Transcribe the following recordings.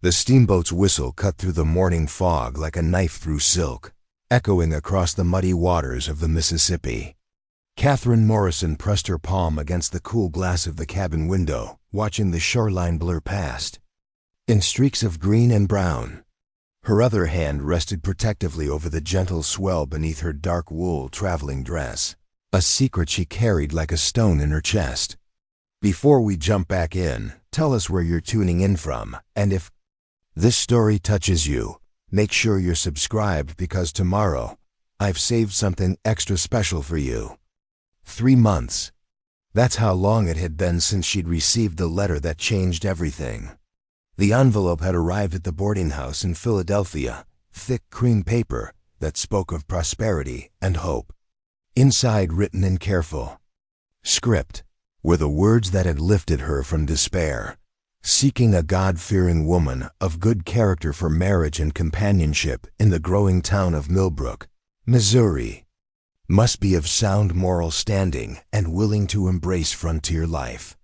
The steamboat's whistle cut through the morning fog like a knife through silk, echoing across the muddy waters of the Mississippi. Catherine Morrison pressed her palm against the cool glass of the cabin window, watching the shoreline blur past, in streaks of green and brown. Her other hand rested protectively over the gentle swell beneath her dark wool traveling dress, a secret she carried like a stone in her chest. Before we jump back in, tell us where you're tuning in from, and if this story touches you, make sure you're subscribed because tomorrow, I've saved something extra special for you. 3 months. That's how long it had been since she'd received the letter that changed everything. The envelope had arrived at the boarding house in Philadelphia, thick cream paper that spoke of prosperity and hope. Inside, written in careful script, were the words that had lifted her from despair. Seeking a God-fearing woman of good character for marriage and companionship in the growing town of Millbrook, Missouri. Must be of sound moral standing and willing to embrace frontier life.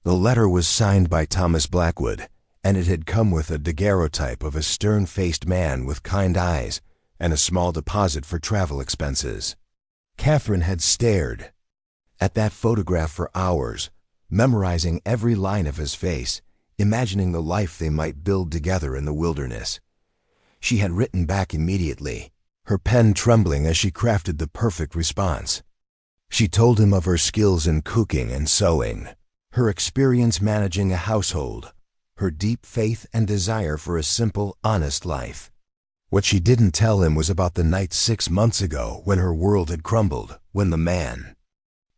The letter was signed by Thomas Blackwood, and it had come with a daguerreotype of a stern-faced man with kind eyes and a small deposit for travel expenses. Catherine had stared at that photograph for hours, memorizing every line of his face, imagining the life they might build together in the wilderness. She had written back immediately, her pen trembling as she crafted the perfect response. She told him of her skills in cooking and sewing, her experience managing a household, her deep faith and desire for a simple, honest life. What she didn't tell him was about the night 6 months ago when her world had crumbled, when the man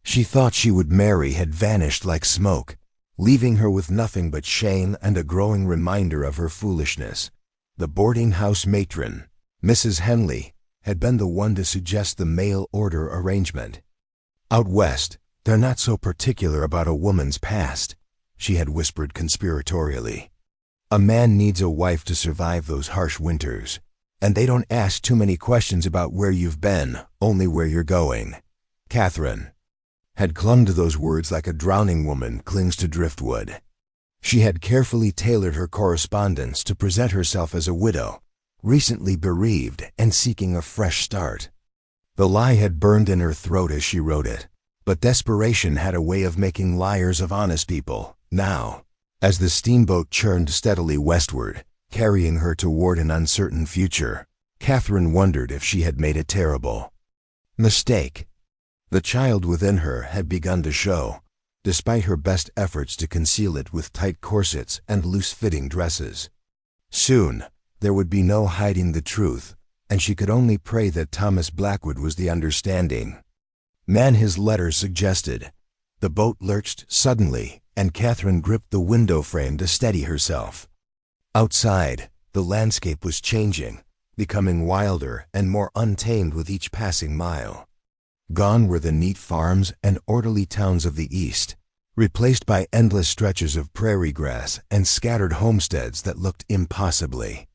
she thought she would marry had vanished like smoke, leaving her with nothing but shame and a growing reminder of her foolishness. The boarding house matron, Mrs. Henley, had been the one to suggest the mail-order arrangement. Out west, they're not so particular about a woman's past, she had whispered conspiratorially. A man needs a wife to survive those harsh winters, and they don't ask too many questions about where you've been, only where you're going. Catherine had clung to those words like a drowning woman clings to driftwood. She had carefully tailored her correspondence to present herself as a widow, recently bereaved and seeking a fresh start. The lie had burned in her throat as she wrote it, but desperation had a way of making liars of honest people. Now, as the steamboat churned steadily westward, carrying her toward an uncertain future, Catherine wondered if she had made a terrible mistake. The child within her had begun to show, despite her best efforts to conceal it with tight corsets and loose-fitting dresses. Soon, there would be no hiding the truth, and she could only pray that Thomas Blackwood was the understanding man his letter suggested. The boat lurched suddenly, and Catherine gripped the window frame to steady herself. Outside, the landscape was changing, becoming wilder and more untamed with each passing mile. Gone were the neat farms and orderly towns of the East, replaced by endless stretches of prairie grass and scattered homesteads that looked impossibly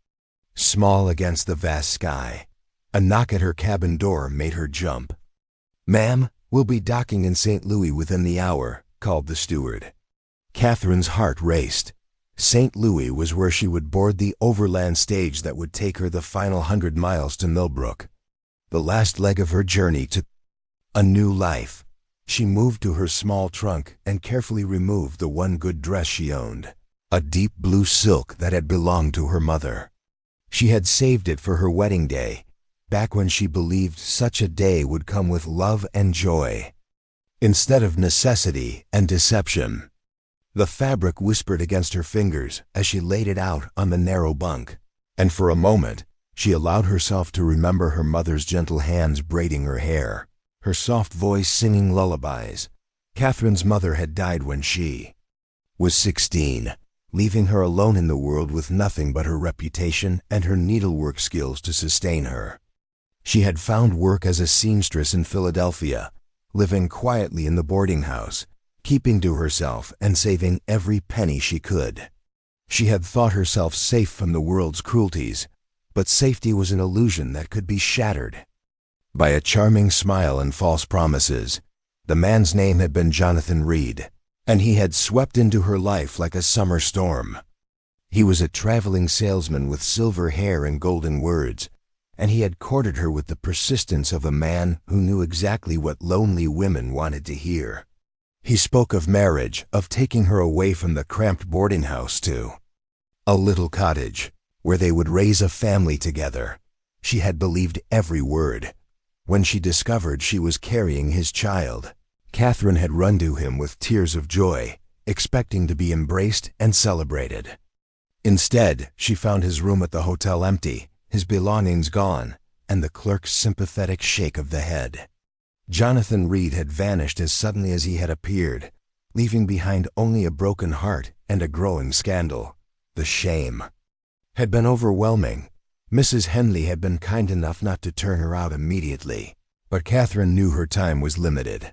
small against the vast sky. A knock at her cabin door made her jump. "Ma'am, we'll be docking in St. Louis within the hour," called the steward. Catherine's heart raced. St. Louis was where she would board the overland stage that would take her the final 100 miles to Millbrook, the last leg of her journey to a new life. She moved to her small trunk and carefully removed the one good dress she owned, a deep blue silk that had belonged to her mother. She had saved it for her wedding day, back when she believed such a day would come with love and joy, instead of necessity and deception. The fabric whispered against her fingers as she laid it out on the narrow bunk, and for a moment she allowed herself to remember her mother's gentle hands braiding her hair, her soft voice singing lullabies. Catherine's mother had died when she was 16, leaving her alone in the world with nothing but her reputation and her needlework skills to sustain her. She had found work as a seamstress in Philadelphia, living quietly in the boarding house, keeping to herself and saving every penny she could. She had thought herself safe from the world's cruelties, but safety was an illusion that could be shattered by a charming smile and false promises. The man's name had been Jonathan Reed, and he had swept into her life like a summer storm. He was a traveling salesman with silver hair and golden words, and he had courted her with the persistence of a man who knew exactly what lonely women wanted to hear. He spoke of marriage, of taking her away from the cramped boarding house to a little cottage, where they would raise a family together. She had believed every word. When she discovered she was carrying his child, Catherine had run to him with tears of joy, expecting to be embraced and celebrated. Instead, she found his room at the hotel empty, his belongings gone, and the clerk's sympathetic shake of the head. Jonathan Reed had vanished as suddenly as he had appeared, leaving behind only a broken heart and a growing scandal. The shame had been overwhelming. Mrs. Henley had been kind enough not to turn her out immediately, but Catherine knew her time was limited.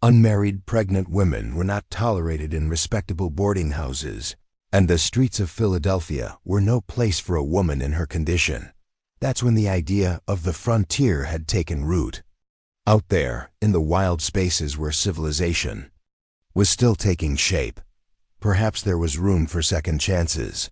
Unmarried pregnant women were not tolerated in respectable boarding houses, and the streets of Philadelphia were no place for a woman in her condition. That's when the idea of the frontier had taken root. Out there, in the wild spaces where civilization was still taking shape, perhaps there was room for second chances.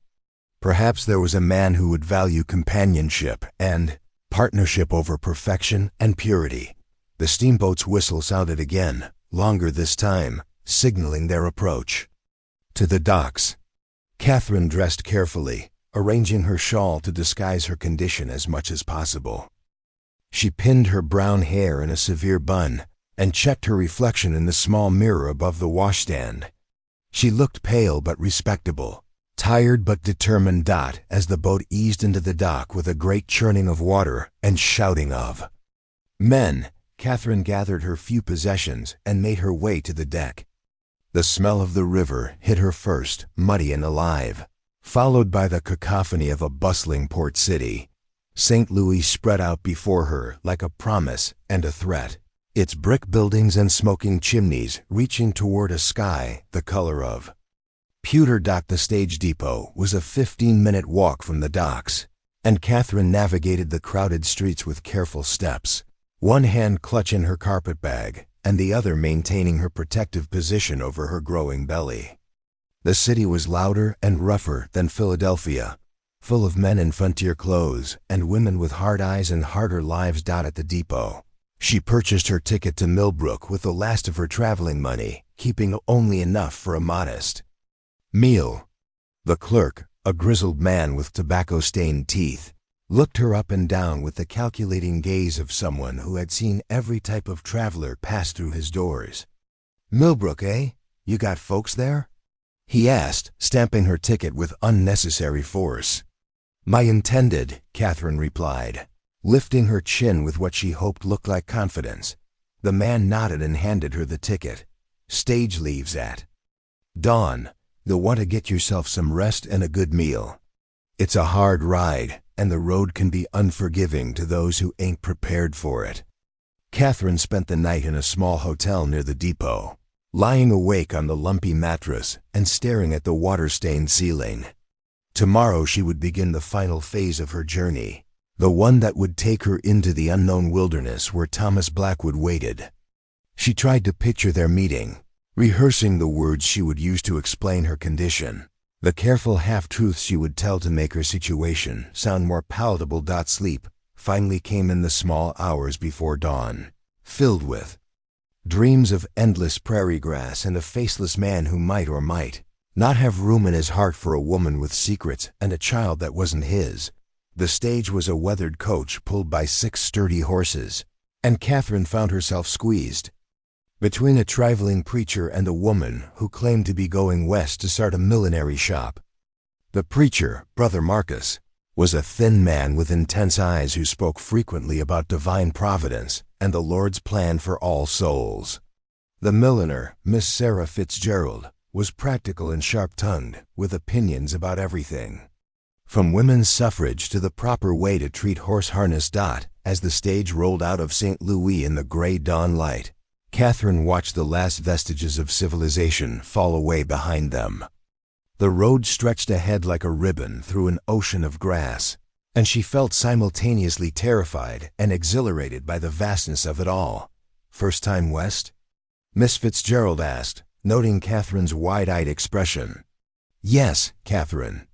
Perhaps there was a man who would value companionship and partnership over perfection and purity. The steamboat's whistle sounded again, longer this time, signaling their approach to the docks. Catherine dressed carefully, arranging her shawl to disguise her condition as much as possible. She pinned her brown hair in a severe bun and checked her reflection in the small mirror above the washstand. She looked pale but respectable, tired but determined. As the boat eased into the dock with a great churning of water and shouting of men, Catherine gathered her few possessions and made her way to the deck. The smell of the river hit her first, muddy and alive, followed by the cacophony of a bustling port city. St. Louis spread out before her like a promise and a threat, its brick buildings and smoking chimneys reaching toward a sky the color of pewter. The stage depot was a 15-minute walk from the docks, and Catherine navigated the crowded streets with careful steps, one hand clutching her carpet bag and the other maintaining her protective position over her growing belly. The city was louder and rougher than Philadelphia, full of men in frontier clothes and women with hard eyes and harder lives. At the depot, she purchased her ticket to Millbrook with the last of her traveling money, keeping only enough for a modest meal. The clerk, a grizzled man with tobacco-stained teeth, looked her up and down with the calculating gaze of someone who had seen every type of traveler pass through his doors. "Millbrook, eh? You got folks there?" he asked, stamping her ticket with unnecessary force. "My intended," Catherine replied, lifting her chin with what she hoped looked like confidence. The man nodded and handed her the ticket. "Stage leaves at dawn. You'll want to get yourself some rest and a good meal. It's a hard ride, and the road can be unforgiving to those who ain't prepared for it." Catherine spent the night in a small hotel near the depot, lying awake on the lumpy mattress and staring at the water-stained ceiling. Tomorrow she would begin the final phase of her journey, the one that would take her into the unknown wilderness where Thomas Blackwood waited. She tried to picture their meeting, rehearsing the words she would use to explain her condition, the careful half-truths she would tell to make her situation sound more palatable. Sleep finally came in the small hours before dawn, filled with dreams of endless prairie grass and a faceless man who might or might not have room in his heart for a woman with secrets and a child that wasn't his. The stage was a weathered coach pulled by 6 sturdy horses, and Catherine found herself squeezed between a traveling preacher and a woman who claimed to be going west to start a millinery shop. The preacher, Brother Marcus, was a thin man with intense eyes who spoke frequently about divine providence and the Lord's plan for all souls. The milliner, Miss Sarah Fitzgerald, was practical and sharp-tongued, with opinions about everything, from women's suffrage to the proper way to treat horse harness. As the stage rolled out of St. Louis in the gray dawn light, Catherine watched the last vestiges of civilization fall away behind them. The road stretched ahead like a ribbon through an ocean of grass, and she felt simultaneously terrified and exhilarated by the vastness of it all. "First time west?" Miss Fitzgerald asked, noting Catherine's wide-eyed expression. "Yes, Catherine.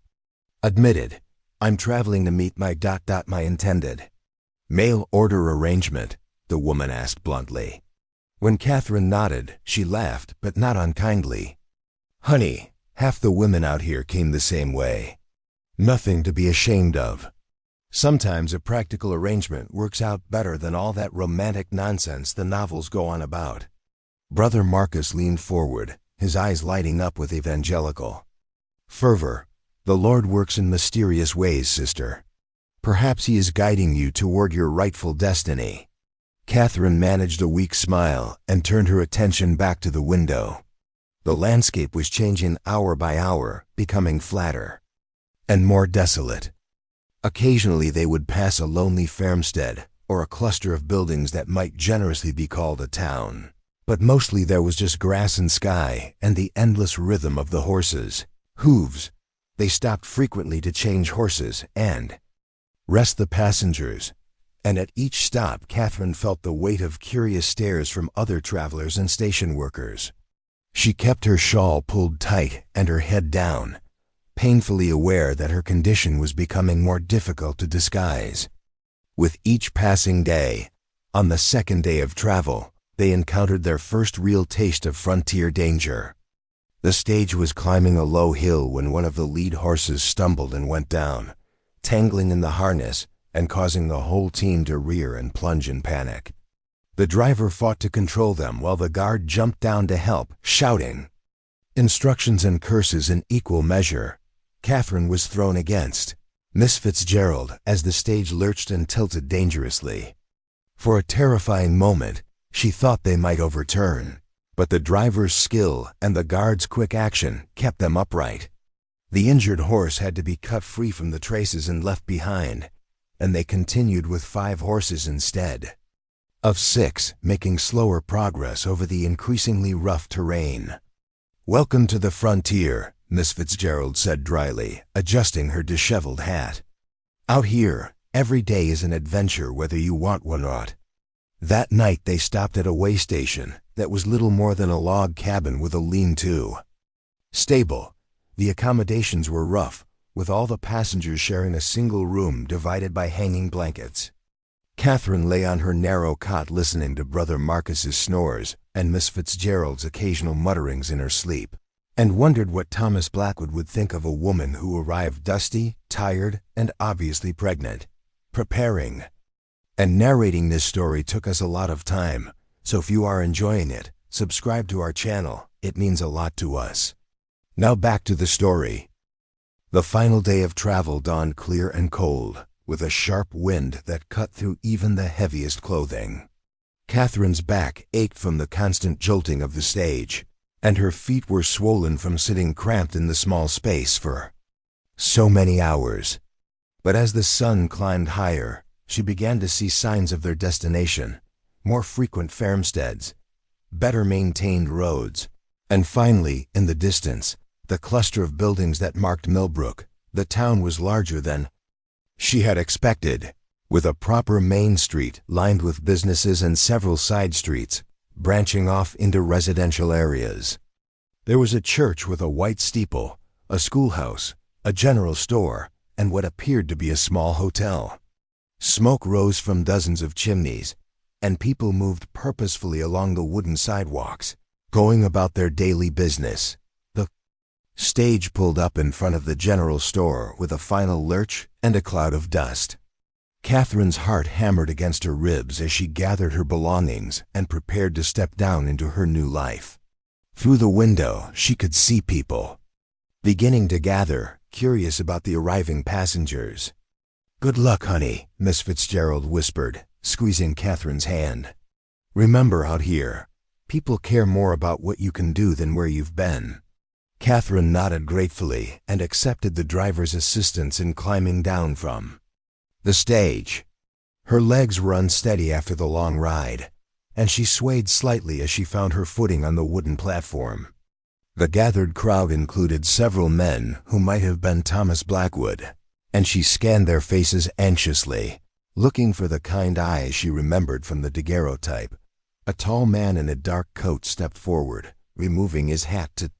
Admitted. I'm traveling to meet my intended. Mail order arrangement, the woman asked bluntly. When Catherine nodded, she laughed, but not unkindly. Honey, half the women out here came the same way. Nothing to be ashamed of. Sometimes a practical arrangement works out better than all that romantic nonsense the novels go on about. Brother Marcus leaned forward, his eyes lighting up with evangelical fervor. The Lord works in mysterious ways, sister. Perhaps he is guiding you toward your rightful destiny. Catherine managed a weak smile and turned her attention back to the window. The landscape was changing hour by hour, becoming flatter and more desolate. Occasionally they would pass a lonely farmstead or a cluster of buildings that might generously be called a town. But mostly there was just grass and sky and the endless rhythm of the horses' hooves. They stopped frequently to change horses and rest the passengers, and at each stop Catherine felt the weight of curious stares from other travelers and station workers. She kept her shawl pulled tight and her head down, painfully aware that her condition was becoming more difficult to disguise. With each passing day, on the second day of travel, they encountered their first real taste of frontier danger. The stage was climbing a low hill when one of the lead horses stumbled and went down, tangling in the harness and causing the whole team to rear and plunge in panic. The driver fought to control them while the guard jumped down to help, shouting instructions and curses in equal measure. Catherine was thrown against Miss Fitzgerald as the stage lurched and tilted dangerously. For a terrifying moment, she thought they might overturn, but the driver's skill and the guard's quick action kept them upright. The injured horse had to be cut free from the traces and left behind, and they continued with 5 horses instead of 6, making slower progress over the increasingly rough terrain. Welcome to the frontier, Miss Fitzgerald said dryly, adjusting her disheveled hat. Out here, every day is an adventure whether you want one or not. That night they stopped at a way station that was little more than a log cabin with a lean-to stable. The accommodations were rough, with all the passengers sharing a single room divided by hanging blankets. Catherine lay on her narrow cot listening to Brother Marcus's snores and Miss Fitzgerald's occasional mutterings in her sleep, and wondered what Thomas Blackwood would think of a woman who arrived dusty, tired, and obviously pregnant. Preparing and narrating this story took us a lot of time, so if you are enjoying it, subscribe to our channel. It means a lot to us. Now back to the story. The final day of travel dawned clear and cold, with a sharp wind that cut through even the heaviest clothing. Catherine's back ached from the constant jolting of the stage, and her feet were swollen from sitting cramped in the small space for so many hours. But as the sun climbed higher, she began to see signs of their destination: more frequent farmsteads, better maintained roads, and finally, in the distance, the cluster of buildings that marked Millbrook. The town was larger than she had expected, with a proper main street lined with businesses and several side streets branching off into residential areas. There was a church with a white steeple, a schoolhouse, a general store, and what appeared to be a small hotel. Smoke rose from dozens of chimneys, and people moved purposefully along the wooden sidewalks, going about their daily business. The stage pulled up in front of the general store with a final lurch and a cloud of dust. Catherine's heart hammered against her ribs as she gathered her belongings and prepared to step down into her new life. Through the window, she could see people beginning to gather, curious about the arriving passengers. "Good luck, honey," Miss Fitzgerald whispered, squeezing Catherine's hand. "Remember, out here, people care more about what you can do than where you've been." Catherine nodded gratefully and accepted the driver's assistance in climbing down from the stage. Her legs were unsteady after the long ride, and she swayed slightly as she found her footing on the wooden platform. The gathered crowd included several men who might have been Thomas Blackwood, and she scanned their faces anxiously, looking for the kind eyes she remembered from the daguerreotype. A tall man in a dark coat stepped forward, removing his hat to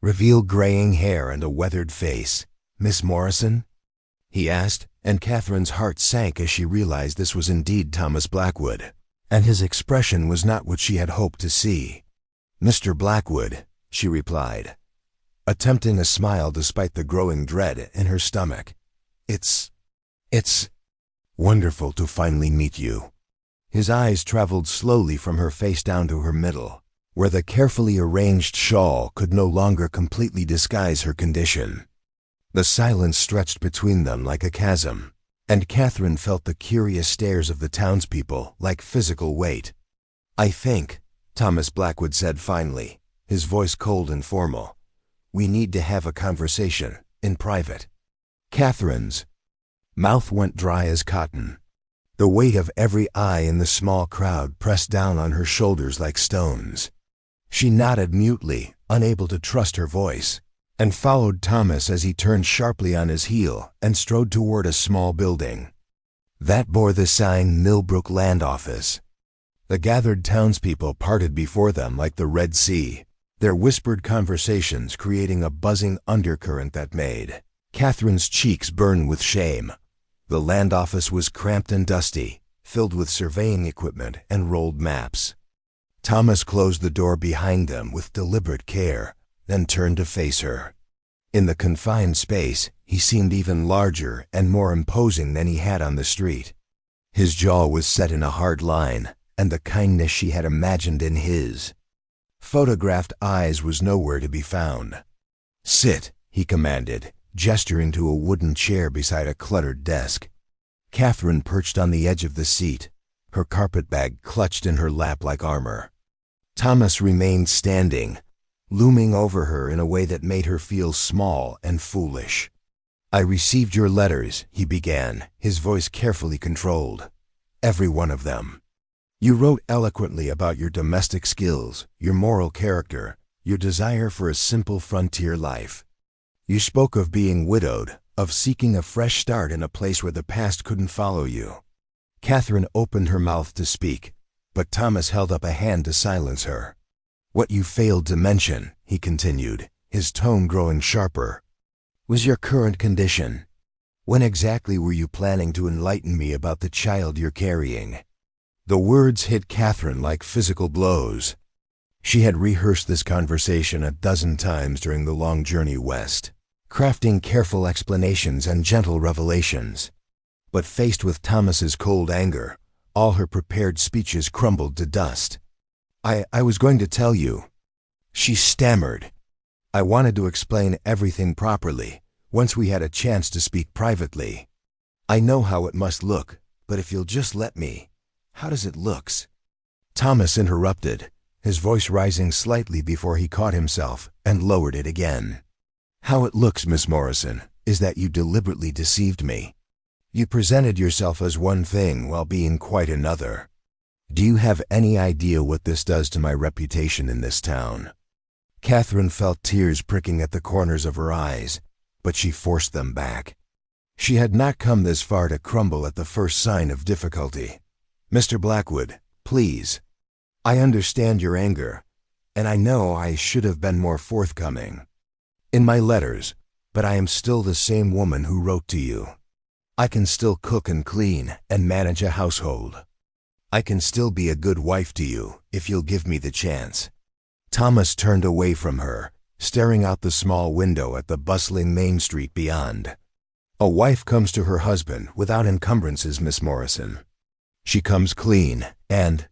reveal graying hair and a weathered face. Miss Morrison?" he asked, and Catherine's heart sank as she realized this was indeed Thomas Blackwood, and his expression was not what she had hoped to see. "Mr. Blackwood," she replied, attempting a smile despite the growing dread in her stomach. It's wonderful to finally meet you." His eyes traveled slowly from her face down to her middle, where the carefully arranged shawl could no longer completely disguise her condition. The silence stretched between them like a chasm, and Catherine felt the curious stares of the townspeople like physical weight. "I think," Thomas Blackwood said finally, his voice cold and formal, "we need to have a conversation, in private." Catherine's mouth went dry as cotton. The weight of every eye in the small crowd pressed down on her shoulders like stones. She nodded mutely, unable to trust her voice, and followed Thomas as he turned sharply on his heel and strode toward a small building that bore the sign Millbrook Land Office. The gathered townspeople parted before them like the Red Sea, their whispered conversations creating a buzzing undercurrent that made Catherine's cheeks burn with shame. The land office was cramped and dusty, filled with surveying equipment and rolled maps. Thomas closed the door behind them with deliberate care, then turned to face her. In the confined space, he seemed even larger and more imposing than he had on the street. His jaw was set in a hard line, and the kindness she had imagined in his photographed eyes was nowhere to be found. "Sit," he commanded, gesturing to a wooden chair beside a cluttered desk. Catherine perched on the edge of the seat, her carpetbag clutched in her lap like armor. Thomas remained standing, looming over her in a way that made her feel small and foolish. "I received your letters," he began, his voice carefully controlled. "Every one of them. You wrote eloquently about your domestic skills, your moral character, your desire for a simple frontier life. You spoke of being widowed, of seeking a fresh start in a place where the past couldn't follow you." Catherine opened her mouth to speak, but Thomas held up a hand to silence her. "What you failed to mention," he continued, his tone growing sharper, "was your current condition. When exactly were you planning to enlighten me about the child you're carrying?" The words hit Catherine like physical blows. She had rehearsed this conversation a dozen times during the long journey west, crafting careful explanations and gentle revelations. But faced with Thomas's cold anger, all her prepared speeches crumbled to dust. I was going to tell you," she stammered. "I wanted to explain everything properly, once we had a chance to speak privately. I know how it must look, but if you'll just let me, how does it looks?" Thomas interrupted, his voice rising slightly before he caught himself and lowered it again. "How it looks, Miss Morrison, is that you deliberately deceived me. You presented yourself as one thing while being quite another. Do you have any idea what this does to my reputation in this town?" Catherine felt tears pricking at the corners of her eyes, but she forced them back. She had not come this far to crumble at the first sign of difficulty. "Mr. Blackwood, please. I understand your anger, and I know I should have been more forthcoming in my letters, but I am still the same woman who wrote to you. I can still cook and clean and manage a household. I can still be a good wife to you if you'll give me the chance." Thomas turned away from her, staring out the small window at the bustling main street beyond. "A wife comes to her husband without encumbrances, Miss Morrison. She comes clean and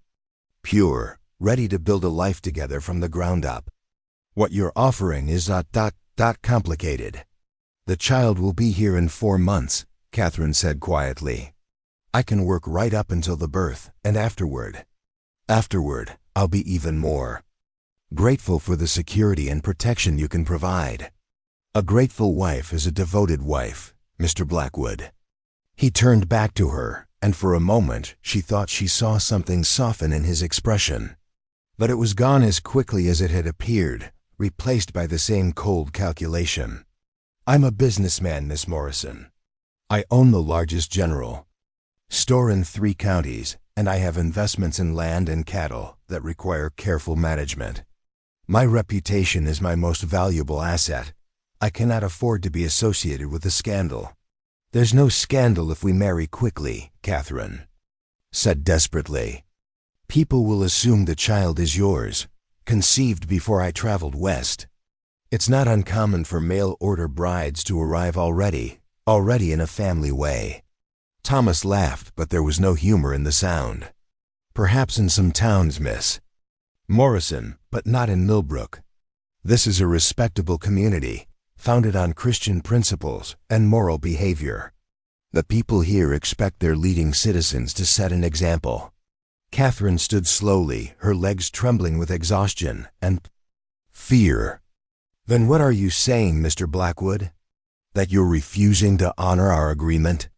pure, ready to build a life together from the ground up. What you're offering is not complicated. The child will be here in 4 months, Catherine said quietly. I can work right up until the birth, and afterward, I'll be even more grateful for the security and protection you can provide. A grateful wife is a devoted wife, Mr. Blackwood." He turned back to her, and for a moment she thought she saw something soften in his expression. But it was gone as quickly as it had appeared, replaced by the same cold calculation. "I'm a businessman, Miss Morrison. I own the largest general store in 3 counties, and I have investments in land and cattle that require careful management. My reputation is my most valuable asset, I cannot afford to be associated with a scandal." "There's no scandal if we marry quickly," Catherine said desperately. "People will assume the child is yours, conceived before I traveled west. It's not uncommon for mail-order brides to arrive already in a family way." Thomas laughed, but there was no humor in the sound. "Perhaps in some towns, Miss Morrison, but not in Millbrook. This is a respectable community, founded on Christian principles and moral behavior. The people here expect their leading citizens to set an example." Catherine stood slowly, her legs trembling with exhaustion and fear. "Then what are you saying, Mr. Blackwood? That you're refusing to honor our agreement?"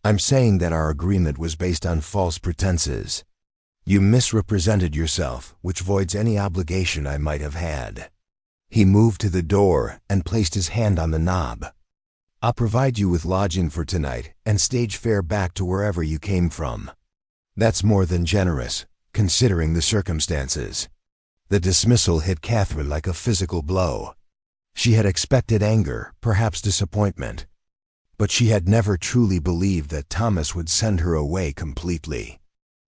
"I'm saying that our agreement was based on false pretenses. You misrepresented yourself, which voids any obligation I might have had." He moved to the door and placed his hand on the knob. "I'll provide you with lodging for tonight and stage fare back to wherever you came from. That's more than generous, considering the circumstances." The dismissal hit Catherine like a physical blow. She had expected anger, perhaps disappointment, but she had never truly believed that Thomas would send her away completely.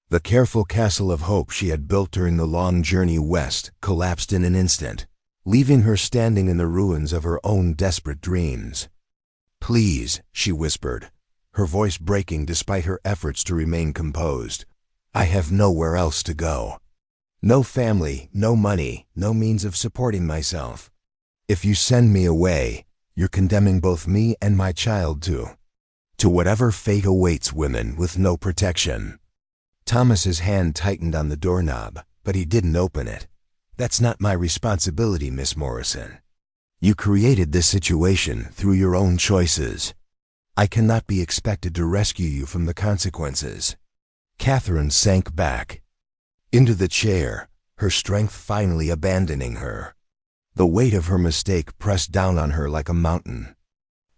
The careful castle of hope she had built during the long journey west collapsed in an instant, leaving her standing in the ruins of her own desperate dreams. "Please," she whispered, her voice breaking despite her efforts to remain composed. "I have nowhere else to go. No family, no money, no means of supporting myself. If you send me away, you're condemning both me and my child to whatever fate awaits women with no protection." Thomas's hand tightened on the doorknob, but he didn't open it. "That's not my responsibility, Miss Morrison. You created this situation through your own choices. I cannot be expected to rescue you from the consequences." Catherine sank back into the chair, her strength finally abandoning her. The weight of her mistake pressed down on her like a mountain.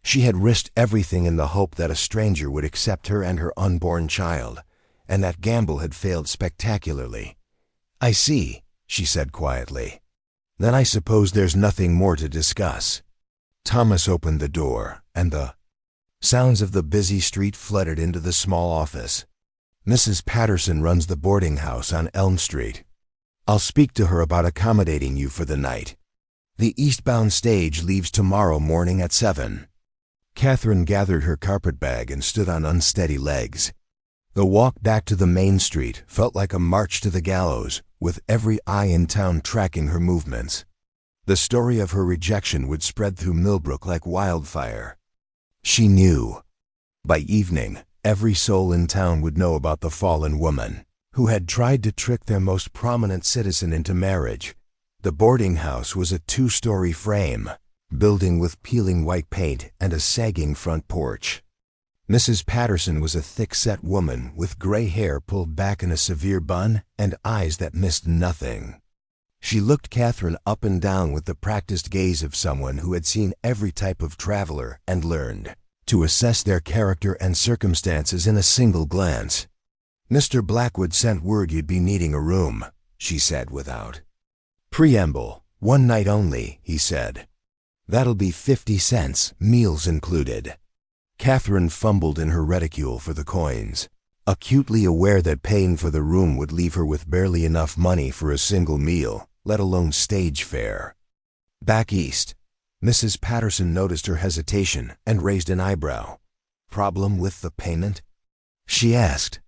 She had risked everything in the hope that a stranger would accept her and her unborn child, and that gamble had failed spectacularly. "I see," she said quietly. "Then I suppose there's nothing more to discuss." Thomas opened the door, and the sounds of the busy street flooded into the small office. "Mrs. Patterson runs the boarding house on Elm Street. I'll speak to her about accommodating you for the night. The eastbound stage leaves tomorrow morning at 7. Catherine gathered her carpetbag and stood on unsteady legs. The walk back to the main street felt like a march to the gallows, with every eye in town tracking her movements. The story of her rejection would spread through Millbrook like wildfire. She knew. By evening, every soul in town would know about the fallen woman, who had tried to trick their most prominent citizen into marriage. The boarding house was a 2-story frame, building with peeling white paint and a sagging front porch. Mrs. Patterson was a thick-set woman with gray hair pulled back in a severe bun and eyes that missed nothing. She looked Catherine up and down with the practiced gaze of someone who had seen every type of traveler and learned to assess their character and circumstances in a single glance. "Mr. Blackwood sent word you'd be needing a room," she said without preamble. "One night only," he said. "That'll be 50 cents, meals included." Catherine fumbled in her reticule for the coins, acutely aware that paying for the room would leave her with barely enough money for a single meal, let alone stage fare. "Back east." Mrs. Patterson noticed her hesitation and raised an eyebrow. "Problem with the payment?" she asked.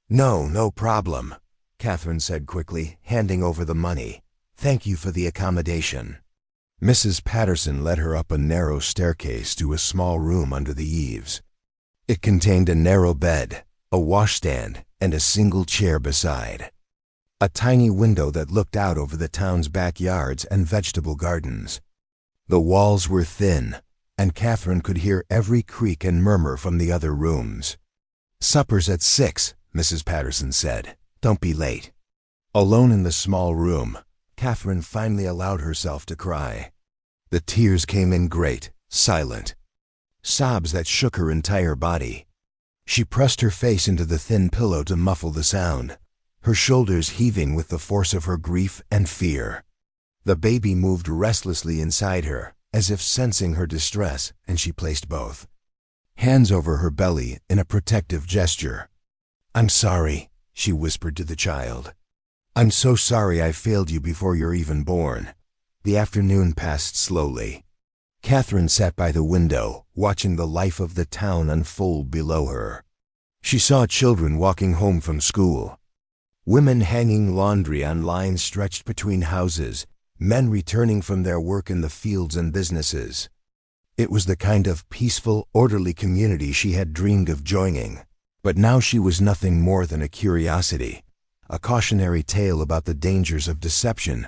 No problem," Catherine said quickly, handing over the money. "Thank you for the accommodation." Mrs. Patterson led her up a narrow staircase to a small room under the eaves. It contained a narrow bed, a washstand, and a single chair beside. A tiny window that looked out over the town's backyards and vegetable gardens. The walls were thin, and Catherine could hear every creak and murmur from the other rooms. "Supper's at 6, Mrs. Patterson said. "Don't be late." Alone in the small room, Catherine finally allowed herself to cry. The tears came in great, silent sobs that shook her entire body. She pressed her face into the thin pillow to muffle the sound, her shoulders heaving with the force of her grief and fear. The baby moved restlessly inside her, as if sensing her distress, and she placed both hands over her belly in a protective gesture. "I'm sorry," she whispered to the child. "I'm so sorry I failed you before you're even born." The afternoon passed slowly. Catherine sat by the window, watching the life of the town unfold below her. She saw children walking home from school, women hanging laundry on lines stretched between houses, men returning from their work in the fields and businesses. It was the kind of peaceful, orderly community she had dreamed of joining. But now she was nothing more than a curiosity, a cautionary tale about the dangers of deception.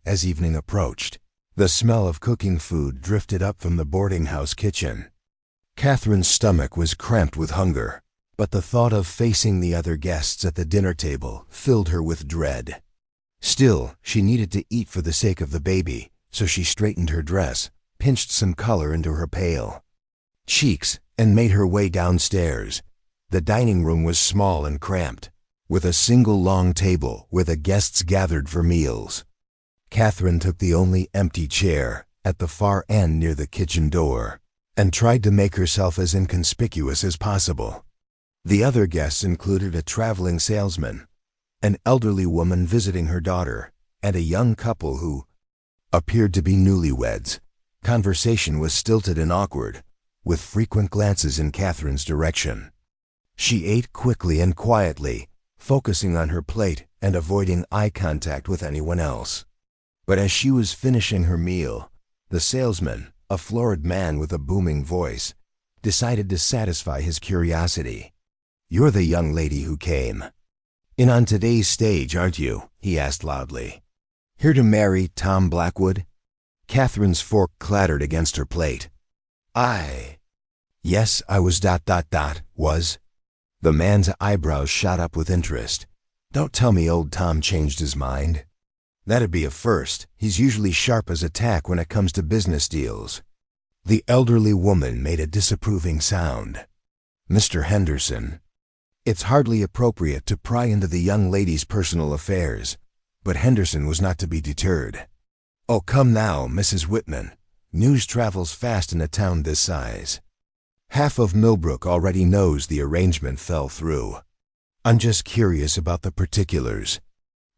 As evening approached, the smell of cooking food drifted up from the boarding house kitchen. Catherine's stomach was cramped with hunger, but the thought of facing the other guests at the dinner table filled her with dread. Still, she needed to eat for the sake of the baby, so she straightened her dress, pinched some color into her pale cheeks, and made her way downstairs. The dining room was small and cramped, with a single long table where the guests gathered for meals. Catherine took the only empty chair at the far end near the kitchen door and tried to make herself as inconspicuous as possible. The other guests included a traveling salesman, an elderly woman visiting her daughter, and a young couple who appeared to be newlyweds. Conversation was stilted and awkward, with frequent glances in Catherine's direction. She ate quickly and quietly, focusing on her plate and avoiding eye contact with anyone else. But as she was finishing her meal, the salesman, a florid man with a booming voice, decided to satisfy his curiosity. "You're the young lady who came in on today's stage, aren't you?" he asked loudly. "Here to marry Tom Blackwood?" Catherine's fork clattered against her plate. Yes, I was ... Was? The man's eyebrows shot up with interest. "Don't tell me old Tom changed his mind. That'd be a first. He's usually sharp as a tack when it comes to business deals." The elderly woman made a disapproving sound. "Mr. Henderson, it's hardly appropriate to pry into the young lady's personal affairs," but Henderson was not to be deterred. "Oh, come now, Mrs. Whitman. News travels fast in a town this size. Half of Millbrook already knows the arrangement fell through. I'm just curious about the particulars."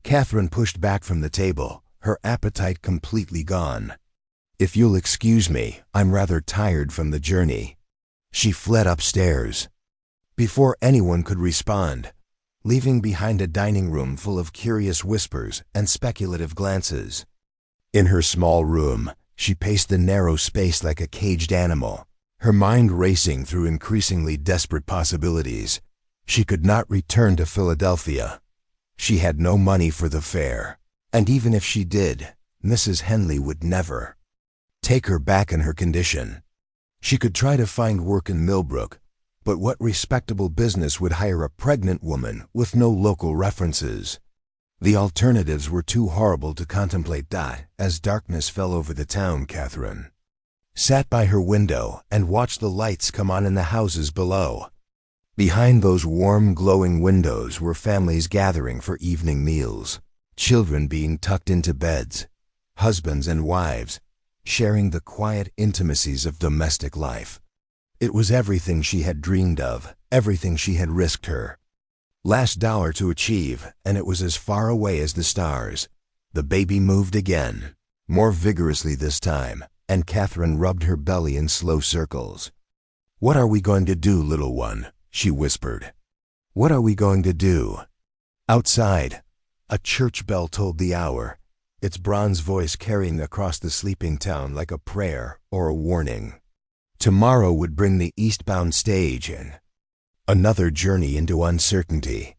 Catherine pushed back from the table, her appetite completely gone. "If you'll excuse me, I'm rather tired from the journey." She fled upstairs. Before anyone could respond, leaving behind a dining room full of curious whispers and speculative glances. In her small room, she paced the narrow space like a caged animal, her mind racing through increasingly desperate possibilities. She could not return to Philadelphia. She had no money for the fare, and even if she did, Mrs. Henley would never take her back in her condition. She could try to find work in Millbrook, but what respectable business would hire a pregnant woman with no local references? The alternatives were too horrible to contemplate. As darkness fell over the town, Catherine sat by her window and watched the lights come on in the houses below. Behind those warm, glowing windows were families gathering for evening meals, children being tucked into beds, husbands and wives sharing the quiet intimacies of domestic life. It was everything she had dreamed of, everything she had risked her last dollar to achieve, and it was as far away as the stars. The baby moved again, more vigorously this time, and Catherine rubbed her belly in slow circles. "What are we going to do, little one?" she whispered. "What are we going to do?" Outside, a church bell tolled the hour, its bronze voice carrying across the sleeping town like a prayer or a warning. Tomorrow would bring the eastbound stage in. Another journey into uncertainty.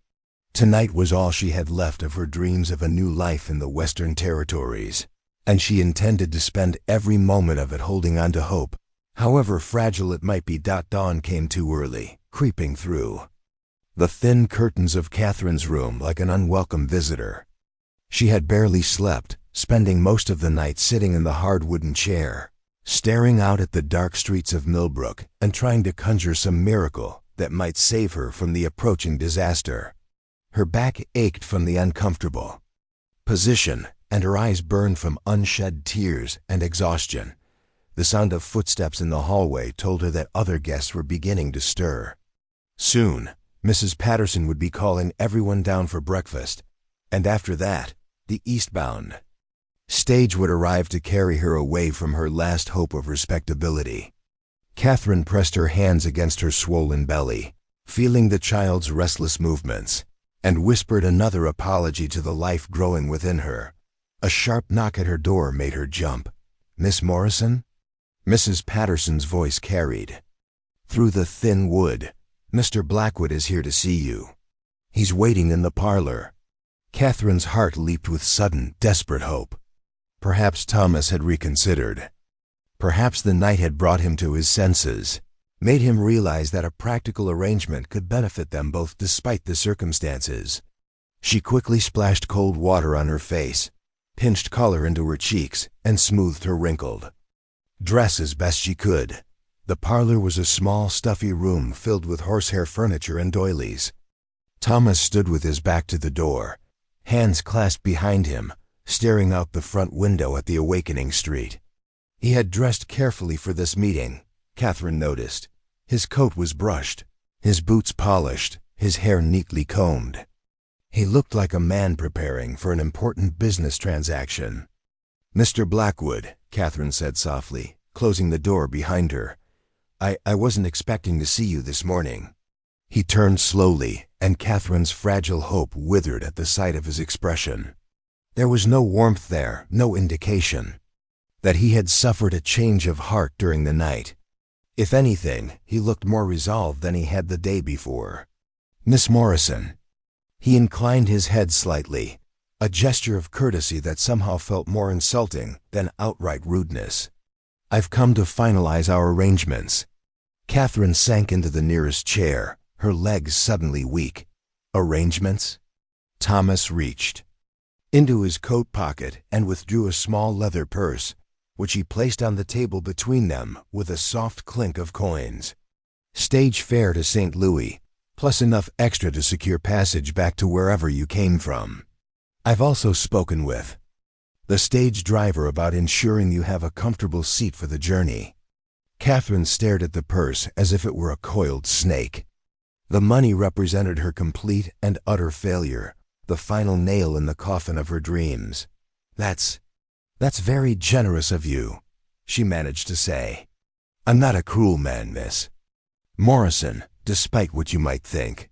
Tonight was all she had left of her dreams of a new life in the Western Territories, and she intended to spend every moment of it holding on to hope, however fragile it might be. Dawn came too early, creeping through the thin curtains of Catherine's room like an unwelcome visitor. She had barely slept, spending most of the night sitting in the hard wooden chair, staring out at the dark streets of Millbrook and trying to conjure some miracle that might save her from the approaching disaster. Her back ached from the uncomfortable position, and her eyes burned from unshed tears and exhaustion. The sound of footsteps in the hallway told her that other guests were beginning to stir. Soon, Mrs. Patterson would be calling everyone down for breakfast, and after that, the eastbound stage would arrive to carry her away from her last hope of respectability. Catherine pressed her hands against her swollen belly, feeling the child's restless movements, and whispered another apology to the life growing within her. A sharp knock at her door made her jump. "Miss Morrison?" Mrs. Patterson's voice carried through the thin wood. "Mr. Blackwood is here to see you. He's waiting in the parlor." Catherine's heart leaped with sudden, desperate hope. Perhaps Thomas had reconsidered. Perhaps the night had brought him to his senses, made him realize that a practical arrangement could benefit them both despite the circumstances. She quickly splashed cold water on her face, pinched color into her cheeks, and smoothed her wrinkled dress as best she could. The parlor was a small, stuffy room filled with horsehair furniture and doilies. Thomas stood with his back to the door, hands clasped behind him, staring out the front window at the awakening street. He had dressed carefully for this meeting, Catherine noticed. His coat was brushed, his boots polished, his hair neatly combed. He looked like a man preparing for an important business transaction. "Mr. Blackwood," Catherine said softly, closing the door behind her. I wasn't expecting to see you this morning." He turned slowly, and Catherine's fragile hope withered at the sight of his expression. There was no warmth there, no indication that he had suffered a change of heart during the night. If anything, he looked more resolved than he had the day before. "Miss Morrison." He inclined his head slightly, a gesture of courtesy that somehow felt more insulting than outright rudeness. "I've come to finalize our arrangements." Catherine sank into the nearest chair, her legs suddenly weak. "Arrangements?" Thomas reached into his coat pocket and withdrew a small leather purse, which he placed on the table between them with a soft clink of coins. "Stage fare to St. Louis, plus enough extra to secure passage back to wherever you came from. I've also spoken with the stage driver about ensuring you have a comfortable seat for the journey." Catherine stared at the purse as if it were a coiled snake. The money represented her complete and utter failure, the final nail in the coffin of her dreams. That's very generous of you," she managed to say. "I'm not a cruel man, Miss Morrison, despite what you might think.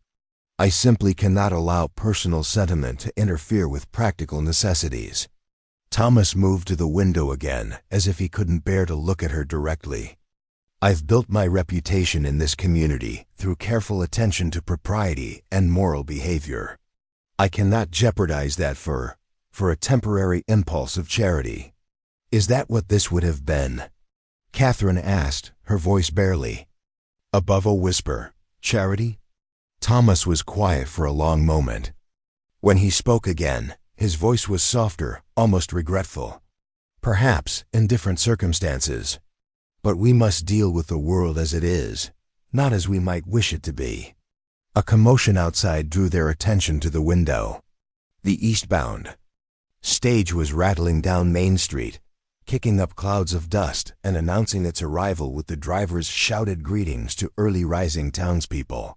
I simply cannot allow personal sentiment to interfere with practical necessities." Thomas moved to the window again, as if he couldn't bear to look at her directly. "I've built my reputation in this community through careful attention to propriety and moral behavior. I cannot jeopardize that for a temporary impulse of charity." "Is that what this would have been?" Catherine asked, her voice barely above a whisper. "Charity?" Thomas was quiet for a long moment. When he spoke again, his voice was softer, almost regretful. "Perhaps in different circumstances. But we must deal with the world as it is, not as we might wish it to be." A commotion outside drew their attention to the window. The eastbound stage was rattling down Main Street, kicking up clouds of dust and announcing its arrival with the driver's shouted greetings to early rising townspeople.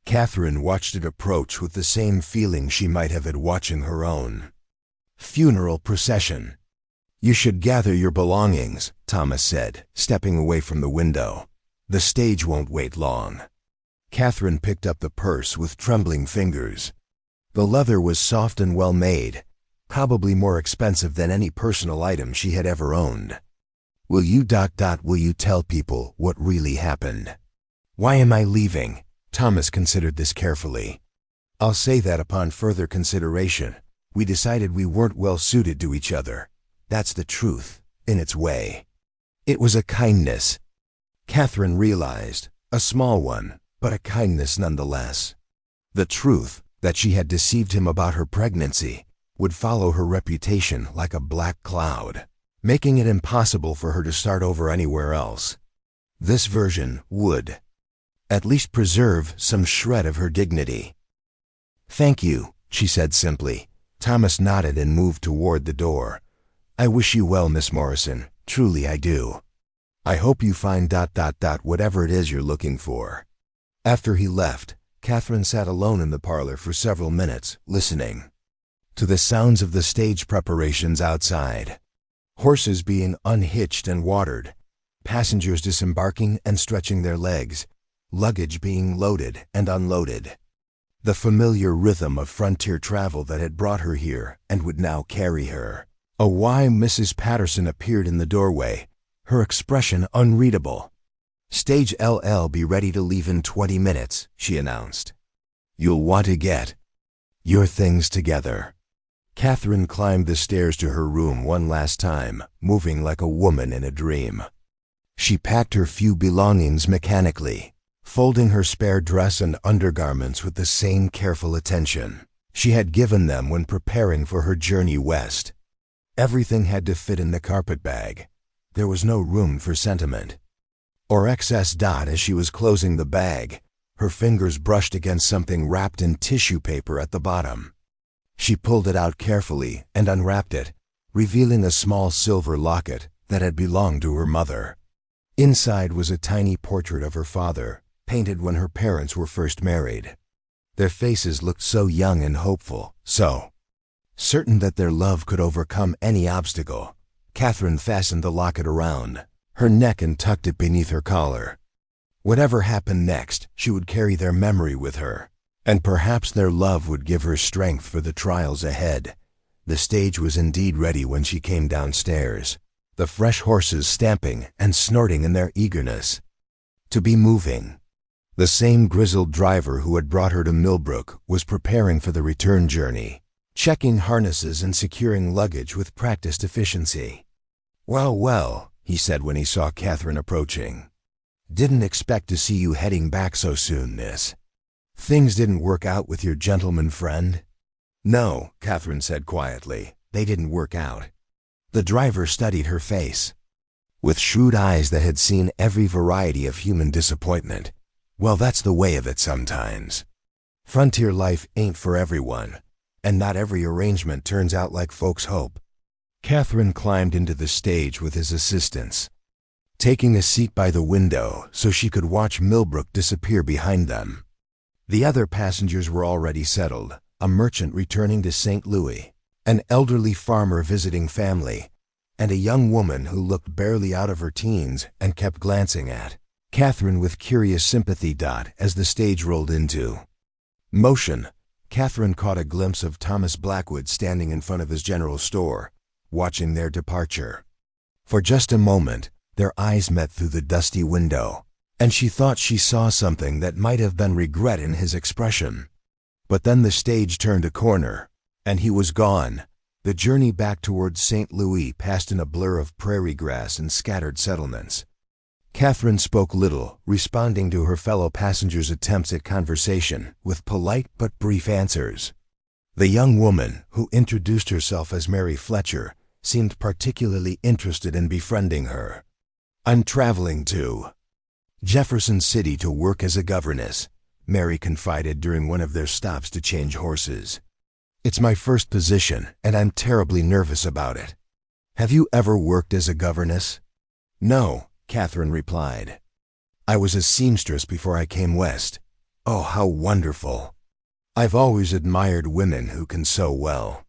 Catherine watched it approach with the same feeling she might have had watching her own funeral procession. "You should gather your belongings," Thomas said, stepping away from the window. "The stage won't wait long." Catherine picked up the purse with trembling fingers. The leather was soft and well made, probably more expensive than any personal item she had ever owned. Will you tell people what really happened?" "Why am I leaving?" Thomas considered this carefully. "I'll say that upon further consideration, we decided we weren't well suited to each other. That's the truth, in its way." It was a kindness, Catherine realized, a small one, but a kindness nonetheless. The truth that she had deceived him about her pregnancy would follow her reputation like a black cloud, making it impossible for her to start over anywhere else. This version would at least preserve some shred of her dignity. "Thank you," she said simply. Thomas nodded and moved toward the door. "I wish you well, Miss Morrison. Truly I do." I hope you find whatever it is you're looking for." After he left, Catherine sat alone in the parlor for several minutes, listening to the sounds of the stage preparations outside. Horses being unhitched and watered, passengers disembarking and stretching their legs, luggage being loaded and unloaded. The familiar rhythm of frontier travel that had brought her here and would now carry her. Why Mrs. Patterson appeared in the doorway, her expression unreadable. "Stage LL be ready to leave in 20 minutes, she announced. "You'll want to get your things together." Catherine climbed the stairs to her room one last time, moving like a woman in a dream. She packed her few belongings mechanically, folding her spare dress and undergarments with the same careful attention she had given them when preparing for her journey west. Everything had to fit in the carpet bag. There was no room for sentiment or excess. As she was closing the bag, her fingers brushed against something wrapped in tissue paper at the bottom. She pulled it out carefully and unwrapped it, revealing a small silver locket that had belonged to her mother. Inside was a tiny portrait of her father, painted when her parents were first married. Their faces looked so young and hopeful, so certain that their love could overcome any obstacle. Catherine fastened the locket around her neck and tucked it beneath her collar. Whatever happened next, she would carry their memory with her, and perhaps their love would give her strength for the trials ahead. The stage was indeed ready when she came downstairs, the fresh horses stamping and snorting in their eagerness to be moving. The same grizzled driver who had brought her to Millbrook was preparing for the return journey, checking harnesses and securing luggage with practiced efficiency. "Well, well," he said when he saw Catherine approaching. "Didn't expect to see you heading back so soon, miss. Things didn't work out with your gentleman friend?" "No," Catherine said quietly, "they didn't work out." The driver studied her face with shrewd eyes that had seen every variety of human disappointment. "Well, that's the way of it sometimes. Frontier life ain't for everyone, and not every arrangement turns out like folks hope." Catherine climbed into the stage with his assistance, taking a seat by the window so she could watch Millbrook disappear behind them. The other passengers were already settled, a merchant returning to St. Louis, an elderly farmer visiting family, and a young woman who looked barely out of her teens and kept glancing at Catherine with curious sympathy. As the stage rolled into motion, Catherine caught a glimpse of Thomas Blackwood standing in front of his general store, watching their departure. For just a moment, their eyes met through the dusty window, and she thought she saw something that might have been regret in his expression. But then the stage turned a corner, and he was gone. The journey back towards St. Louis passed in a blur of prairie grass and scattered settlements. Catherine spoke little, responding to her fellow passengers' attempts at conversation with polite but brief answers. The young woman, who introduced herself as Mary Fletcher, seemed particularly interested in befriending her. "I'm traveling to Jefferson City to work as a governess," Mary confided during one of their stops to change horses. "It's my first position, and I'm terribly nervous about it." "Have you ever worked as a governess?" "No," Catherine replied. "I was a seamstress before I came west." "Oh, how wonderful. I've always admired women who can sew well.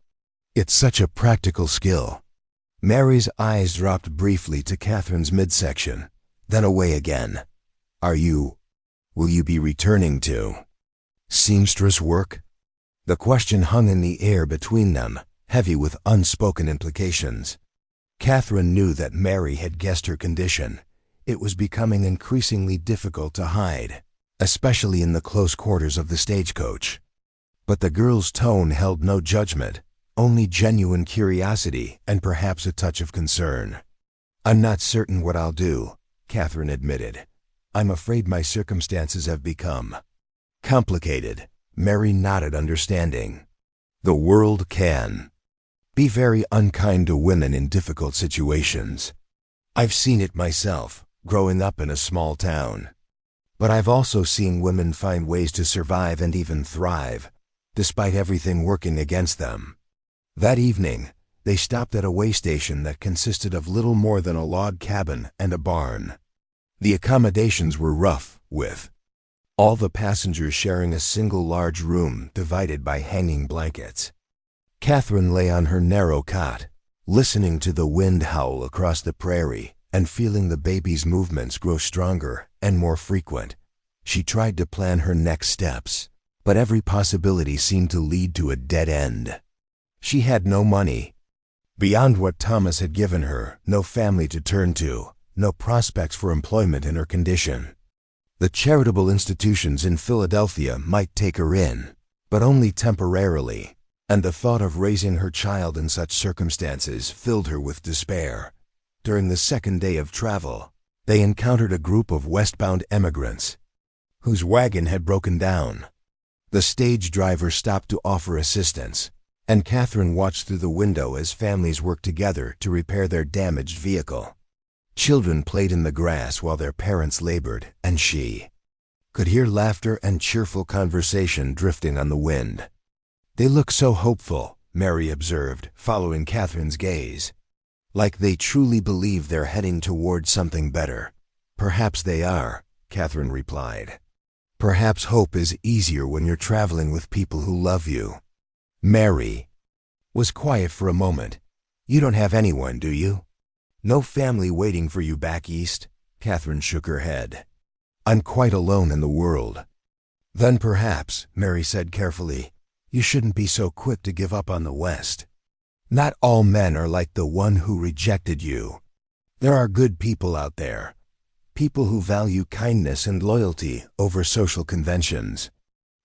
It's such a practical skill." Mary's eyes dropped briefly to Catherine's midsection, then away again. Will you be returning to seamstress work?" The question hung in the air between them, heavy with unspoken implications. Catherine knew that Mary had guessed her condition. It was becoming increasingly difficult to hide, especially in the close quarters of the stagecoach. But the girl's tone held no judgment, only genuine curiosity and perhaps a touch of concern. "I'm not certain what I'll do," Catherine admitted. "I'm afraid my circumstances have become complicated." Mary nodded understanding. "The world can be very unkind to women in difficult situations. I've seen it myself, growing up in a small town. But I've also seen women find ways to survive and even thrive, despite everything working against them." That evening, They stopped at a way station that consisted of little more than a log cabin and a barn. The accommodations were rough, with all the passengers sharing a single large room divided by hanging blankets. Catherine lay on her narrow cot, listening to the wind howl across the prairie and feeling the baby's movements grow stronger and more frequent. She tried to plan her next steps, but every possibility seemed to lead to a dead end. She had no money. Beyond what Thomas had given her, no family to turn to, no prospects for employment in her condition. The charitable institutions in Philadelphia might take her in, but only temporarily, and the thought of raising her child in such circumstances filled her with despair. During the second day of travel, they encountered a group of westbound emigrants whose wagon had broken down. The stage driver stopped to offer assistance, and Catherine watched through the window as families worked together to repair their damaged vehicle. Children played in the grass while their parents labored, and she could hear laughter and cheerful conversation drifting on the wind. "They look so hopeful," Mary observed, following Catherine's gaze. "Like they truly believe they're heading toward something better." "Perhaps they are," Catherine replied. "Perhaps hope is easier when you're traveling with people who love you." Mary was quiet for a moment. "You don't have anyone, do you? No family waiting for you back east?" Catherine shook her head. "I'm quite alone in the world." "Then perhaps," Mary said carefully, "you shouldn't be so quick to give up on the West. Not all men are like the one who rejected you. There are good people out there, people who value kindness and loyalty over social conventions."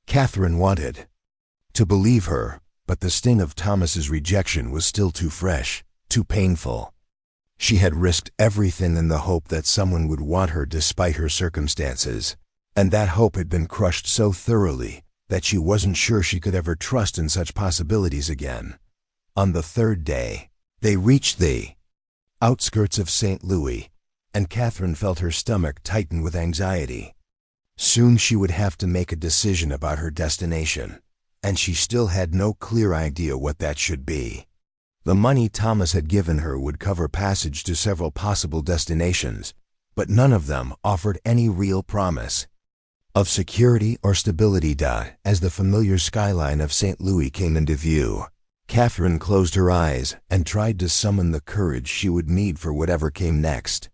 Catherine wanted to believe her, but the sting of Thomas's rejection was still too fresh, too painful. She had risked everything in the hope that someone would want her despite her circumstances, and that hope had been crushed so thoroughly that she wasn't sure she could ever trust in such possibilities again. On the third day, they reached the outskirts of St. Louis, and Catherine felt her stomach tighten with anxiety. Soon she would have to make a decision about her destination, and she still had no clear idea what that should be. The money Thomas had given her would cover passage to several possible destinations, but none of them offered any real promise of security or stability. As the familiar skyline of St. Louis came into view, Catherine closed her eyes and tried to summon the courage she would need for whatever came next.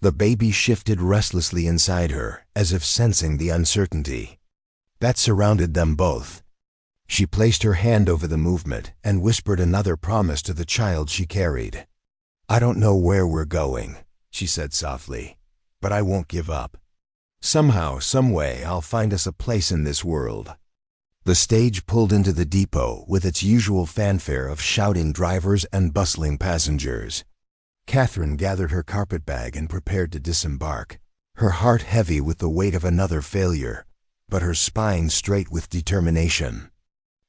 The baby shifted restlessly inside her, as if sensing the uncertainty that surrounded them both. She placed her hand over the movement and whispered another promise to the child she carried. "I don't know where we're going," she said softly, "but I won't give up. Somehow, someway, I'll find us a place in this world." The stage pulled into the depot with its usual fanfare of shouting drivers and bustling passengers. Catherine gathered her carpetbag and prepared to disembark, her heart heavy with the weight of another failure, but her spine straight with determination.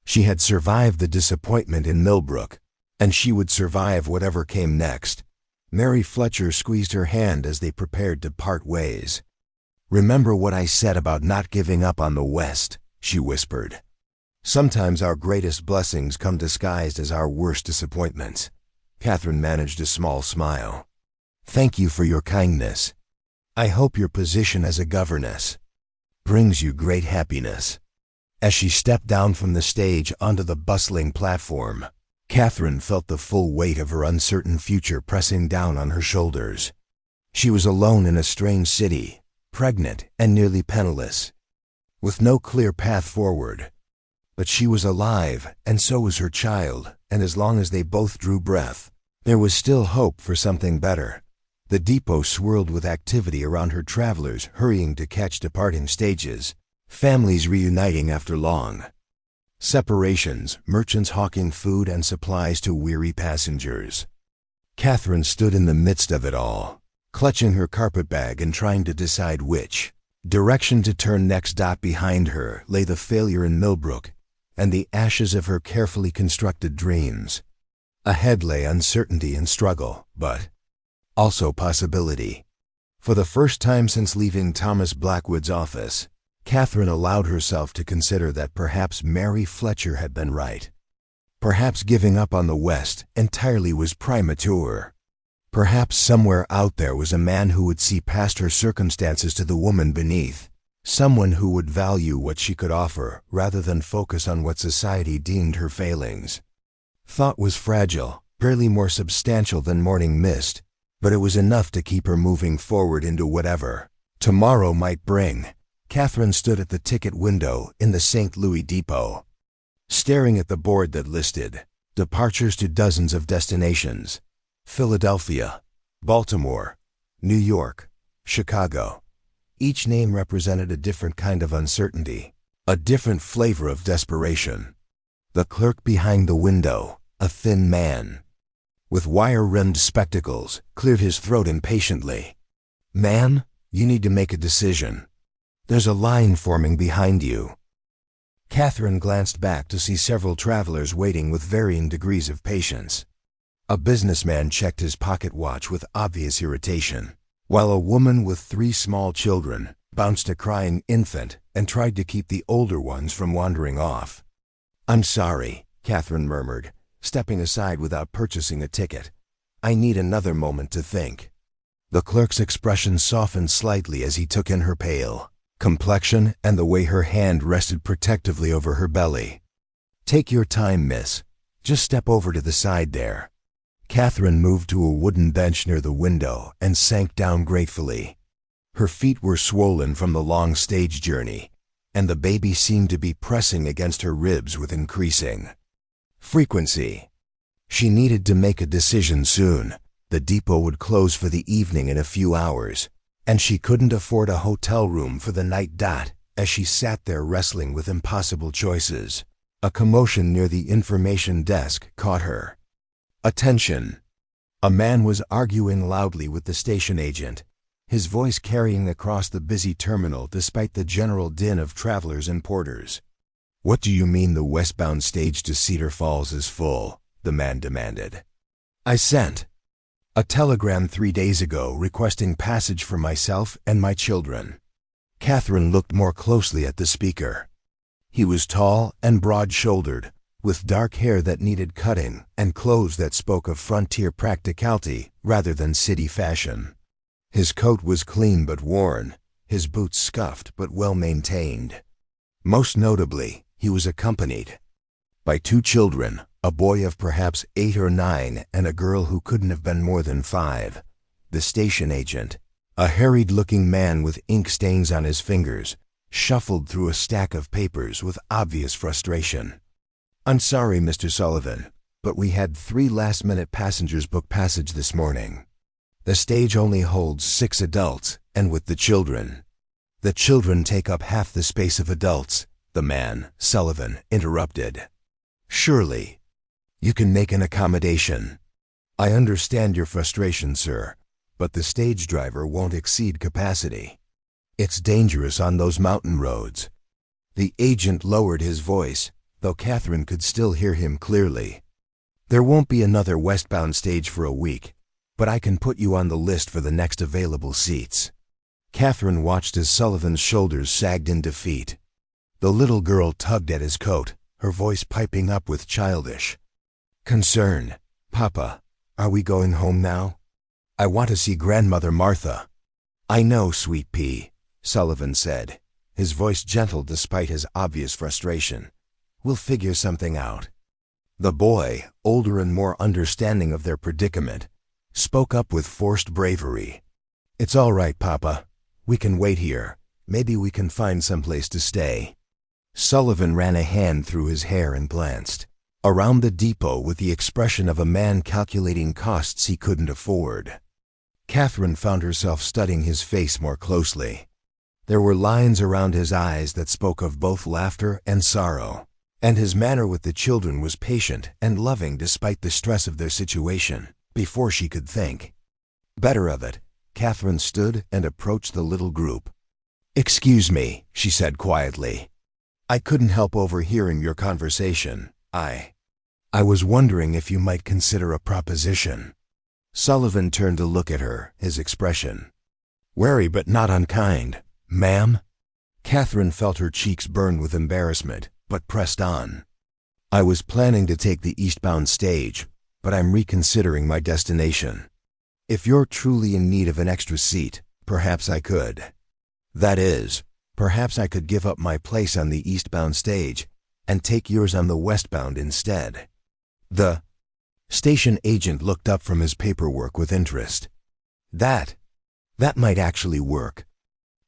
She had survived the disappointment in Millbrook, and she would survive whatever came next. Mary Fletcher squeezed her hand as they prepared to part ways. "Remember what I said about not giving up on the West," she whispered. "Sometimes our greatest blessings come disguised as our worst disappointments." Catherine managed a small smile. "Thank you for your kindness. I hope your position as a governess brings you great happiness." As she stepped down from the stage onto the bustling platform, Catherine felt the full weight of her uncertain future pressing down on her shoulders. She was alone in a strange city, pregnant and nearly penniless, with no clear path forward. But she was alive, and so was her child, and as long as they both drew breath, there was still hope for something better. The depot swirled with activity around her travelers hurrying to catch departing stages, families reuniting after long separations, merchants hawking food and supplies to weary passengers. Catherine stood in the midst of it all, clutching her carpetbag and trying to decide which direction to turn next. Behind her lay the failure in Millbrook and the ashes of her carefully constructed dreams. Ahead lay uncertainty and struggle, but also possibility. For the first time since leaving Thomas Blackwood's office, Catherine allowed herself to consider that perhaps Mary Fletcher had been right. Perhaps giving up on the West entirely was premature. Perhaps somewhere out there was a man who would see past her circumstances to the woman beneath, someone who would value what she could offer rather than focus on what society deemed her failings. Thought was fragile, barely more substantial than morning mist, but it was enough to keep her moving forward into whatever tomorrow might bring. Catherine stood at the ticket window in the St. Louis depot, staring at the board that listed departures to dozens of destinations: Philadelphia, Baltimore, New York, Chicago. Each name represented a different kind of uncertainty, a different flavor of desperation. The clerk behind the window, a thin man with wire-rimmed spectacles, cleared his throat impatiently. "Ma'am, you need to make a decision. There's a line forming behind you." Catherine glanced back to see several travelers waiting with varying degrees of patience. A businessman checked his pocket watch with obvious irritation, while a woman with 3 small children bounced a crying infant and tried to keep the older ones from wandering off. "I'm sorry," Catherine murmured, stepping aside without purchasing a ticket. "I need another moment to think." The clerk's expression softened slightly as he took in her pale complexion and the way her hand rested protectively over her belly. "Take your time, miss. Just step over to the side there." Catherine moved to a wooden bench near the window and sank down gratefully. Her feet were swollen from the long stage journey, and the baby seemed to be pressing against her ribs with increasing frequency. She needed to make a decision soon. The depot would close for the evening in a few hours, and she couldn't afford a hotel room for the night. As she sat there wrestling with impossible choices, a commotion near the information desk caught her attention. A man was arguing loudly with the station agent, his voice carrying across the busy terminal despite the general din of travelers and porters. "What do you mean the westbound stage to Cedar Falls is full?" the man demanded. "I sent a telegram 3 days ago requesting passage for myself and my children." Catherine looked more closely at the speaker. He was tall and broad-shouldered, with dark hair that needed cutting and clothes that spoke of frontier practicality rather than city fashion. His coat was clean but worn, his boots scuffed but well-maintained. Most notably, he was accompanied by 2 children, a boy of perhaps 8 or 9 and a girl who couldn't have been more than 5. The station agent, a harried-looking man with ink stains on his fingers, shuffled through a stack of papers with obvious frustration. "I'm sorry, Mr. Sullivan, but we had 3 last-minute passengers book passage this morning. The stage only holds 6 adults, and with the children take up half the space of adults," the man, Sullivan, interrupted. "Surely you can make an accommodation." "I understand your frustration, sir, but the stage driver won't exceed capacity. It's dangerous on those mountain roads." The agent lowered his voice, though Catherine could still hear him clearly. "There won't be another westbound stage for a week, but I can put you on the list for the next available seats." Catherine watched as Sullivan's shoulders sagged in defeat. The little girl tugged at his coat, her voice piping up with childish concern. "Papa, are we going home now? I want to see Grandmother Martha." "I know, sweet pea," Sullivan said, his voice gentle despite his obvious frustration. "We'll figure something out." The boy, older and more understanding of their predicament, spoke up with forced bravery. "It's all right, Papa. We can wait here. Maybe we can find someplace to stay." Sullivan ran a hand through his hair and glanced around the depot with the expression of a man calculating costs he couldn't afford. Catherine found herself studying his face more closely. There were lines around his eyes that spoke of both laughter and sorrow, and his manner with the children was patient and loving despite the stress of their situation. Before she could think better of it, Catherine stood and approached the little group. "Excuse me," she said quietly. "I couldn't help overhearing your conversation. I was wondering if you might consider a proposition." Sullivan turned to look at her, his expression wary but not unkind. "Ma'am?" Catherine felt her cheeks burn with embarrassment, but pressed on. I was planning to take the eastbound stage, but I'm reconsidering my destination. If you're truly in need of an extra seat, perhaps I could. That is, perhaps I could give up my place on the eastbound stage and take yours on the westbound instead. The station agent looked up from his paperwork with interest. That might actually work.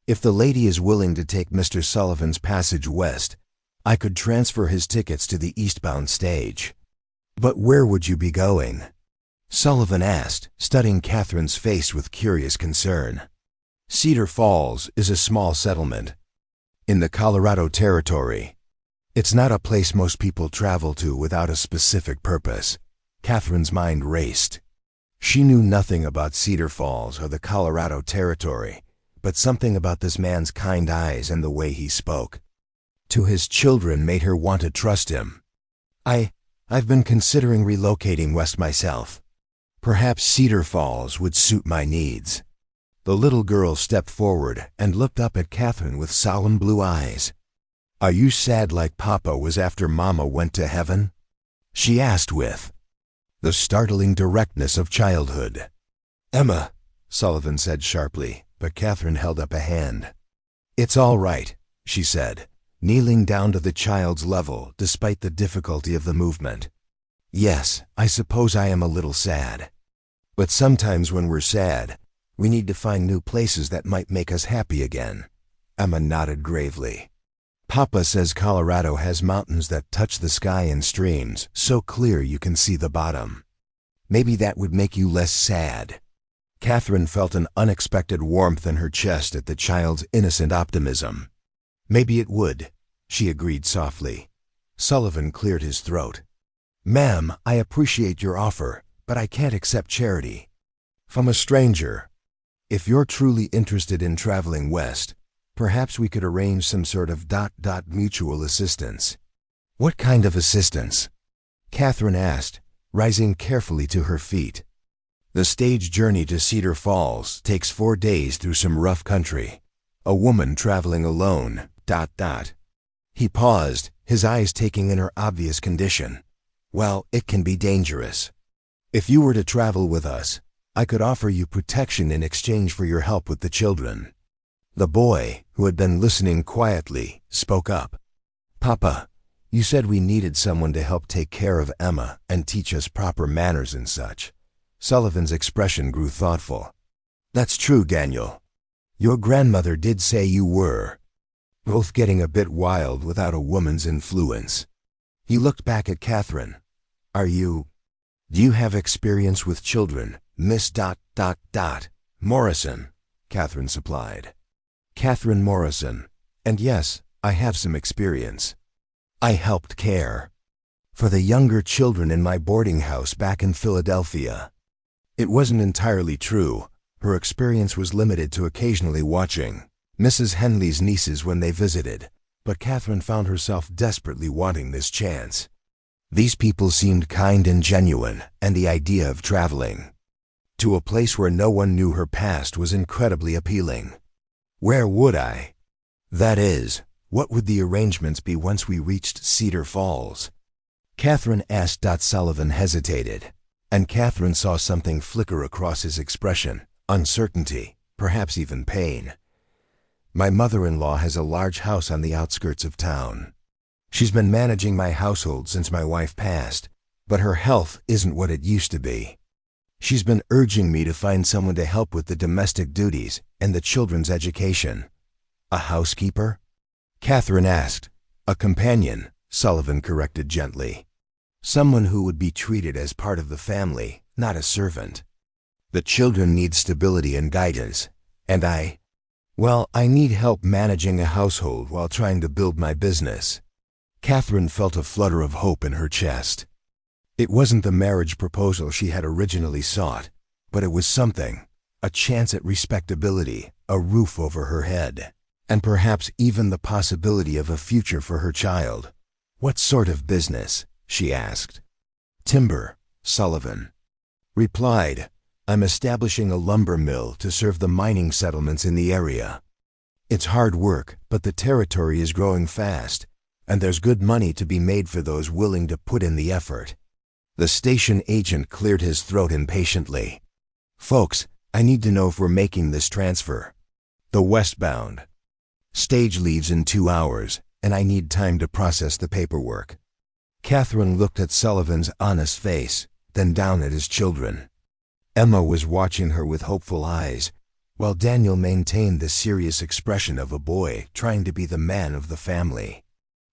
If the lady is willing to take Mr. Sullivan's passage west, I could transfer his tickets to the eastbound stage. But where would you be going? Sullivan asked, studying Catherine's face with curious concern. Cedar Falls is a small settlement in the Colorado Territory. It's not a place most people travel to without a specific purpose. Catherine's mind raced. She knew nothing about Cedar Falls or the Colorado Territory, but something about this man's kind eyes and the way he spoke to his children made her want to trust him. I've been considering relocating west myself. Perhaps Cedar Falls would suit my needs. The little girl stepped forward and looked up at Catherine with solemn blue eyes. Are you sad like Papa was after Mama went to heaven? She asked with the startling directness of childhood. Emma, Sullivan said sharply, but Catherine held up a hand. It's all right, she said, kneeling down to the child's level despite the difficulty of the movement. Yes, I suppose I am a little sad. But sometimes when we're sad, we need to find new places that might make us happy again. Emma nodded gravely. Papa says Colorado has mountains that touch the sky and streams so clear you can see the bottom. Maybe that would make you less sad. Catherine felt an unexpected warmth in her chest at the child's innocent optimism. Maybe it would, she agreed softly. Sullivan cleared his throat. Ma'am, I appreciate your offer, but I can't accept charity from a stranger. If you're truly interested in traveling west, perhaps we could arrange some sort of mutual assistance. What kind of assistance? Catherine asked, rising carefully to her feet. The stage journey to Cedar Falls takes 4 days through some rough country. A woman traveling alone, He paused, his eyes taking in her obvious condition. Well, it can be dangerous. If you were to travel with us, I could offer you protection in exchange for your help with the children. The boy, who had been listening quietly, spoke up. Papa, you said we needed someone to help take care of Emma and teach us proper manners and such. Sullivan's expression grew thoughtful. That's true, Daniel. Your grandmother did say you were both getting a bit wild without a woman's influence. He looked back at Catherine. Do you have experience with children, Miss Morrison? Catherine supplied. Catherine Morrison. And yes, I have some experience. I helped care for the younger children in my boarding house back in Philadelphia. It wasn't entirely true. Her experience was limited to occasionally watching Mrs. Henley's nieces when they visited, but Catherine found herself desperately wanting this chance. These people seemed kind and genuine, and the idea of traveling to a place where no one knew her past was incredibly appealing. Where would I? That is, what would the arrangements be once we reached Cedar Falls? Catherine asked. Sullivan hesitated, and Catherine saw something flicker across his expression, uncertainty, perhaps even pain. My mother-in-law has a large house on the outskirts of town. She's been managing my household since my wife passed, but her health isn't what it used to be. She's been urging me to find someone to help with the domestic duties and the children's education. A housekeeper? Catherine asked. A companion, Sullivan corrected gently. Someone who would be treated as part of the family, not a servant. The children need stability and guidance, and I need help managing a household while trying to build my business. Catherine felt a flutter of hope in her chest. It wasn't the marriage proposal she had originally sought, but it was something, a chance at respectability, a roof over her head, and perhaps even the possibility of a future for her child. What sort of business? She asked. Timber, Sullivan replied. I'm establishing a lumber mill to serve the mining settlements in the area. It's hard work, but the territory is growing fast, and there's good money to be made for those willing to put in the effort. The station agent cleared his throat impatiently. Folks, I need to know if we're making this transfer. The westbound stage leaves in 2 hours, and I need time to process the paperwork. Catherine looked at Sullivan's honest face, then down at his children. Emma was watching her with hopeful eyes, while Daniel maintained the serious expression of a boy trying to be the man of the family.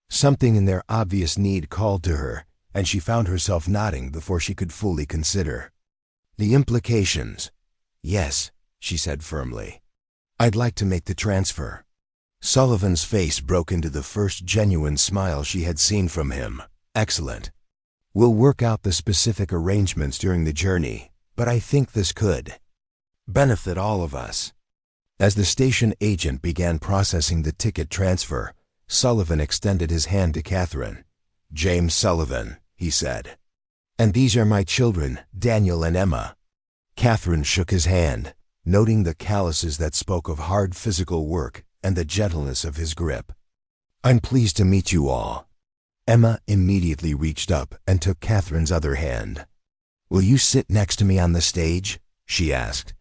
Something in their obvious need called to her, and she found herself nodding before she could fully consider the implications. Yes, she said firmly. I'd like to make the transfer. Sullivan's face broke into the first genuine smile she had seen from him. Excellent. We'll work out the specific arrangements during the journey, but I think this could benefit all of us. As the station agent began processing the ticket transfer, Sullivan extended his hand to Catherine. James Sullivan, he said. And these are my children, Daniel and Emma. Catherine shook his hand, noting the calluses that spoke of hard physical work and the gentleness of his grip. I'm pleased to meet you all. Emma immediately reached up and took Catherine's other hand. Will you sit next to me on the stage? She asked.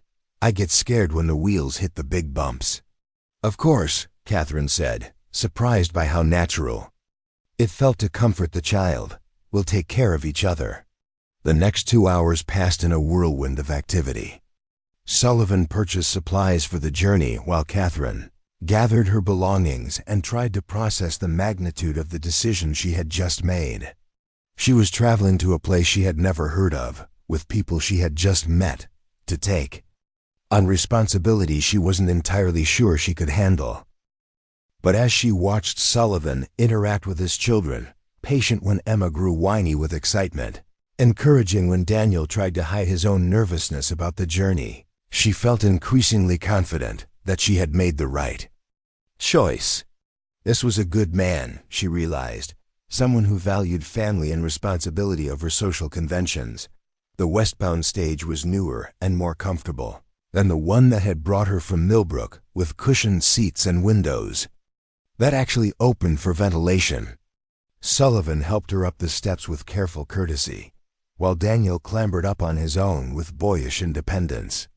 I get scared when the wheels hit the big bumps. Of course, Catherine said, surprised by how natural it felt to comfort the child. We'll take care of each other. The next 2 hours passed in a whirlwind of activity. Sullivan purchased supplies for the journey while Catherine gathered her belongings and tried to process the magnitude of the decision she had just made. She was traveling to a place she had never heard of, with people she had just met, to take on responsibility she wasn't entirely sure she could handle. But as she watched Sullivan interact with his children, patient when Emma grew whiny with excitement, encouraging when Daniel tried to hide his own nervousness about the journey, she felt increasingly confident that she had made the right choice. This was a good man, she realized, someone who valued family and responsibility over social conventions. The westbound stage was newer and more comfortable than the one that had brought her from Millbrook, with cushioned seats and windows that actually opened for ventilation. Sullivan helped her up the steps with careful courtesy, while Daniel clambered up on his own with boyish independence.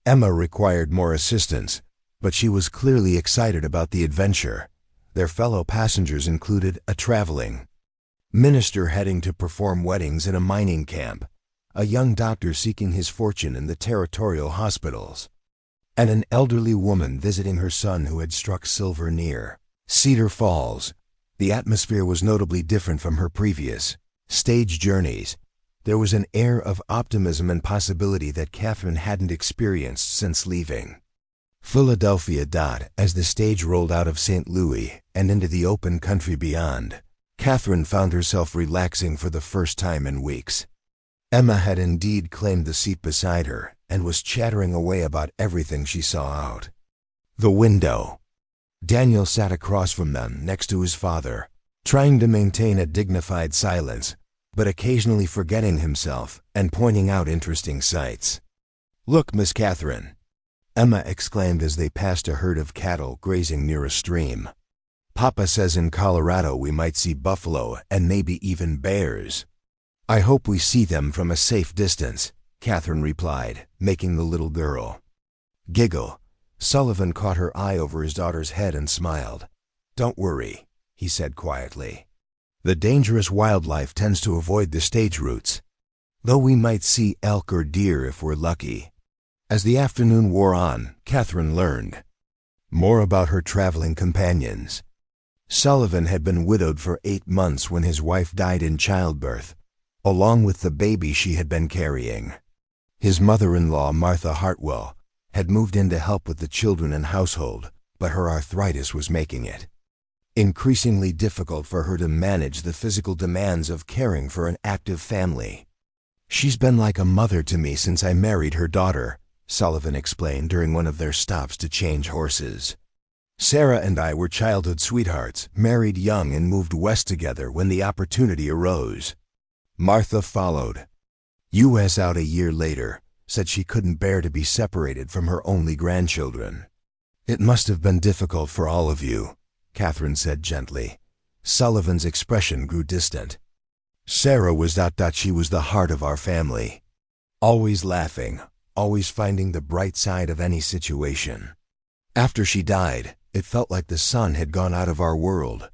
Emma required more assistance, but she was clearly excited about the adventure. Their fellow passengers included a traveling minister heading to perform weddings in a mining camp, a young doctor seeking his fortune in the territorial hospitals, and an elderly woman visiting her son who had struck silver near Cedar Falls. The atmosphere was notably different from her previous stage journeys. There was an air of optimism and possibility that Catherine hadn't experienced since leaving Philadelphia. As the stage rolled out of St. Louis and into the open country beyond, Catherine found herself relaxing for the first time in weeks. Emma had indeed claimed the seat beside her and was chattering away about everything she saw out the window. Daniel sat across from them next to his father, trying to maintain a dignified silence, but occasionally forgetting himself and pointing out interesting sights. Look, Miss Catherine, Emma exclaimed as they passed a herd of cattle grazing near a stream. Papa says in Colorado we might see buffalo and maybe even bears. I hope we see them from a safe distance, Catherine replied, making the little girl giggle. Sullivan caught her eye over his daughter's head and smiled. Don't worry, he said quietly. The dangerous wildlife tends to avoid the stage routes, though we might see elk or deer if we're lucky. As the afternoon wore on, Catherine learned more about her traveling companions. Sullivan had been widowed for 8 months when his wife died in childbirth, along with the baby she had been carrying. His mother-in-law, Martha Hartwell, had moved in to help with the children and household, but her arthritis was making it increasingly difficult for her to manage the physical demands of caring for an active family. She's been like a mother to me since I married her daughter, Sullivan explained during one of their stops to change horses. Sarah and I were childhood sweethearts, married young and moved west together when the opportunity arose. Martha followed us out a year later, said she couldn't bear to be separated from her only grandchildren. It must have been difficult for all of you, Catherine said gently. Sullivan's expression grew distant. Sarah was she was the heart of our family. Always laughing, always finding the bright side of any situation. After she died, it felt like the sun had gone out of our world.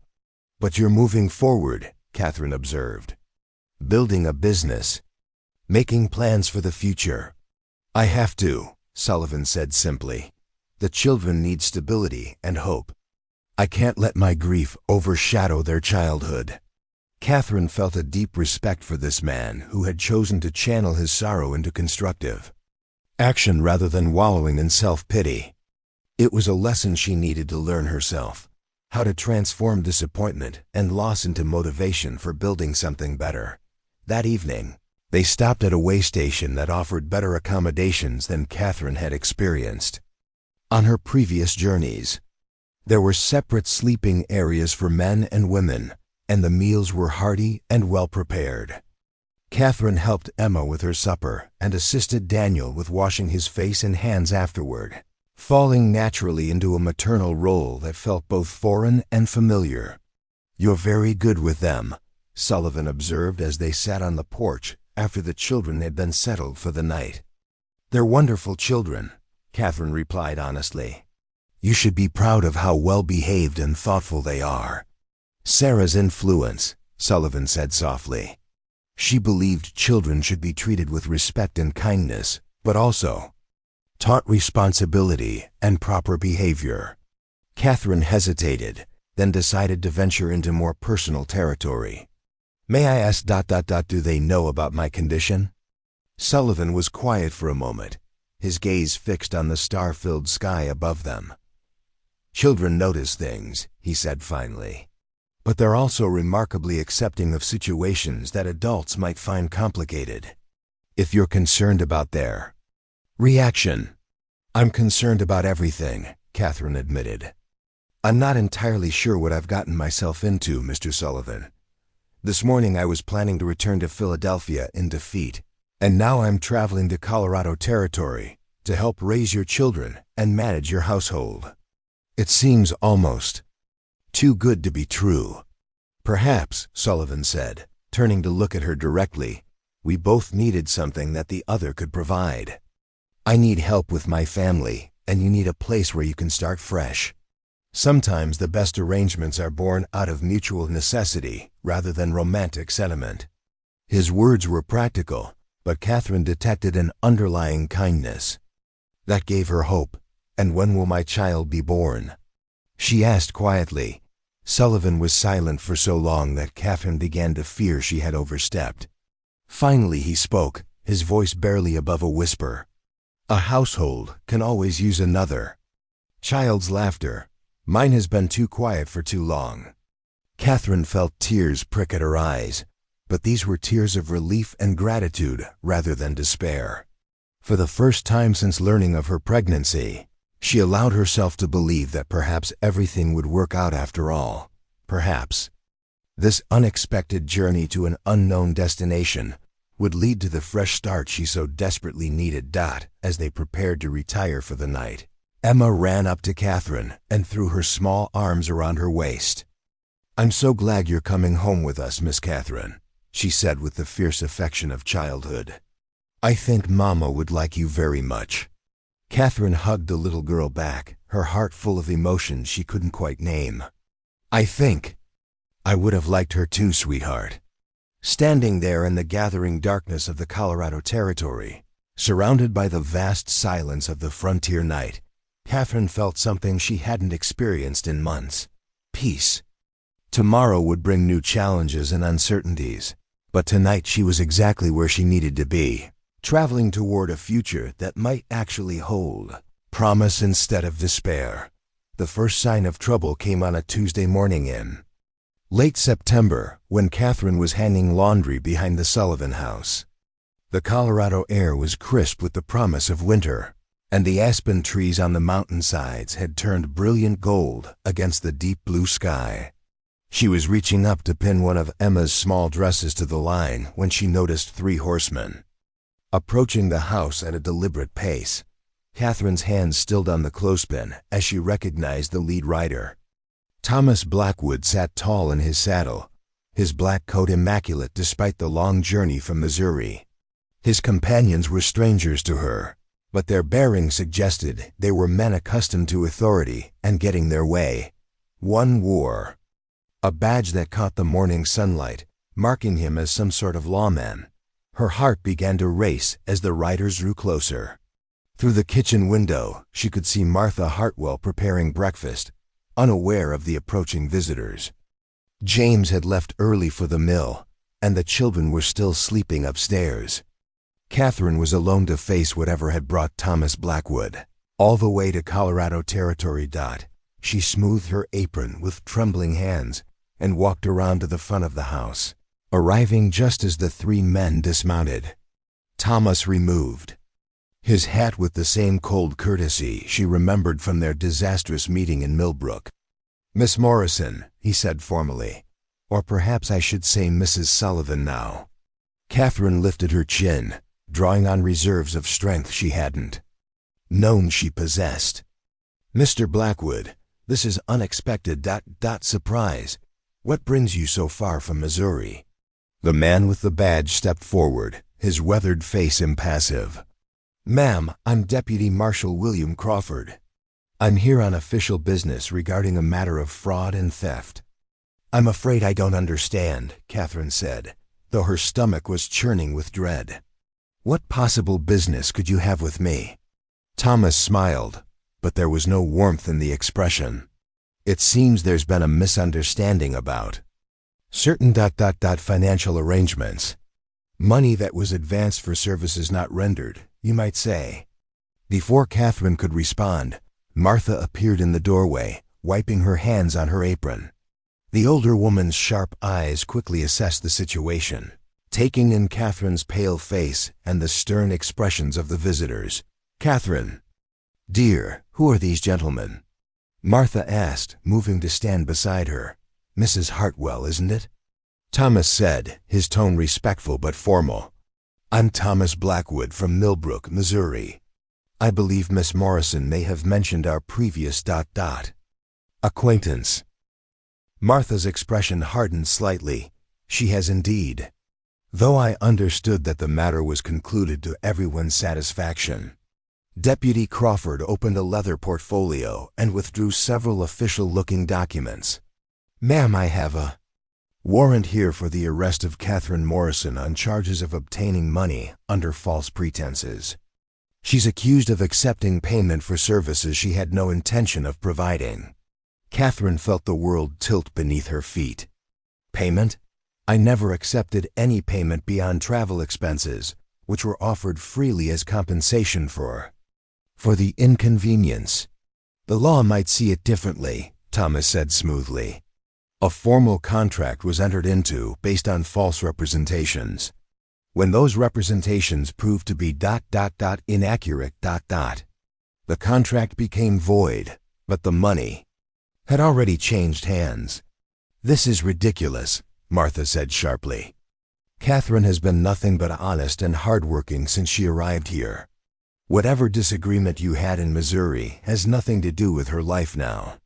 But you're moving forward, Catherine observed. Building a business. Making plans for the future. I have to, Sullivan said simply. The children need stability and hope. I can't let my grief overshadow their childhood. Catherine felt a deep respect for this man who had chosen to channel his sorrow into constructive action rather than wallowing in self-pity. It was a lesson she needed to learn herself, how to transform disappointment and loss into motivation for building something better. That evening, they stopped at a way station that offered better accommodations than Catherine had experienced. On her previous journeys, there were separate sleeping areas for men and women, and the meals were hearty and well-prepared. Catherine helped Emma with her supper and assisted Daniel with washing his face and hands afterward, falling naturally into a maternal role that felt both foreign and familiar. You're very good with them, Sullivan observed as they sat on the porch after the children had been settled for the night. They're wonderful children, Catherine replied honestly. You should be proud of how well-behaved and thoughtful they are. Sarah's influence, Sullivan said softly. She believed children should be treated with respect and kindness, but also taught responsibility and proper behavior. Catherine hesitated, then decided to venture into more personal territory. May I ask ... do they know about my condition? Sullivan was quiet for a moment, his gaze fixed on the star-filled sky above them. Children notice things, he said finally. But they're also remarkably accepting of situations that adults might find complicated. If you're concerned about their reaction, I'm concerned about everything, Catherine admitted. I'm not entirely sure what I've gotten myself into, Mr. Sullivan. This morning I was planning to return to Philadelphia in defeat, and now I'm traveling to Colorado Territory to help raise your children and manage your household. It seems almost too good to be true. Perhaps, Sullivan said, turning to look at her directly, we both needed something that the other could provide. I need help with my family, and you need a place where you can start fresh. Sometimes the best arrangements are born out of mutual necessity rather than romantic sentiment. His words were practical, but Catherine detected an underlying kindness. That gave her hope. And when will my child be born? She asked quietly. Sullivan was silent for so long that Catherine began to fear she had overstepped. Finally he spoke, his voice barely above a whisper. A household can always use another child's laughter. Mine has been too quiet for too long. Catherine felt tears prick at her eyes, but these were tears of relief and gratitude rather than despair. For the first time since learning of her pregnancy, she allowed herself to believe that perhaps everything would work out after all. Perhaps this unexpected journey to an unknown destination would lead to the fresh start she so desperately needed. As they prepared to retire for the night, Emma ran up to Catherine and threw her small arms around her waist. I'm so glad you're coming home with us, Miss Catherine, she said with the fierce affection of childhood. I think Mama would like you very much. Catherine hugged the little girl back, her heart full of emotions she couldn't quite name. I think I would have liked her too, sweetheart. Standing there in the gathering darkness of the Colorado Territory, surrounded by the vast silence of the frontier night, Catherine felt something she hadn't experienced in months. Peace. Tomorrow would bring new challenges and uncertainties, but tonight she was exactly where she needed to be. Traveling toward a future that might actually hold promise instead of despair. The first sign of trouble came on a Tuesday morning in late September when Catherine was hanging laundry behind the Sullivan house. The Colorado air was crisp with the promise of winter, and the aspen trees on the mountainsides had turned brilliant gold against the deep blue sky. She was reaching up to pin one of Emma's small dresses to the line when she noticed 3 horsemen approaching the house at a deliberate pace. Catherine's hands stilled on the clothespin as she recognized the lead rider. Thomas Blackwood sat tall in his saddle, his black coat immaculate despite the long journey from Missouri. His companions were strangers to her, but their bearing suggested they were men accustomed to authority and getting their way. One wore a badge that caught the morning sunlight, marking him as some sort of lawman. Her heart began to race as the riders drew closer. Through the kitchen window, she could see Martha Hartwell preparing breakfast, unaware of the approaching visitors. James had left early for the mill, and the children were still sleeping upstairs. Catherine was alone to face whatever had brought Thomas Blackwood all the way to Colorado Territory. She smoothed her apron with trembling hands and walked around to the front of the house, arriving just as the three men dismounted. Thomas removed his hat with the same cold courtesy she remembered from their disastrous meeting in Millbrook. "Miss Morrison," he said formally, "or perhaps I should say Mrs. Sullivan now." Catherine lifted her chin, drawing on reserves of strength she hadn't known she possessed. "Mr. Blackwood, this is unexpected. Surprise. What brings you so far from Missouri?" The man with the badge stepped forward, his weathered face impassive. "Ma'am, I'm Deputy Marshal William Crawford. I'm here on official business regarding a matter of fraud and theft." "I'm afraid I don't understand," Catherine said, though her stomach was churning with dread. "What possible business could you have with me?" Thomas smiled, but there was no warmth in the expression. "It seems there's been a misunderstanding about certain financial arrangements. Money that was advanced for services not rendered, you might say." Before Catherine could respond, Martha appeared in the doorway, wiping her hands on her apron. The older woman's sharp eyes quickly assessed the situation, taking in Catherine's pale face and the stern expressions of the visitors. "Catherine, dear, who are these gentlemen?" Martha asked, moving to stand beside her. "Mrs. Hartwell, isn't it?" Thomas said, his tone respectful but formal. "I'm Thomas Blackwood from Millbrook, Missouri. I believe Miss Morrison may have mentioned our previous acquaintance." Martha's expression hardened slightly. "She has indeed, though I understood that the matter was concluded to everyone's satisfaction." Deputy Crawford opened a leather portfolio and withdrew several official-looking documents. "Ma'am, I have a warrant here for the arrest of Catherine Morrison on charges of obtaining money under false pretenses. She's accused of accepting payment for services she had no intention of providing." Catherine felt the world tilt beneath her feet. "Payment? I never accepted any payment beyond travel expenses, which were offered freely as compensation for the inconvenience." "The law might see it differently," Thomas said smoothly. "A formal contract was entered into based on false representations. When those representations proved to be inaccurate, the contract became void, but the money had already changed hands." "This is ridiculous," Martha said sharply. "Catherine has been nothing but honest and hardworking since she arrived here. Whatever disagreement you had in Missouri has nothing to do with her life now."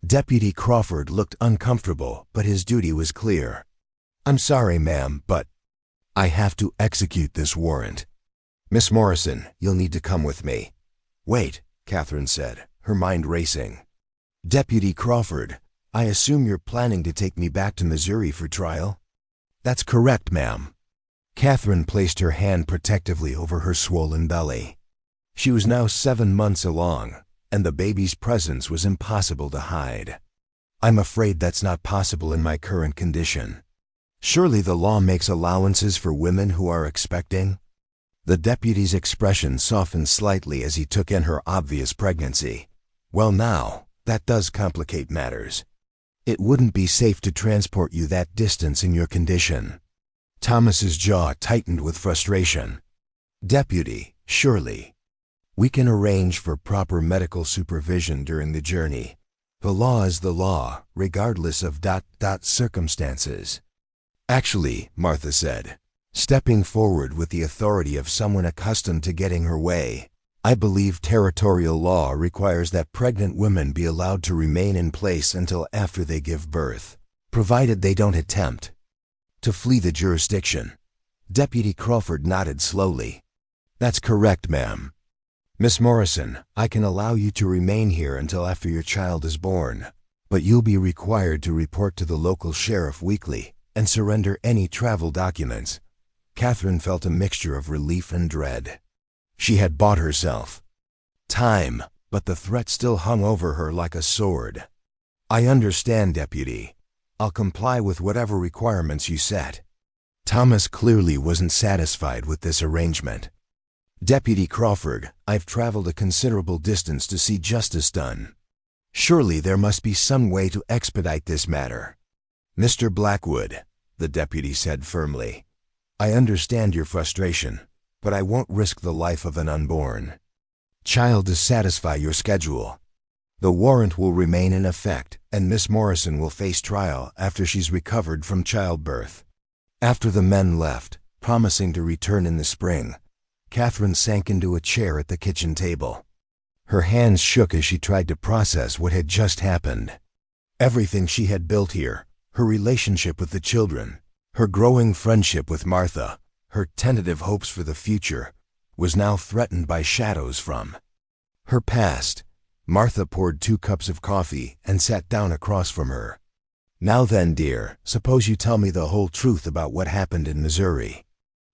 Deputy Crawford looked uncomfortable, but his duty was clear. "I'm sorry, ma'am, but I have to execute this warrant. Miss Morrison, you'll need to come with me." "Wait," Catherine said, her mind racing. "Deputy Crawford, I assume you're planning to take me back to Missouri for trial?" "That's correct, ma'am." Catherine placed her hand protectively over her swollen belly. She was now 7 months along, and the baby's presence was impossible to hide. "I'm afraid that's not possible in my current condition. Surely the law makes allowances for women who are expecting?" The deputy's expression softened slightly as he took in her obvious pregnancy. "Well now, that does complicate matters. It wouldn't be safe to transport you that distance in your condition." Thomas's jaw tightened with frustration. "Deputy, surely we can arrange for proper medical supervision during the journey. The law is the law, regardless of circumstances." "Actually," Martha said, stepping forward with the authority of someone accustomed to getting her way, I believe territorial law requires that pregnant women be allowed to remain in place until after they give birth, provided they don't attempt to flee the jurisdiction. Deputy Crawford nodded slowly. That's correct, ma'am. Miss Morrison, I can allow you to remain here until after your child is born, but you'll be required to report to the local sheriff weekly and surrender any travel documents. Catherine felt a mixture of relief and dread. She had bought herself time, but the threat still hung over her like a sword. I understand, Deputy. I'll comply with whatever requirements you set. Thomas clearly wasn't satisfied with this arrangement. Deputy Crawford, I've traveled a considerable distance to see justice done. Surely there must be some way to expedite this matter. Mr. Blackwood, the deputy said firmly, I understand your frustration, but I won't risk the life of an unborn child to satisfy your schedule. The warrant will remain in effect, and Miss Morrison will face trial after she's recovered from childbirth. After the men left, promising to return in the spring, Catherine sank into a chair at the kitchen table. Her hands shook as she tried to process what had just happened. Everything she had built here, her relationship with the children, her growing friendship with Martha, her tentative hopes for the future, was now threatened by shadows from her past. Martha poured 2 cups of coffee and sat down across from her. Now then, dear, suppose you tell me the whole truth about what happened in Missouri.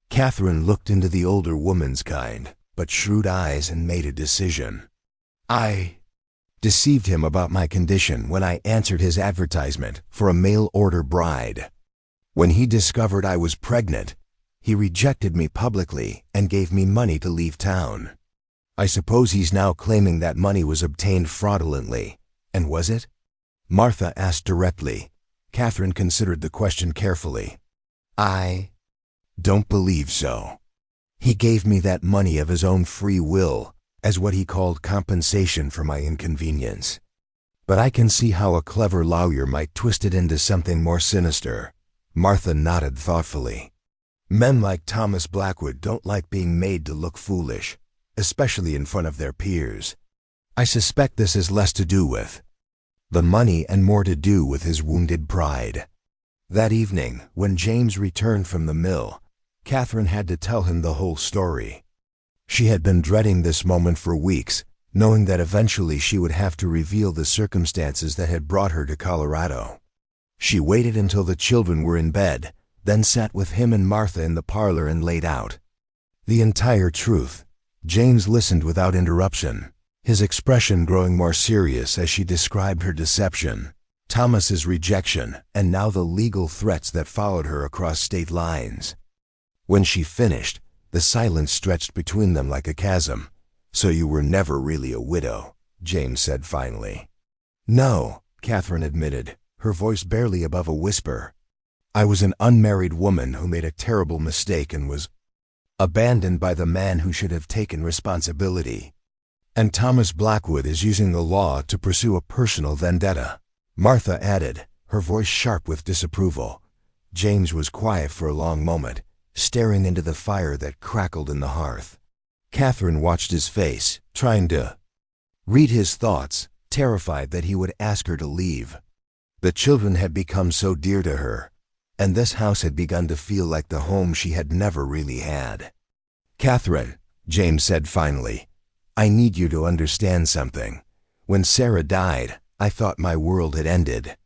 Catherine looked into the older woman's kind, but shrewd eyes and made a decision. I deceived him about my condition when I answered his advertisement for a mail-order bride. When he discovered I was pregnant, he rejected me publicly and gave me money to leave town. I suppose he's now claiming that money was obtained fraudulently. And was it? Martha asked directly. Catherine considered the question carefully. I don't believe so. He gave me that money of his own free will, as what he called compensation for my inconvenience. But I can see how a clever lawyer might twist it into something more sinister. Martha nodded thoughtfully. Men like Thomas Blackwood don't like being made to look foolish, especially in front of their peers. I suspect this has less to do with the money and more to do with his wounded pride. That evening, when James returned from the mill, Catherine had to tell him the whole story. She had been dreading this moment for weeks, knowing that eventually she would have to reveal the circumstances that had brought her to Colorado. She waited until the children were in bed, then sat with him and Martha in the parlor and laid out the entire truth. James listened without interruption, his expression growing more serious as she described her deception, Thomas's rejection, and now the legal threats that followed her across state lines. When she finished, the silence stretched between them like a chasm. So you were never really a widow, James said finally. No, Catherine admitted, her voice barely above a whisper. I was an unmarried woman who made a terrible mistake and was abandoned by the man who should have taken responsibility. And Thomas Blackwood is using the law to pursue a personal vendetta, Martha added, her voice sharp with disapproval. James was quiet for a long moment, staring into the fire that crackled in the hearth. Catherine watched his face, trying to read his thoughts, terrified that he would ask her to leave. The children had become so dear to her, and this house had begun to feel like the home she had never really had. Catherine, James said finally, I need you to understand something. When Sarah died, I thought my world had ended.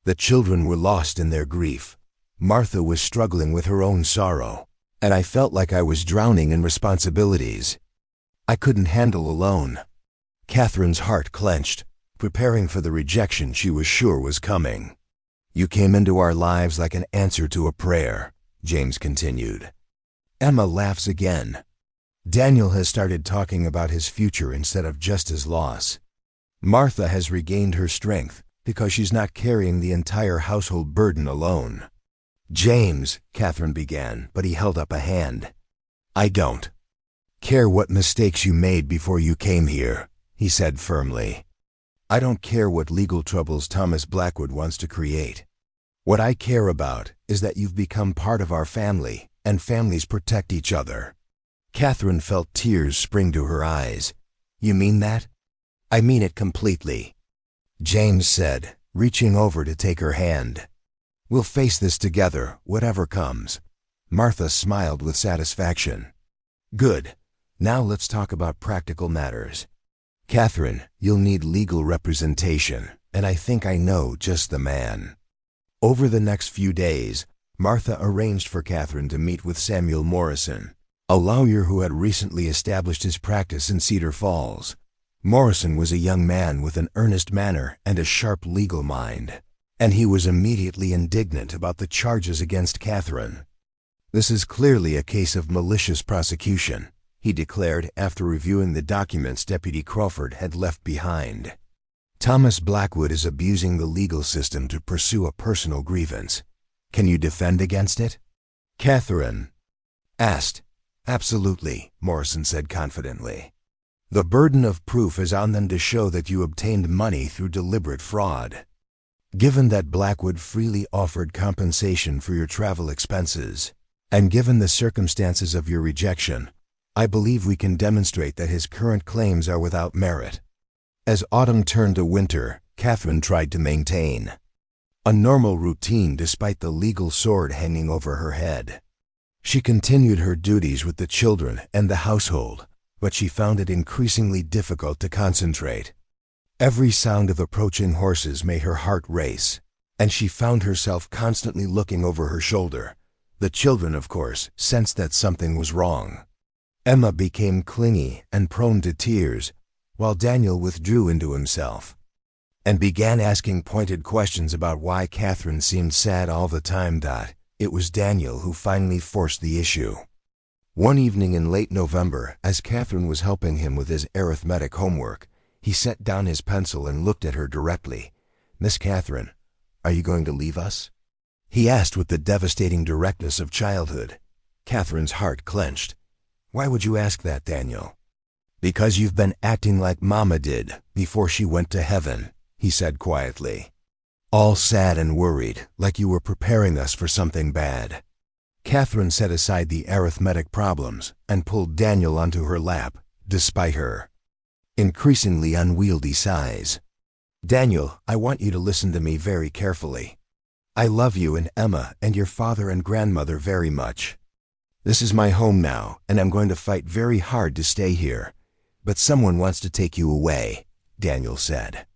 The children were lost in their grief. Martha was struggling with her own sorrow, and I felt like I was drowning in responsibilities I couldn't handle alone. Catherine's heart clenched, preparing for the rejection she was sure was coming. You came into our lives like an answer to a prayer, James continued. Emma laughs again. Daniel has started talking about his future instead of just his loss. Martha has regained her strength because she's not carrying the entire household burden alone. James, Catherine began, but he held up a hand. I don't care what mistakes you made before you came here, he said firmly. I don't care what legal troubles Thomas Blackwood wants to create. What I care about is that you've become part of our family, and families protect each other. Catherine felt tears spring to her eyes. "You mean that?" "I mean it completely," James said, reaching over to take her hand. "We'll face this together, whatever comes." Martha smiled with satisfaction. "Good. Now let's talk about practical matters. Catherine, you'll need legal representation, and I think I know just the man." Over the next few days, Martha arranged for Catherine to meet with Samuel Morrison, a lawyer who had recently established his practice in Cedar Falls. Morrison was a young man with an earnest manner and a sharp legal mind, and he was immediately indignant about the charges against Catherine. "This is clearly a case of malicious prosecution," he declared after reviewing the documents Deputy Crawford had left behind. "Thomas Blackwood is abusing the legal system to pursue a personal grievance. Can you defend against it?" Catherine asked. "Absolutely," Morrison said confidently. "The burden of proof is on them to show that you obtained money through deliberate fraud. Given that Blackwood freely offered compensation for your travel expenses, and given the circumstances of your rejection, I believe we can demonstrate that his current claims are without merit." As autumn turned to winter, Catherine tried to maintain a normal routine despite the legal sword hanging over her head. She continued her duties with the children and the household, but she found it increasingly difficult to concentrate. Every sound of approaching horses made her heart race, and she found herself constantly looking over her shoulder. The children, of course, sensed that something was wrong. Emma became clingy and prone to tears, while Daniel withdrew into himself and began asking pointed questions about why Catherine seemed sad all the time. It was Daniel who finally forced the issue. One evening in late November, as Catherine was helping him with his arithmetic homework, he set down his pencil and looked at her directly. "Miss Catherine, are you going to leave us?" he asked with the devastating directness of childhood. Catherine's heart clenched. "Why would you ask that, Daniel?" "Because you've been acting like Mama did before she went to heaven," he said quietly. "All sad and worried, like you were preparing us for something bad." Catherine set aside the arithmetic problems and pulled Daniel onto her lap, despite her increasingly unwieldy size. "Daniel, I want you to listen to me very carefully. I love you and Emma and your father and grandmother very much. This is my home now, and I'm going to fight very hard to stay here. But someone wants to take you away," Daniel said.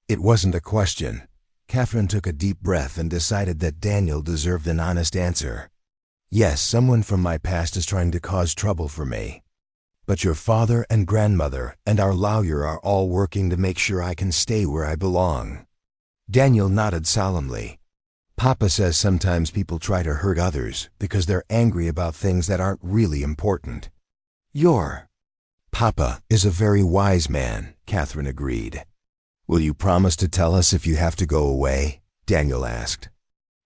It wasn't a question. Catherine took a deep breath and decided that Daniel deserved an honest answer. "Yes, someone from my past is trying to cause trouble for me. But your father and grandmother and our lawyer are all working to make sure I can stay where I belong." Daniel nodded solemnly. "Papa says sometimes people try to hurt others because they're angry about things that aren't really important." "Your Papa is a very wise man," Catherine agreed. "Will you promise to tell us if you have to go away?" Daniel asked.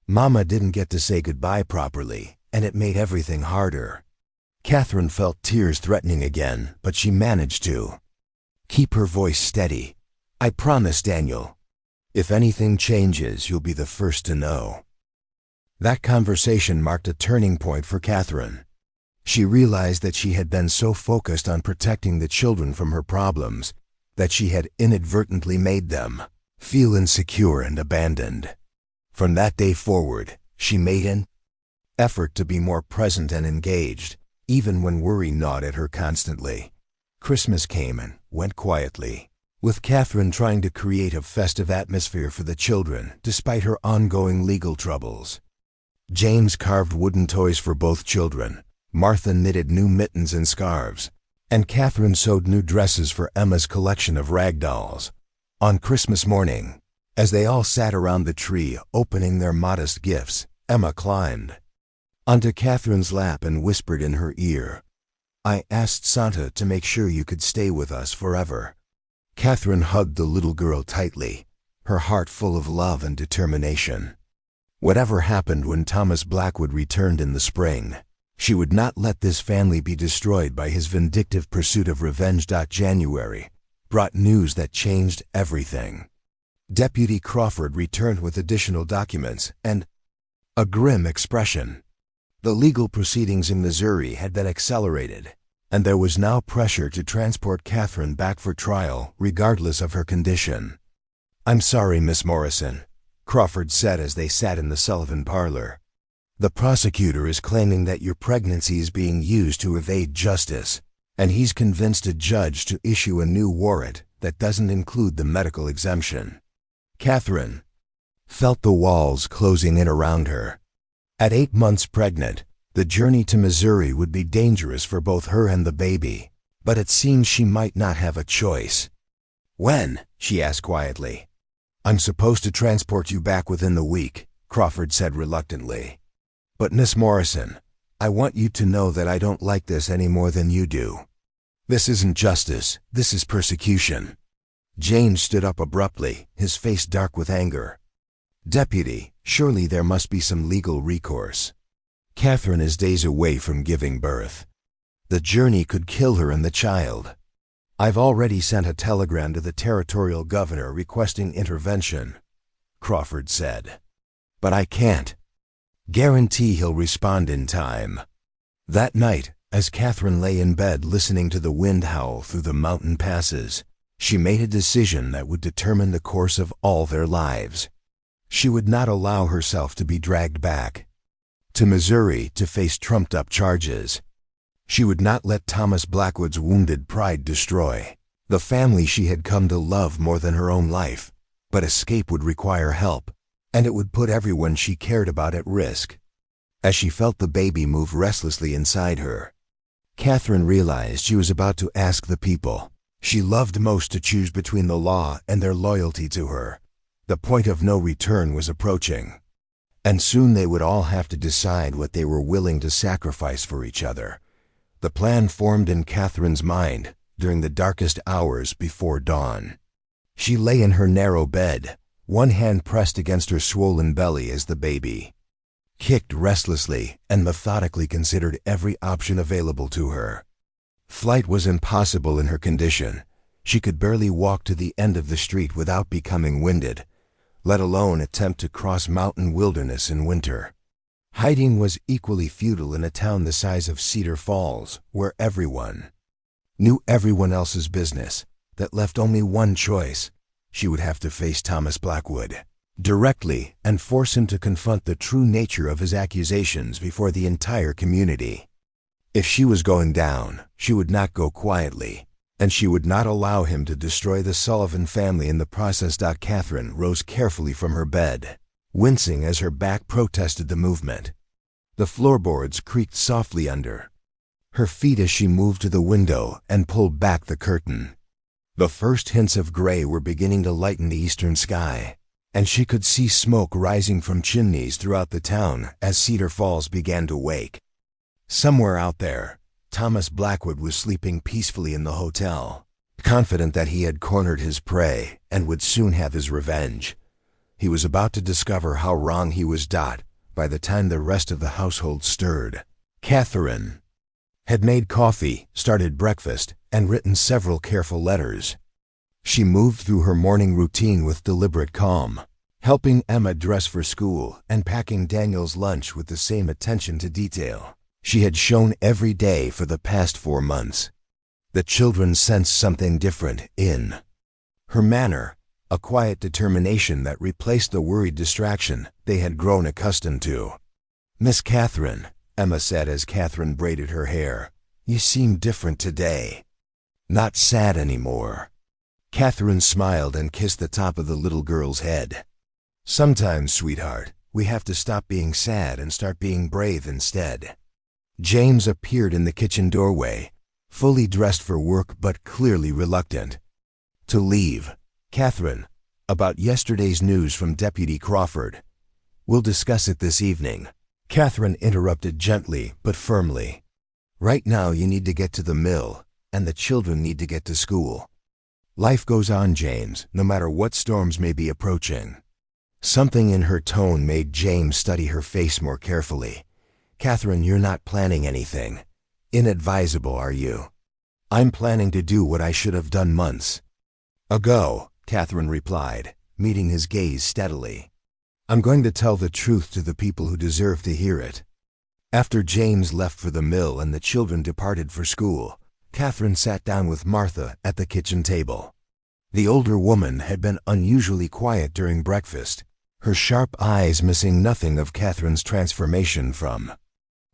Mama didn't get to say goodbye properly, and it made everything harder. Catherine felt tears threatening again, but she managed to keep her voice steady. "I promise, Daniel. If anything changes, you'll be the first to know." That conversation marked a turning point for Catherine. She realized that she had been so focused on protecting the children from her problems that she had inadvertently made them feel insecure and abandoned. From that day forward, she made an effort to be more present and engaged, even when worry gnawed at her constantly. Christmas came and went quietly, with Catherine trying to create a festive atmosphere for the children despite her ongoing legal troubles. James carved wooden toys for both children, Martha knitted new mittens and scarves, and Catherine sewed new dresses for Emma's collection of rag dolls. On Christmas morning, as they all sat around the tree opening their modest gifts, Emma climbed onto Catherine's lap and whispered in her ear, "I asked Santa to make sure you could stay with us forever." Catherine hugged the little girl tightly, her heart full of love and determination. Whatever happened when Thomas Blackwood returned in the spring, she would not let this family be destroyed by his vindictive pursuit of revenge. January brought news that changed everything. Deputy Crawford returned with additional documents and a grim expression. The legal proceedings in Missouri had been accelerated, and there was now pressure to transport Catherine back for trial, regardless of her condition. "I'm sorry, Miss Morrison," Crawford said as they sat in the Sullivan parlor. "The prosecutor is claiming that your pregnancy is being used to evade justice, and he's convinced a judge to issue a new warrant that doesn't include the medical exemption." Catherine felt the walls closing in around her. At 8 months pregnant, the journey to Missouri would be dangerous for both her and the baby, but it seemed she might not have a choice. "When?" she asked quietly. "I'm supposed to transport you back within the week," Crawford said reluctantly. "But Miss Morrison, I want you to know that I don't like this any more than you do. This isn't justice, this is persecution." James stood up abruptly, his face dark with anger. "Deputy, surely there must be some legal recourse. Catherine is days away from giving birth. The journey could kill her and the child. I've already sent a telegram to the territorial governor requesting intervention," Crawford said. "But I can't guarantee he'll respond in time." That night, as Catherine lay in bed listening to the wind howl through the mountain passes, she made a decision that would determine the course of all their lives. She would not allow herself to be dragged back to Missouri to face trumped-up charges. She would not let Thomas Blackwood's wounded pride destroy the family she had come to love more than her own life. But escape would require help, and it would put everyone she cared about at risk. As she felt the baby move restlessly inside her, Catherine realized she was about to ask the people she loved most to choose between the law and their loyalty to her. The point of no return was approaching, and soon they would all have to decide what they were willing to sacrifice for each other. The plan formed in Catherine's mind during the darkest hours before dawn. She lay in her narrow bed, one hand pressed against her swollen belly as the baby kicked restlessly and methodically considered every option available to her. Flight was impossible in her condition. She could barely walk to the end of the street without becoming winded, let alone attempt to cross mountain wilderness in winter. Hiding was equally futile in a town the size of Cedar Falls, where everyone knew everyone else's business. That left only one choice. She would have to face Thomas Blackwood directly and force him to confront the true nature of his accusations before the entire community. If she was going down, she would not go quietly, and she would not allow him to destroy the Sullivan family in the process. Catherine rose carefully from her bed, wincing as her back protested the movement. The floorboards creaked softly under her feet as she moved to the window and pulled back the curtain. The first hints of gray were beginning to lighten the eastern sky, and she could see smoke rising from chimneys throughout the town as Cedar Falls began to wake. Somewhere out there, Thomas Blackwood was sleeping peacefully in the hotel, confident that he had cornered his prey and would soon have his revenge. He was about to discover how wrong he was. By the time the rest of the household stirred, Catherine had made coffee, started breakfast, and written several careful letters. She moved through her morning routine with deliberate calm, helping Emma dress for school and packing Daniel's lunch with the same attention to detail she had shown every day for the past 4 months. The children sensed something different in her manner, a quiet determination that replaced the worried distraction they had grown accustomed to. "Miss Catherine," Emma said as Catherine braided her hair, "you seem different today. Not sad anymore." Catherine smiled and kissed the top of the little girl's head. "Sometimes, sweetheart, we have to stop being sad and start being brave instead." James appeared in the kitchen doorway, fully dressed for work but clearly reluctant to leave. "Catherine, about yesterday's news from Deputy Crawford. We'll discuss it this evening." Catherine interrupted gently but firmly. "Right now you need to get to the mill, and the children need to get to school. Life goes on, James, no matter what storms may be approaching." Something in her tone made James study her face more carefully. "Catherine, you're not planning anything inadvisable, are you?" "I'm planning to do what I should have done months ago," Catherine replied, meeting his gaze steadily. "I'm going to tell the truth to the people who deserve to hear it." After James left for the mill and the children departed for school, Catherine sat down with Martha at the kitchen table. The older woman had been unusually quiet during breakfast, her sharp eyes missing nothing of Catherine's transformation from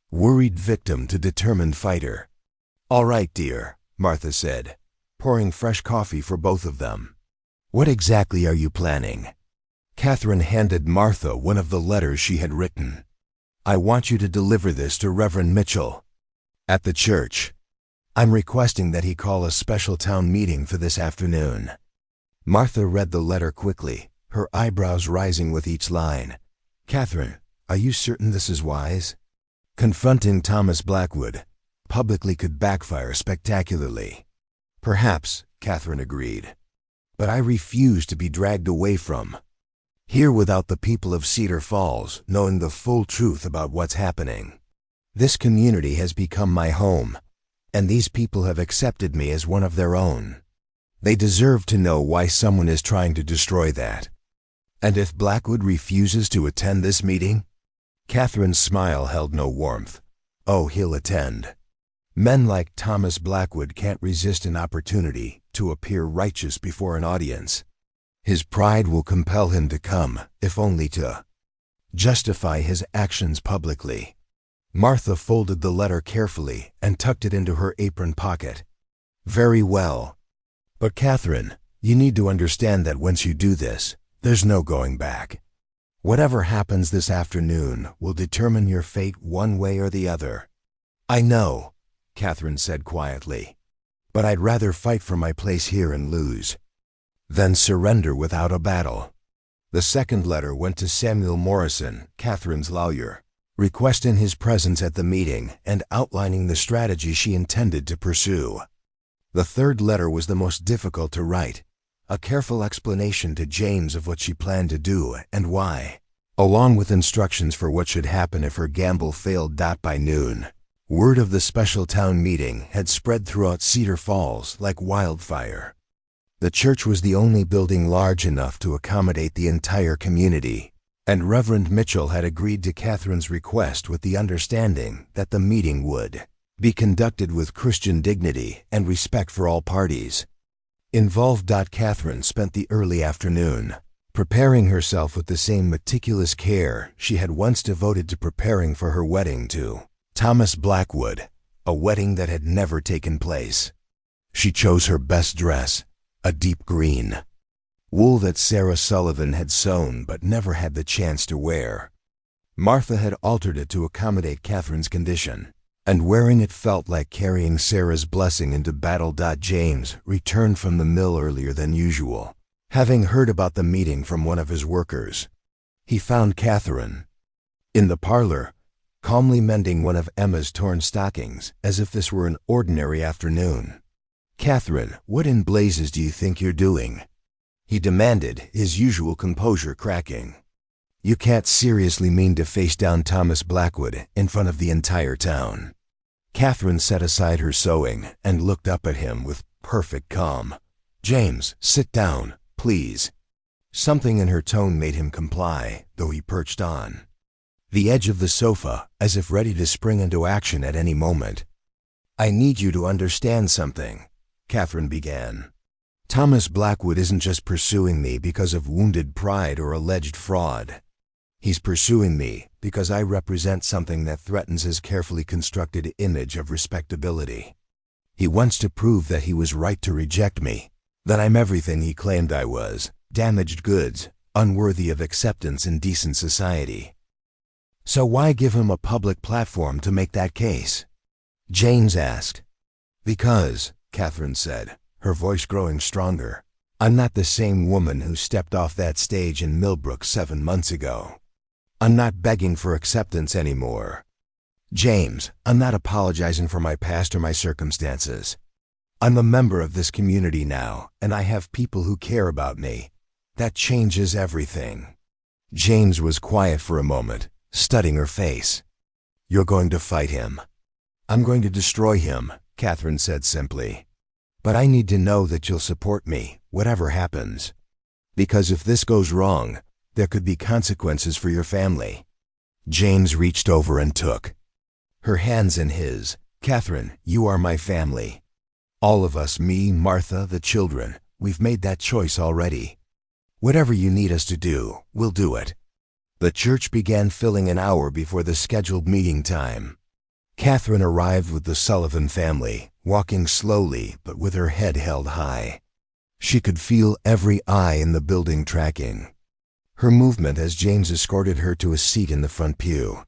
worried victim to determined fighter. "All right, dear," Martha said, pouring fresh coffee for both of them. "What exactly are you planning?" Catherine handed Martha one of the letters she had written. "I want you to deliver this to Reverend Mitchell at the church. I'm requesting that he call a special town meeting for this afternoon." Martha read the letter quickly, her eyebrows rising with each line. "Catherine, are you certain this is wise? Confronting Thomas Blackwood publicly could backfire spectacularly." "Perhaps," Catherine agreed. "But I refuse to be dragged away from here without the people of Cedar Falls knowing the full truth about what's happening. This community has become my home, and these people have accepted me as one of their own. They deserve to know why someone is trying to destroy that. And if Blackwood refuses to attend this meeting?" Catherine's smile held no warmth. "Oh, he'll attend. Men like Thomas Blackwood can't resist an opportunity to appear righteous before an audience. His pride will compel him to come, if only to justify his actions publicly." Martha folded the letter carefully and tucked it into her apron pocket. "Very well. But Catherine, you need to understand that once you do this, there's no going back. Whatever happens this afternoon will determine your fate one way or the other." "I know," Catherine said quietly, "but I'd rather fight for my place here and lose than surrender without a battle." The second letter went to Samuel Morrison, Catherine's lawyer, requesting his presence at the meeting and outlining the strategy she intended to pursue. The third letter was the most difficult to write, a careful explanation to James of what she planned to do and why, along with instructions for what should happen if her gamble failed. By noon, word of the special town meeting had spread throughout Cedar Falls like wildfire. The church was the only building large enough to accommodate the entire community, and Reverend Mitchell had agreed to Catherine's request with the understanding that the meeting would be conducted with Christian dignity and respect for all parties involved. Catherine spent the early afternoon preparing herself with the same meticulous care she had once devoted to preparing for her wedding to Thomas Blackwood, a wedding that had never taken place. She chose her best dress, a deep green, wool that Sarah Sullivan had sewn but never had the chance to wear. Martha had altered it to accommodate Catherine's condition, and wearing it felt like carrying Sarah's blessing into battle. James returned from the mill earlier than usual, having heard about the meeting from one of his workers. He found Catherine in the parlor, calmly mending one of Emma's torn stockings as if this were an ordinary afternoon. "Catherine, what in blazes do you think you're doing?" he demanded, his usual composure cracking. "You can't seriously mean to face down Thomas Blackwood in front of the entire town." Catherine set aside her sewing and looked up at him with perfect calm. "James, sit down, please." Something in her tone made him comply, though he perched on the edge of the sofa, as if ready to spring into action at any moment. "I need you to understand something," Catherine began. "Thomas Blackwood isn't just pursuing me because of wounded pride or alleged fraud. He's pursuing me because I represent something that threatens his carefully constructed image of respectability. He wants to prove that he was right to reject me, that I'm everything he claimed I was, damaged goods, unworthy of acceptance in decent society. So why give him a public platform to make that case?" James asked. "Because," Catherine said, her voice growing stronger, "I'm not the same woman who stepped off that stage in Millbrook 7 months ago. I'm not begging for acceptance anymore. James, I'm not apologizing for my past or my circumstances. I'm a member of this community now, and I have people who care about me. That changes everything." James was quiet for a moment, studying her face. "You're going to fight him." "I'm going to destroy him," Catherine said simply. "But I need to know that you'll support me, whatever happens. Because if this goes wrong, there could be consequences for your family." James reached over and took her hands in his. "Catherine, you are my family. All of us, me, Martha, the children, we've made that choice already. Whatever you need us to do, we'll do it." The church began filling an hour before the scheduled meeting time. Catherine arrived with the Sullivan family, walking slowly but with her head held high. She could feel every eye in the building tracking her movement as James escorted her to a seat in the front pew.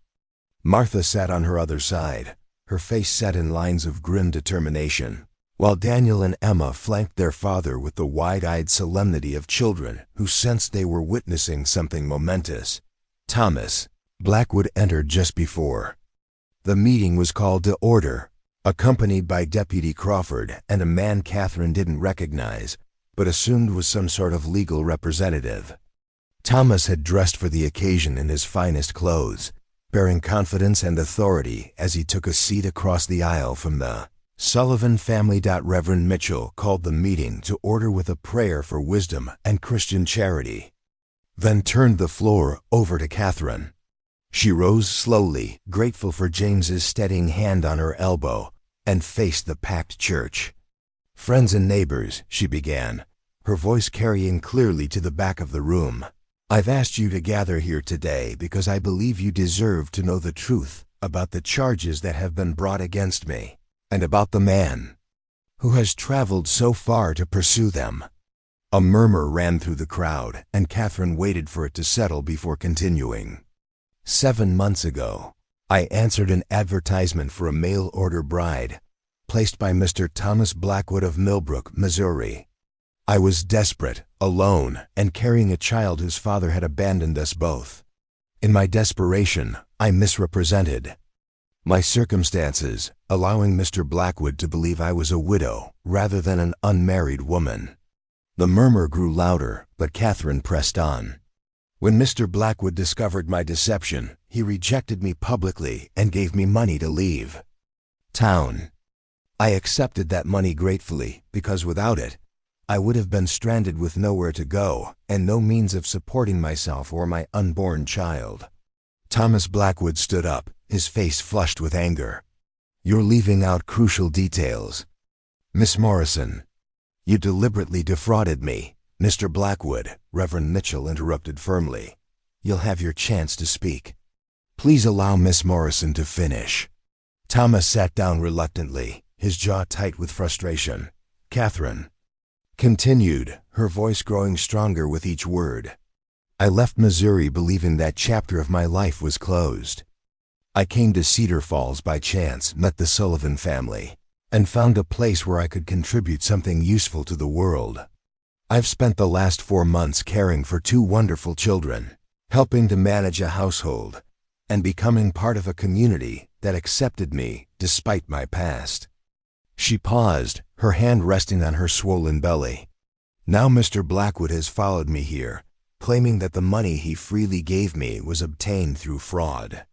Martha sat on her other side, her face set in lines of grim determination, while Daniel and Emma flanked their father with the wide-eyed solemnity of children who sensed they were witnessing something momentous. Thomas Blackwood entered just before the meeting was called to order, accompanied by Deputy Crawford and a man Catherine didn't recognize, but assumed was some sort of legal representative. Thomas had dressed for the occasion in his finest clothes, bearing confidence and authority as he took a seat across the aisle from the Sullivan family. Reverend Mitchell called the meeting to order with a prayer for wisdom and Christian charity, then turned the floor over to Catherine. She rose slowly, grateful for James's steadying hand on her elbow, and faced the packed church. "Friends and neighbors," she began, her voice carrying clearly to the back of the room, "I've asked you to gather here today because I believe you deserve to know the truth about the charges that have been brought against me, and about the man who has traveled so far to pursue them." A murmur ran through the crowd, and Catherine waited for it to settle before continuing. "7 months ago, I answered an advertisement for a mail-order bride, placed by Mr. Thomas Blackwood of Millbrook, Missouri. I was desperate, alone, and carrying a child whose father had abandoned us both. In my desperation, I misrepresented my circumstances, allowing Mr. Blackwood to believe I was a widow rather than an unmarried woman." The murmur grew louder, but Catherine pressed on. "When Mr. Blackwood discovered my deception, he rejected me publicly and gave me money to leave town. I accepted that money gratefully, because without it, I would have been stranded with nowhere to go and no means of supporting myself or my unborn child." Thomas Blackwood stood up, his face flushed with anger. "You're leaving out crucial details. Miss Morrison, you deliberately defrauded me." "Mr. Blackwood," Reverend Mitchell interrupted firmly, "you'll have your chance to speak. Please allow Miss Morrison to finish." Thomas sat down reluctantly, his jaw tight with frustration. Catherine continued, her voice growing stronger with each word. "I left Missouri believing that chapter of my life was closed. I came to Cedar Falls by chance, met the Sullivan family, and found a place where I could contribute something useful to the world. I've spent the last 4 months caring for 2 wonderful children, helping to manage a household, and becoming part of a community that accepted me despite my past." She paused, her hand resting on her swollen belly. "Now Mr. Blackwood has followed me here, claiming that the money he freely gave me was obtained through fraud.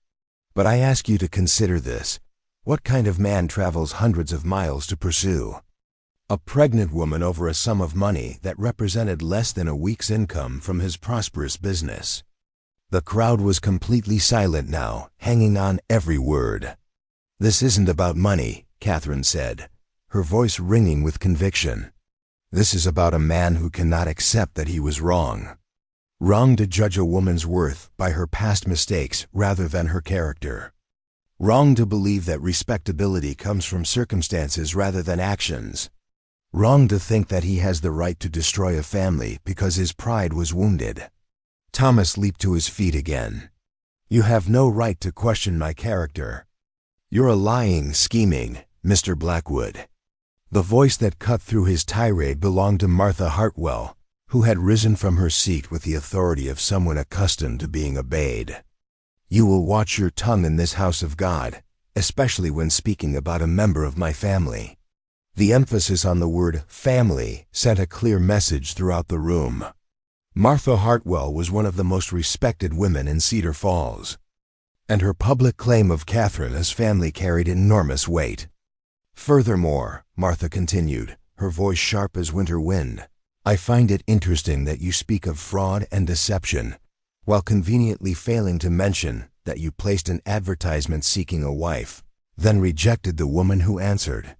But I ask you to consider this. What kind of man travels hundreds of miles to pursue a pregnant woman over a sum of money that represented less than a week's income from his prosperous business?" The crowd was completely silent now, hanging on every word. "This isn't about money," Catherine said, her voice ringing with conviction. "This is about a man who cannot accept that he was wrong. Wrong to judge a woman's worth by her past mistakes rather than her character. Wrong to believe that respectability comes from circumstances rather than actions. Wrong to think that he has the right to destroy a family because his pride was wounded." Thomas leaped to his feet again. "You have no right to question my character. You're a lying, scheming Mr. Blackwood." The voice that cut through his tirade belonged to Martha Hartwell, who had risen from her seat with the authority of someone accustomed to being obeyed. "You will watch your tongue in this house of God, especially when speaking about a member of my family." The emphasis on the word family sent a clear message throughout the room. Martha Hartwell was one of the most respected women in Cedar Falls, and her public claim of Catherine as family carried enormous weight. "Furthermore," Martha continued, her voice sharp as winter wind, "I find it interesting that you speak of fraud and deception, while conveniently failing to mention that you placed an advertisement seeking a wife then rejected the woman who answered.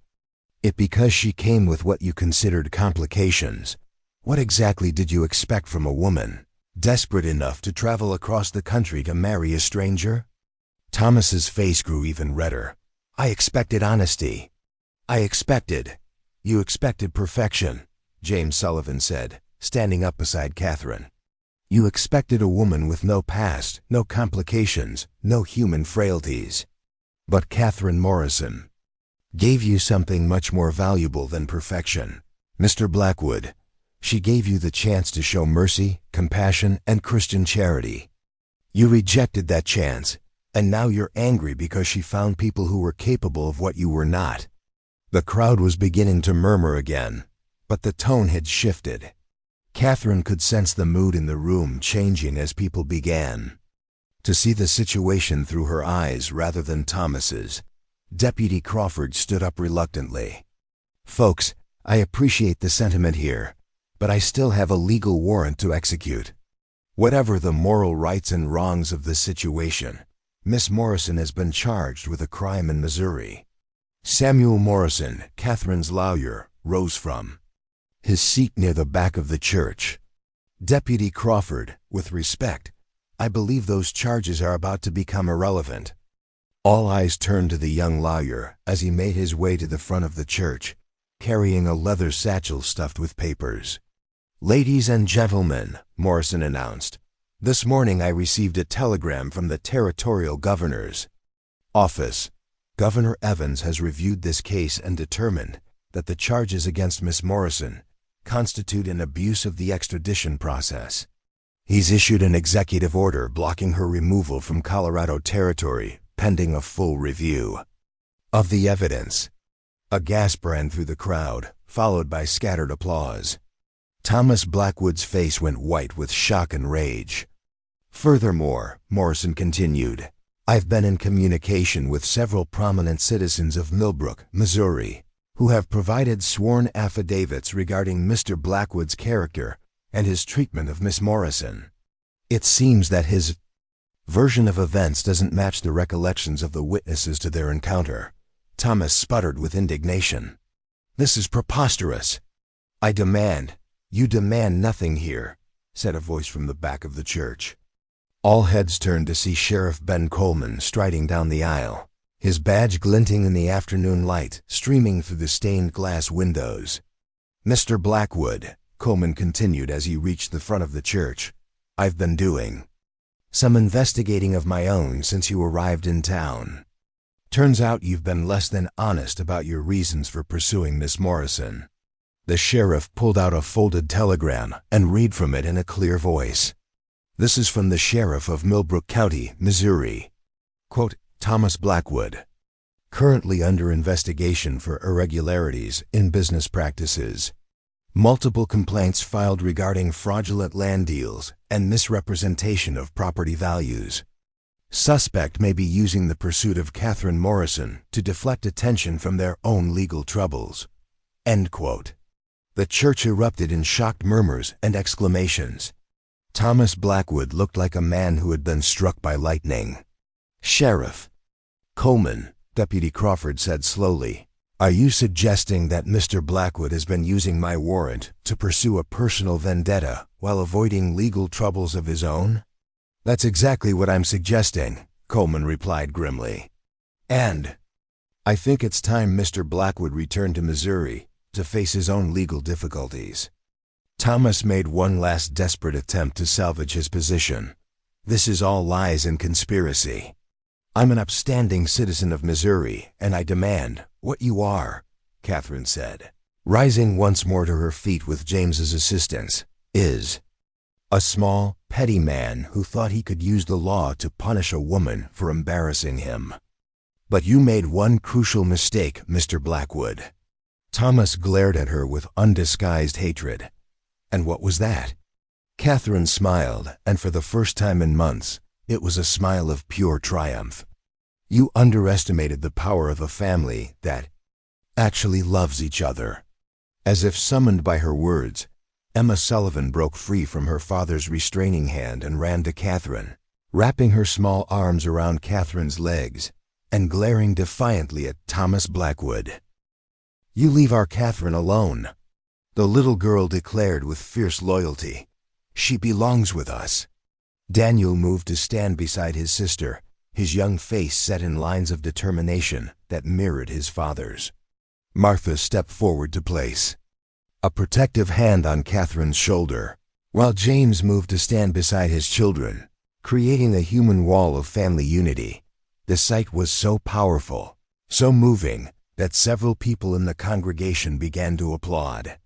It because she came with what you considered complications. What exactly did you expect from a woman, desperate enough to travel across the country to marry a stranger? Thomas's face grew even redder. I expected honesty. You expected perfection, James Sullivan said, standing up beside Catherine. You expected a woman with no past, no complications, no human frailties. But Catherine Morrison gave you something much more valuable than perfection. Mr. Blackwood, she gave you the chance to show mercy, compassion, and Christian charity. You rejected that chance, and now you're angry because she found people who were capable of what you were not. The crowd was beginning to murmur again, but the tone had shifted. Catherine could sense the mood in the room changing as people began to see the situation through her eyes rather than Thomas's. Deputy Crawford stood up reluctantly. Folks, I appreciate the sentiment here, but I still have a legal warrant to execute. Whatever the moral rights and wrongs of this situation, Miss Morrison has been charged with a crime in Missouri. Samuel Morrison, Catherine's lawyer, rose from his seat near the back of the church. Deputy Crawford, with respect, I believe those charges are about to become irrelevant. All eyes turned to the young lawyer as he made his way to the front of the church, carrying a leather satchel stuffed with papers. Ladies and gentlemen, Morrison announced, this morning I received a telegram from the territorial governor's office. Governor Evans has reviewed this case and determined that the charges against Miss Morrison constitute an abuse of the extradition process. He's issued an executive order blocking her removal from Colorado Territory pending a full review of the evidence. A gasp ran through the crowd, followed by scattered applause. Thomas Blackwood's face went white with shock and rage. Furthermore, Morrison continued, I've been in communication with several prominent citizens of Millbrook, Missouri, who have provided sworn affidavits regarding Mr. Blackwood's character and his treatment of Miss Morrison. It seems that his version of events doesn't match the recollections of the witnesses to their encounter. Thomas sputtered with indignation. This is preposterous. You demand nothing here, said a voice from the back of the church. All heads turned to see Sheriff Ben Coleman striding down the aisle, his badge glinting in the afternoon light streaming through the stained glass windows. Mr. Blackwood, Coleman continued as he reached the front of the church, I've been doing some investigating of my own since you arrived in town. Turns out you've been less than honest about your reasons for pursuing Miss Morrison. The sheriff pulled out a folded telegram and read from it in a clear voice. This is from the sheriff of Millbrook County, Missouri. Quote, Thomas Blackwood, currently under investigation for irregularities in business practices. Multiple complaints filed regarding fraudulent land deals and misrepresentation of property values. Suspect may be using the pursuit of Catherine Morrison to deflect attention from their own legal troubles. End quote. The church erupted in shocked murmurs and exclamations. Thomas Blackwood looked like a man who had been struck by lightning. Sheriff Coleman, Deputy Crawford said slowly, are you suggesting that Mr. Blackwood has been using my warrant to pursue a personal vendetta while avoiding legal troubles of his own? That's exactly what I'm suggesting, Coleman replied grimly. And I think it's time Mr. Blackwood returned to Missouri to face his own legal difficulties. Thomas made one last desperate attempt to salvage his position. This is all lies and conspiracy. I'm an upstanding citizen of Missouri, and I demand what you are, Catherine said, rising once more to her feet with James's assistance, is a small, petty man who thought he could use the law to punish a woman for embarrassing him. But you made one crucial mistake, Mr. Blackwood. Thomas glared at her with undisguised hatred. And what was that? Catherine smiled, and for the first time in months, it was a smile of pure triumph. You underestimated the power of a family that actually loves each other. As if summoned by her words, Emma Sullivan broke free from her father's restraining hand and ran to Catherine, wrapping her small arms around Catherine's legs and glaring defiantly at Thomas Blackwood. "You leave our Catherine alone," the little girl declared with fierce loyalty. "She belongs with us." Daniel moved to stand beside his sister, his young face set in lines of determination that mirrored his father's. Martha stepped forward to place a protective hand on Catherine's shoulder, while James moved to stand beside his children, creating a human wall of family unity. The sight was so powerful, so moving, that several people in the congregation began to applaud.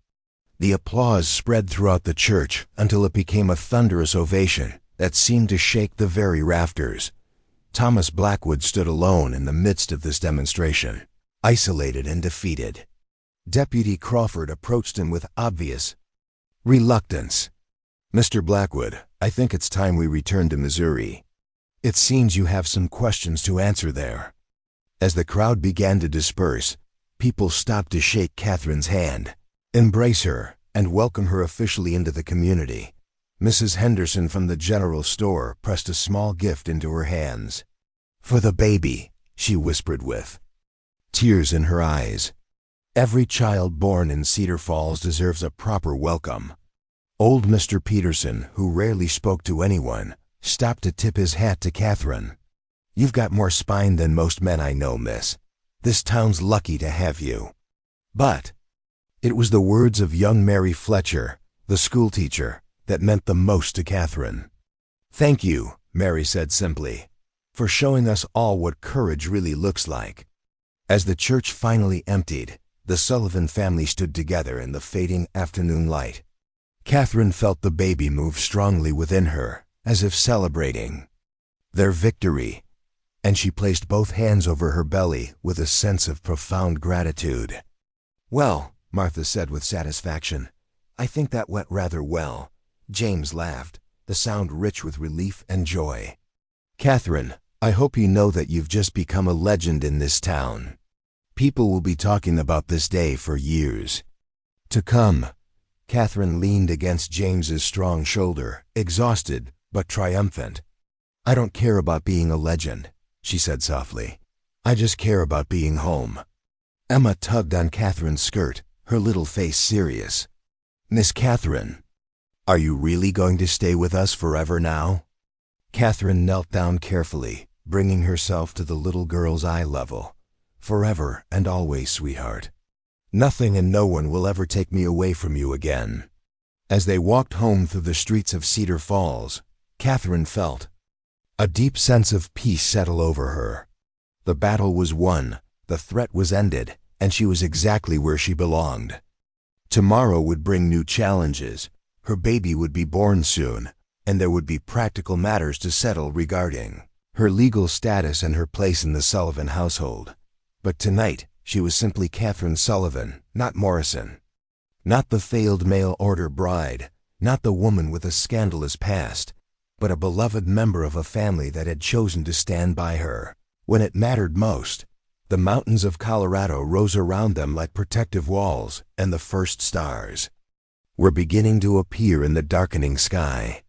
The applause spread throughout the church until it became a thunderous ovation that seemed to shake the very rafters. Thomas Blackwood stood alone in the midst of this demonstration, isolated and defeated. Deputy Crawford approached him with obvious reluctance. "Mr. Blackwood, I think it's time we return to Missouri. It seems you have some questions to answer there." As the crowd began to disperse, people stopped to shake Catherine's hand, embrace her, and welcome her officially into the community. Mrs. Henderson from the general store pressed a small gift into her hands. "For the baby," she whispered with tears in her eyes. "Every child born in Cedar Falls deserves a proper welcome." Old Mr. Peterson, who rarely spoke to anyone, stopped to tip his hat to Catherine. "You've got more spine than most men I know, miss. This town's lucky to have you." But it was the words of young Mary Fletcher, the schoolteacher, that meant the most to Catherine. "Thank you," Mary said simply, "for showing us all what courage really looks like." As the church finally emptied, the Sullivan family stood together in the fading afternoon light. Catherine felt the baby move strongly within her, as if celebrating their victory, and she placed both hands over her belly with a sense of profound gratitude. "Well," Martha said with satisfaction, "I think that went rather well." James laughed, the sound rich with relief and joy. "Catherine, I hope you know that you've just become a legend in this town. People will be talking about this day for years to come." Catherine leaned against James's strong shoulder, exhausted but triumphant. "I don't care about being a legend," she said softly. "I just care about being home." Emma tugged on Catherine's skirt, her little face serious. "Miss Catherine, are you really going to stay with us forever now?" Catherine knelt down carefully, bringing herself to the little girl's eye level. "Forever and always, sweetheart. Nothing and no one will ever take me away from you again." As they walked home through the streets of Cedar Falls, Catherine felt a deep sense of peace settle over her. The battle was won, the threat was ended, and she was exactly where she belonged. Tomorrow would bring new challenges. Her baby would be born soon, and there would be practical matters to settle regarding her legal status and her place in the Sullivan household. But tonight, she was simply Catherine Sullivan, not Morrison. Not the failed mail-order bride, not the woman with a scandalous past, but a beloved member of a family that had chosen to stand by her when it mattered most. The mountains of Colorado rose around them like protective walls, and the first stars were beginning to appear in the darkening sky.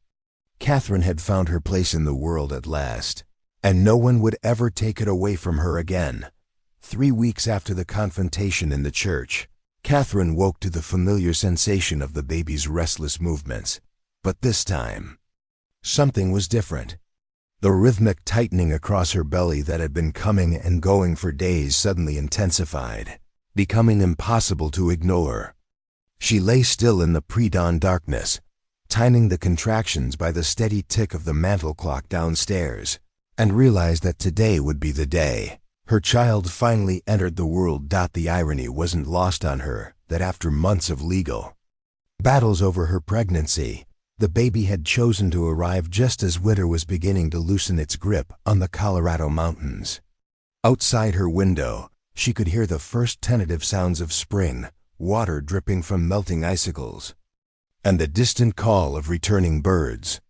Catherine had found her place in the world at last, and no one would ever take it away from her again. 3 weeks after the confrontation in the church, Catherine woke to the familiar sensation of the baby's restless movements. But this time, something was different. The rhythmic tightening across her belly that had been coming and going for days suddenly intensified, becoming impossible to ignore. She lay still in the pre-dawn darkness, timing the contractions by the steady tick of the mantel clock downstairs, and realized that today would be the day her child finally entered the world. The irony wasn't lost on her that after months of legal battles over her pregnancy, the baby had chosen to arrive just as winter was beginning to loosen its grip on the Colorado mountains. Outside her window, she could hear the first tentative sounds of spring, water dripping from melting icicles, and the distant call of returning birds.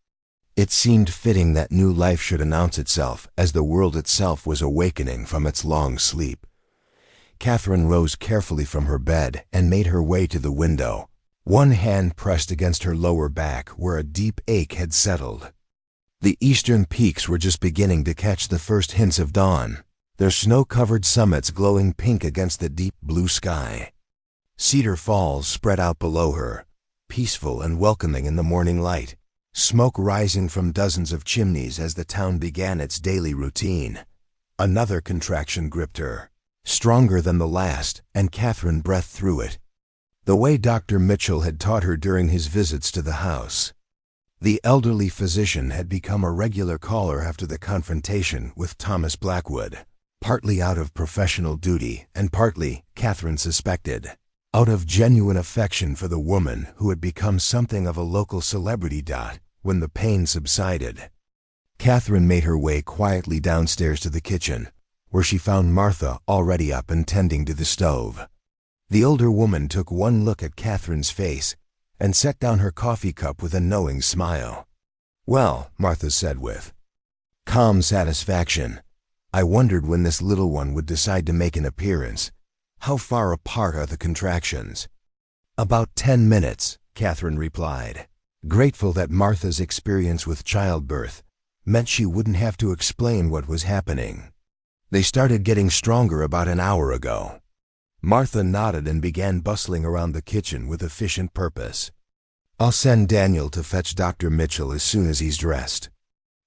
It seemed fitting that new life should announce itself as the world itself was awakening from its long sleep. Catherine rose carefully from her bed and made her way to the window, one hand pressed against her lower back where a deep ache had settled. The eastern peaks were just beginning to catch the first hints of dawn, their snow-covered summits glowing pink against the deep blue sky. Cedar Falls spread out below her, peaceful and welcoming in the morning light, smoke rising from dozens of chimneys as the town began its daily routine. Another contraction gripped her, stronger than the last, and Catherine breathed through it. The way Dr. Mitchell had taught her during his visits to the house. The elderly physician had become a regular caller after the confrontation with Thomas Blackwood, partly out of professional duty and partly, Catherine suspected, out of genuine affection for the woman who had become something of a local celebrity. When the pain subsided, Catherine made her way quietly downstairs to the kitchen, where she found Martha already up and tending to the stove. The older woman took one look at Catherine's face and set down her coffee cup with a knowing smile. "Well," Martha said with calm satisfaction, "I wondered when this little one would decide to make an appearance. How far apart are the contractions?" "About 10 minutes," Catherine replied, grateful that Martha's experience with childbirth meant she wouldn't have to explain what was happening. "They started getting stronger about an hour ago." Martha nodded and began bustling around the kitchen with efficient purpose. "I'll send Daniel to fetch Dr. Mitchell as soon as he's dressed.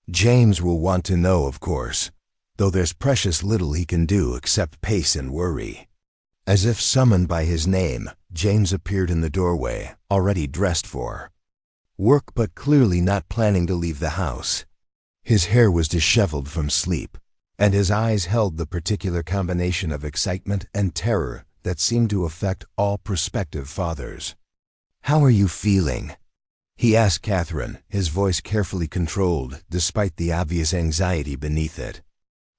James will want to know, of course, though there's precious little he can do except pace and worry." As if summoned by his name, James appeared in the doorway, already dressed for work but clearly not planning to leave the house. His hair was disheveled from sleep, and his eyes held the particular combination of excitement and terror that seemed to affect all prospective fathers. "How are you feeling?" he asked Catherine, his voice carefully controlled despite the obvious anxiety beneath it.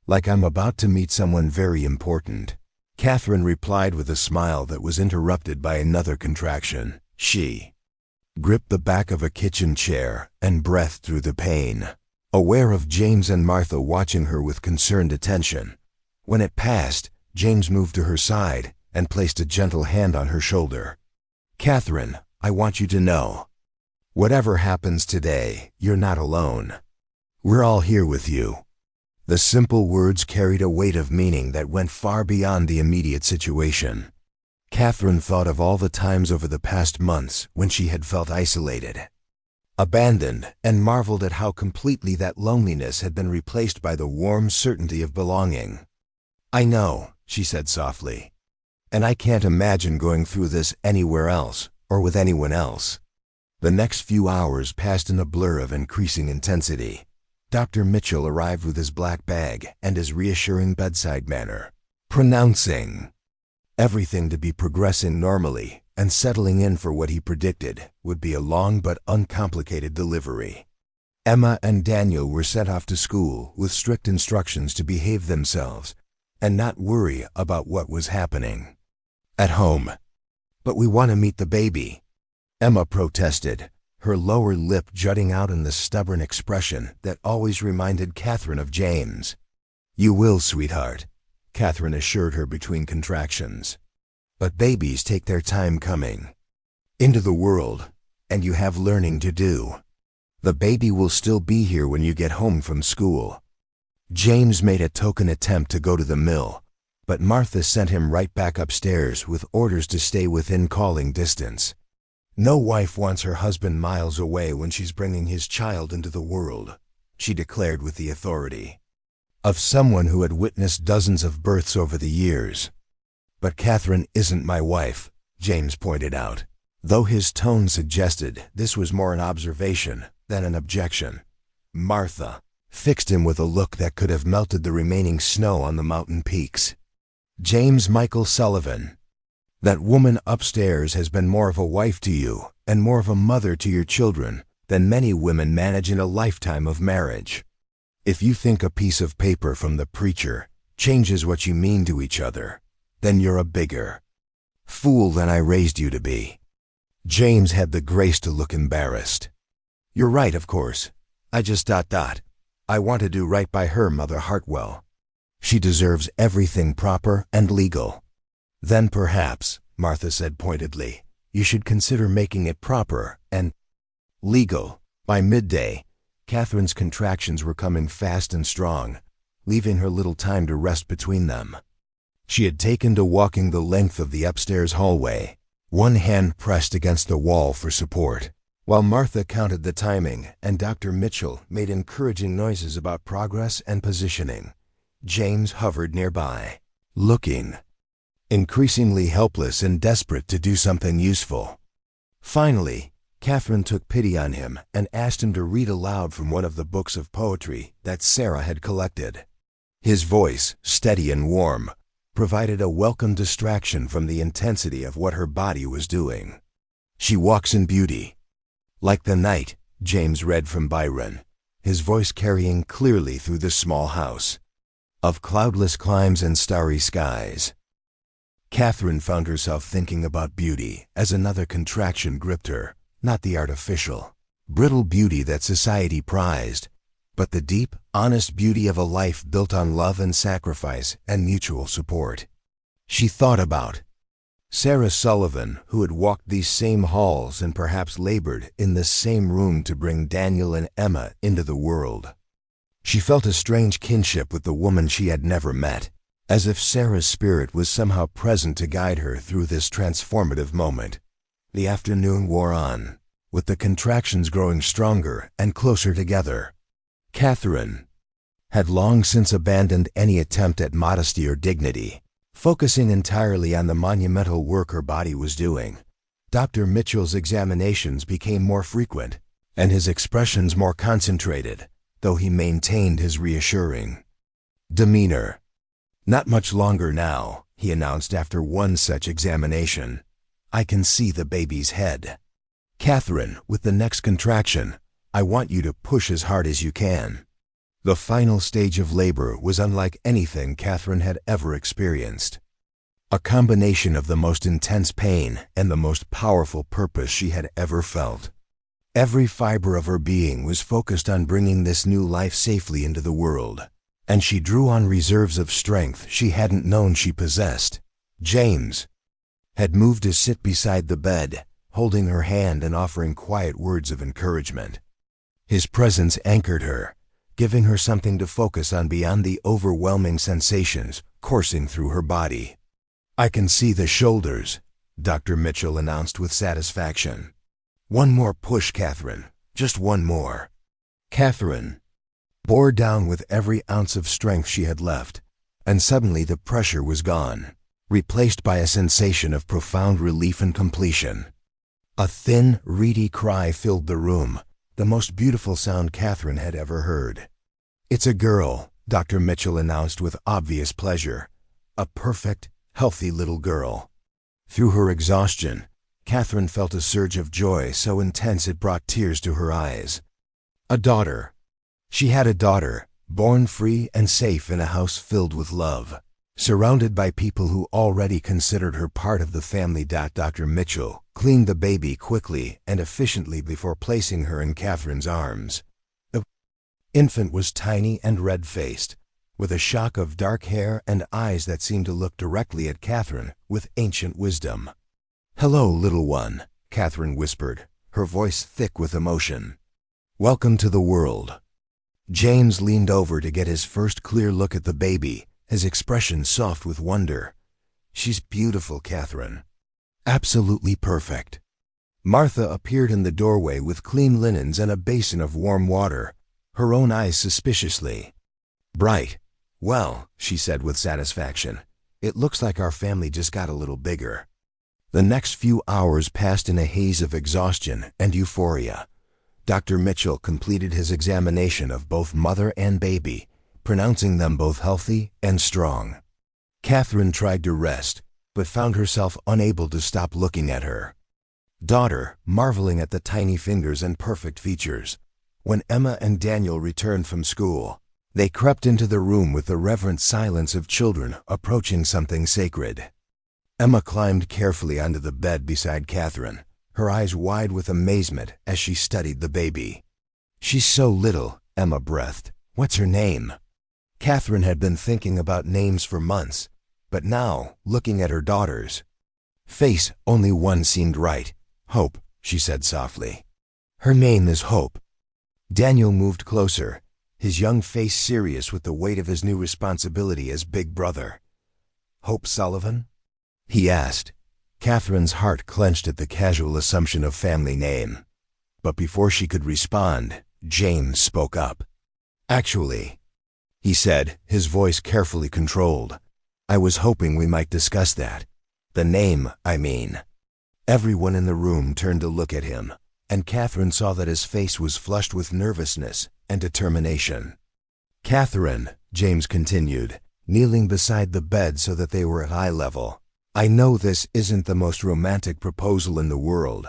"Like I'm about to meet someone very important," Catherine replied with a smile that was interrupted by another contraction. She gripped the back of a kitchen chair and breathed through the pain, aware of James and Martha watching her with concerned attention. When it passed, James moved to her side and placed a gentle hand on her shoulder. "Catherine, I want you to know, whatever happens today, you're not alone. We're all here with you." The simple words carried a weight of meaning that went far beyond the immediate situation. Catherine thought of all the times over the past months when she had felt isolated, abandoned, and marveled at how completely that loneliness had been replaced by the warm certainty of belonging. "I know," she said softly, "and I can't imagine going through this anywhere else or with anyone else." The next few hours passed in a blur of increasing intensity. Dr. Mitchell arrived with his black bag and his reassuring bedside manner, pronouncing everything to be progressing normally and settling in for what he predicted would be a long but uncomplicated delivery. Emma and Daniel were sent off to school with strict instructions to behave themselves and not worry about what was happening at home. "But we want to meet the baby," Emma protested, her lower lip jutting out in the stubborn expression that always reminded Catherine of James. "You will, sweetheart," Catherine assured her between contractions. "But babies take their time coming into the world, and you have learning to do. The baby will still be here when you get home from school." James made a token attempt to go to the mill, but Martha sent him right back upstairs with orders to stay within calling distance. "No wife wants her husband miles away when she's bringing his child into the world," she declared with the authority of someone who had witnessed dozens of births over the years. "But Catherine isn't my wife," James pointed out, though his tone suggested this was more an observation than an objection. Martha fixed him with a look that could have melted the remaining snow on the mountain peaks. "James Michael Sullivan, that woman upstairs has been more of a wife to you and more of a mother to your children than many women manage in a lifetime of marriage. If you think a piece of paper from the preacher changes what you mean to each other, then you're a bigger fool than I raised you to be." James had the grace to look embarrassed. "You're right, of course. I just ... I want to do right by her, Mother Hartwell. She deserves everything proper and legal." "Then perhaps," Martha said pointedly, "you should consider making it proper and legal." By midday, Catherine's contractions were coming fast and strong, leaving her little time to rest between them. She had taken to walking the length of the upstairs hallway, one hand pressed against the wall for support, while Martha counted the timing and Dr. Mitchell made encouraging noises about progress and positioning. James hovered nearby, looking increasingly helpless and desperate to do something useful. Finally, Catherine took pity on him and asked him to read aloud from one of the books of poetry that Sarah had collected. His voice, steady and warm, provided a welcome distraction from the intensity of what her body was doing. She walks in beauty, like the night, James read from Byron, his voice carrying clearly through the small house, of cloudless climes and starry skies. Catherine found herself thinking about beauty as another contraction gripped her, not the artificial, brittle beauty that society prized, but the deep, honest beauty of a life built on love and sacrifice and mutual support. She thought about Sarah Sullivan, who had walked these same halls and perhaps labored in this same room to bring Daniel and Emma into the world. She felt a strange kinship with the woman she had never met, as if Sarah's spirit was somehow present to guide her through this transformative moment. The afternoon wore on, with the contractions growing stronger and closer together. Catherine had long since abandoned any attempt at modesty or dignity, focusing entirely on the monumental work her body was doing. Dr. Mitchell's examinations became more frequent, and his expressions more concentrated, though he maintained his reassuring demeanor. "Not much longer now," he announced after one such examination. "I can see the baby's head. Catherine, with the next contraction, I want you to push as hard as you can." The final stage of labor was unlike anything Catherine had ever experienced. A combination of the most intense pain and the most powerful purpose she had ever felt. Every fiber of her being was focused on bringing this new life safely into the world, and she drew on reserves of strength she hadn't known she possessed. James had moved to sit beside the bed, holding her hand and offering quiet words of encouragement. His presence anchored her, giving her something to focus on beyond the overwhelming sensations coursing through her body. "I can see the shoulders," Dr. Mitchell announced with satisfaction. "One more push, Catherine, just one more." Catherine bore down with every ounce of strength she had left, and suddenly the pressure was gone, replaced by a sensation of profound relief and completion. A thin, reedy cry filled the room, the most beautiful sound Catherine had ever heard. "It's a girl," Dr. Mitchell announced with obvious pleasure. "A perfect, healthy little girl." Through her exhaustion, Catherine felt a surge of joy so intense it brought tears to her eyes. A daughter. She had a daughter, born free and safe in a house filled with love, surrounded by people who already considered her part of the family. Dr. Mitchell cleaned the baby quickly and efficiently before placing her in Catherine's arms. The infant was tiny and red-faced, with a shock of dark hair and eyes that seemed to look directly at Catherine with ancient wisdom. "Hello, little one," Catherine whispered, her voice thick with emotion. "Welcome to the world." James leaned over to get his first clear look at the baby, his expression soft with wonder. "She's beautiful, Catherine. Absolutely perfect." Martha appeared in the doorway with clean linens and a basin of warm water, her own eyes suspiciously bright. "Well," she said with satisfaction, "it looks like our family just got a little bigger." The next few hours passed in a haze of exhaustion and euphoria. Dr. Mitchell completed his examination of both mother and baby, pronouncing them both healthy and strong. Catherine tried to rest, but found herself unable to stop looking at her daughter, marveling at the tiny fingers and perfect features. When Emma and Daniel returned from school, they crept into the room with the reverent silence of children approaching something sacred. Emma climbed carefully onto the bed beside Catherine, her eyes wide with amazement as she studied the baby. "She's so little," Emma breathed. "What's her name?" Catherine had been thinking about names for months, but now, looking at her daughter's face, only one seemed right. "Hope," she said softly. "Her name is Hope." Daniel moved closer, his young face serious with the weight of his new responsibility as big brother. "Hope Sullivan?" he asked. Catherine's heart clenched at the casual assumption of family name. But before she could respond, James spoke up. "Actually," he said, his voice carefully controlled, "I was hoping we might discuss that. The name, I mean." Everyone in the room turned to look at him, and Catherine saw that his face was flushed with nervousness and determination. "Catherine," James continued, kneeling beside the bed so that they were at eye level, "I know this isn't the most romantic proposal in the world,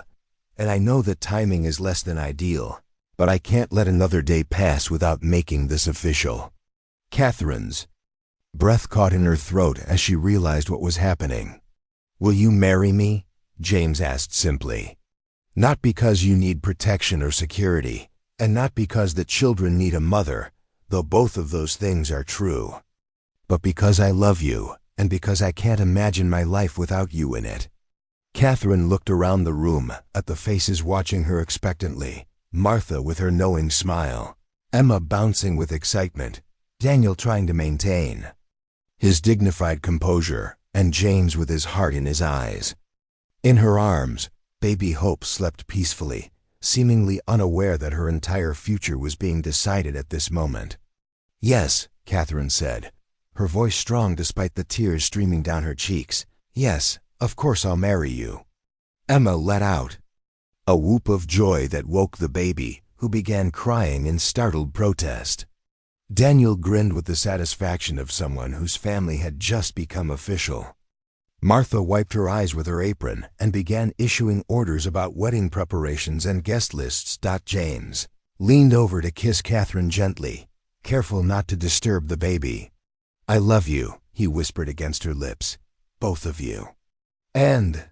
and I know that timing is less than ideal, but I can't let another day pass without making this official." Catherine's breath caught in her throat as she realized what was happening. "Will you marry me?" James asked simply. "Not because you need protection or security, and not because the children need a mother, though both of those things are true, but because I love you, and because I can't imagine my life without you in it." Catherine looked around the room at the faces watching her expectantly, Martha with her knowing smile, Emma bouncing with excitement, Daniel trying to maintain his dignified composure, and James with his heart in his eyes. In her arms, baby Hope slept peacefully, seemingly unaware that her entire future was being decided at this moment. "Yes," Catherine said, her voice strong despite the tears streaming down her cheeks. "Yes, of course I'll marry you." Emma let out a whoop of joy that woke the baby, who began crying in startled protest. Daniel grinned with the satisfaction of someone whose family had just become official. Martha wiped her eyes with her apron and began issuing orders about wedding preparations and guest lists. James leaned over to kiss Catherine gently, careful not to disturb the baby. "I love you," he whispered against her lips, "both of you." "And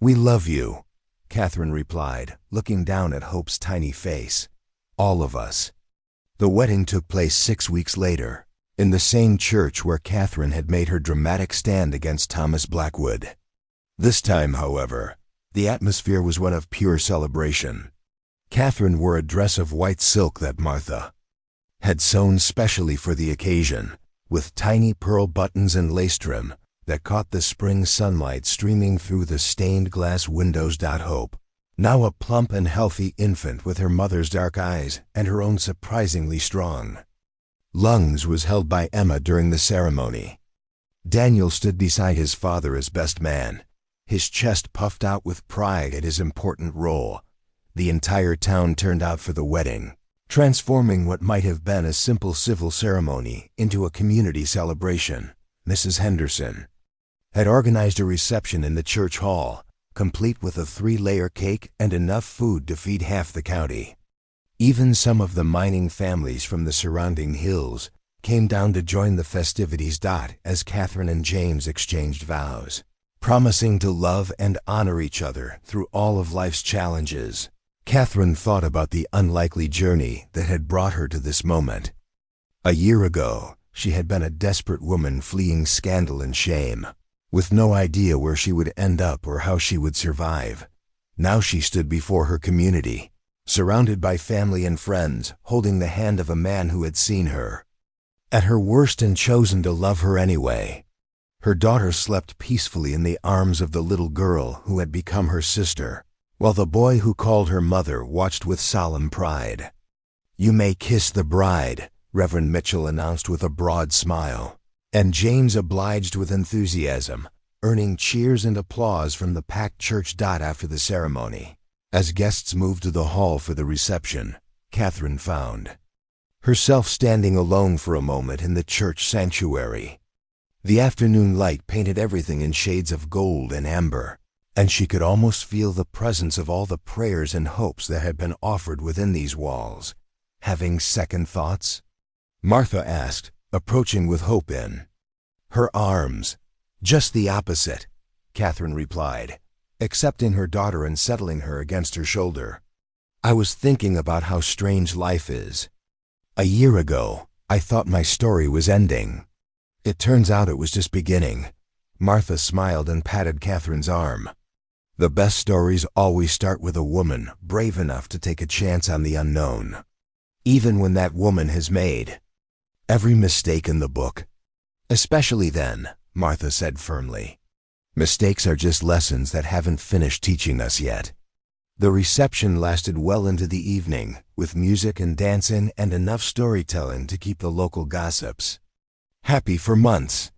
we love you," Catherine replied, looking down at Hope's tiny face. "All of us." The wedding took place 6 weeks later, in the same church where Catherine had made her dramatic stand against Thomas Blackwood. This time, however, the atmosphere was one of pure celebration. Catherine wore a dress of white silk that Martha had sewn specially for the occasion, with tiny pearl buttons and lace trim that caught the spring sunlight streaming through the stained glass windows. Hope, now a plump and healthy infant with her mother's dark eyes and her own surprisingly strong lungs, was held by Emma during the ceremony. Daniel stood beside his father as best man, his chest puffed out with pride at his important role. The entire town turned out for the wedding, transforming what might have been a simple civil ceremony into a community celebration. Mrs. Henderson had organized a reception in the church hall, complete with a 3-layer cake and enough food to feed half the county. Even some of the mining families from the surrounding hills came down to join the festivities. As Catherine and James exchanged vows, promising to love and honor each other through all of life's challenges, Catherine thought about the unlikely journey that had brought her to this moment. A year ago, she had been a desperate woman fleeing scandal and shame, with no idea where she would end up or how she would survive. Now she stood before her community, surrounded by family and friends, holding the hand of a man who had seen her at her worst and chosen to love her anyway. Her daughter slept peacefully in the arms of the little girl who had become her sister, while the boy who called her mother watched with solemn pride. "You may kiss the bride," Reverend Mitchell announced with a broad smile, and James obliged with enthusiasm, earning cheers and applause from the packed church. After the ceremony, as guests moved to the hall for the reception, Catherine found herself standing alone for a moment in the church sanctuary. The afternoon light painted everything in shades of gold and amber, and she could almost feel the presence of all the prayers and hopes that had been offered within these walls. "Having second thoughts?" Martha asked, approaching with Hope in her arms. "Just the opposite," Catherine replied, accepting her daughter and settling her against her shoulder. "I was thinking about how strange life is. A year ago, I thought my story was ending. It turns out it was just beginning." Martha smiled and patted Catherine's arm. "The best stories always start with a woman brave enough to take a chance on the unknown." even when that woman has made every mistake in the book. Especially then, Martha said firmly. Mistakes are just lessons that haven't finished teaching us yet. The reception lasted well into the evening, with music and dancing and enough storytelling to keep the local gossips happy for months.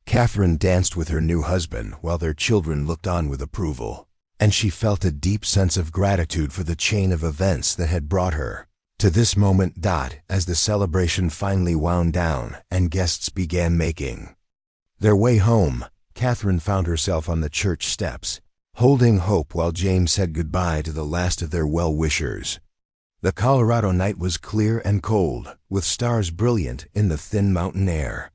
Catherine danced with her new husband while their children looked on with approval, and she felt a deep sense of gratitude for the chain of events that had brought her to this moment. As the celebration finally wound down and guests began making their way home, Catherine found herself on the church steps, holding hope while James said goodbye to the last of their well-wishers. The Colorado night was clear and cold, with stars brilliant in the thin mountain air.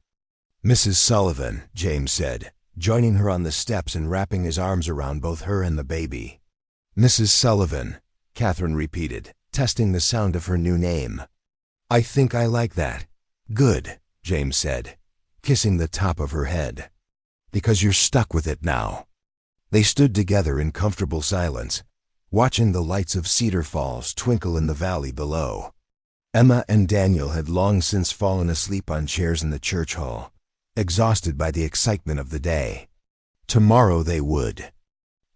"Mrs. Sullivan," James said, joining her on the steps and wrapping his arms around both her and the baby. "Mrs. Sullivan," Catherine repeated, testing the sound of her new name. "I think I like that." "Good," James said, kissing the top of her head. "Because you're stuck with it now." They stood together in comfortable silence, watching the lights of Cedar Falls twinkle in the valley below. Emma and Daniel had long since fallen asleep on chairs in the church hall, exhausted by the excitement of the day. Tomorrow they would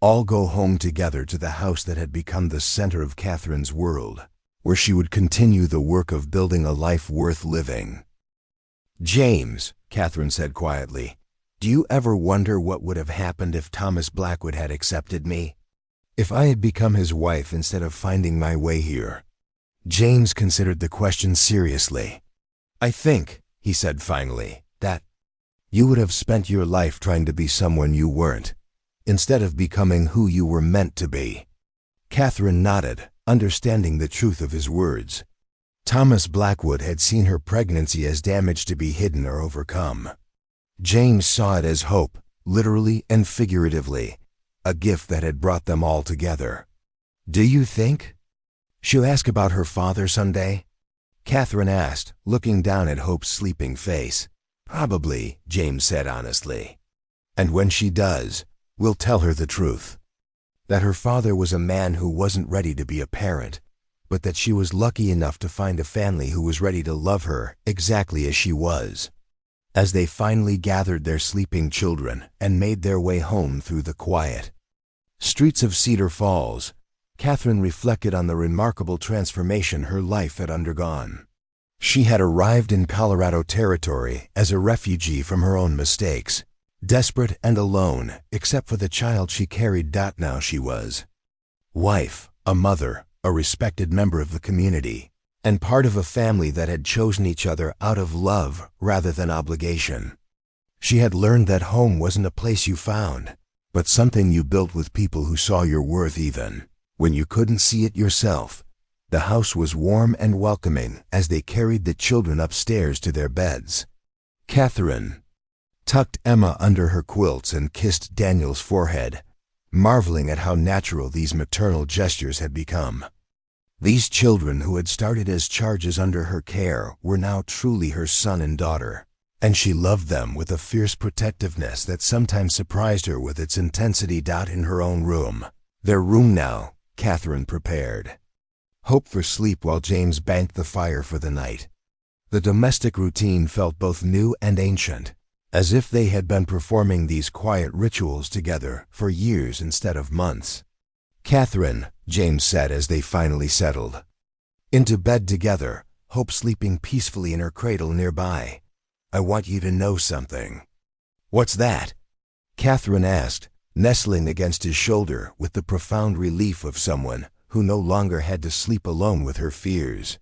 all go home together to the house that had become the center of Catherine's world, where she would continue the work of building a life worth living. "James," Catherine said quietly, "do you ever wonder what would have happened if Thomas Blackwood had accepted me? If I had become his wife instead of finding my way here?" James considered the question seriously. "I think," he said finally, "that you would have spent your life trying to be someone you weren't, instead of becoming who you were meant to be." Catherine nodded, understanding the truth of his words. Thomas Blackwood had seen her pregnancy as damage to be hidden or overcome. James saw it as hope, literally and figuratively, a gift that had brought them all together. "Do you think she'll ask about her father someday?" Catherine asked, looking down at Hope's sleeping face. "Probably," James said honestly. "And when she does, we'll tell her the truth. That her father was a man who wasn't ready to be a parent, but that she was lucky enough to find a family who was ready to love her exactly as she was." As they finally gathered their sleeping children and made their way home through the quiet streets of Cedar Falls, Catherine reflected on the remarkable transformation her life had undergone. She had arrived in Colorado territory as a refugee from her own mistakes, desperate and alone except for the child she carried. Now she was wife, a mother, a respected member of the community, and part of a family that had chosen each other out of love rather than obligation. She had learned that home wasn't a place you found, but something you built with people who saw your worth even when you couldn't see it yourself. The house was warm and welcoming as they carried the children upstairs to their beds. Catherine tucked Emma under her quilts and kissed Daniel's forehead, marveling at how natural these maternal gestures had become. These children who had started as charges under her care were now truly her son and daughter, and she loved them with a fierce protectiveness that sometimes surprised her with its intensity. In her own room, their room now, Catherine prepared hope for sleep while James banked the fire for the night. The domestic routine felt both new and ancient, as if they had been performing these quiet rituals together for years instead of months. "Catherine," James said as they finally settled into bed together, Hope sleeping peacefully in her cradle nearby, "I want you to know something." "What's that?" Catherine asked, nestling against his shoulder with the profound relief of someone who no longer had to sleep alone with her fears.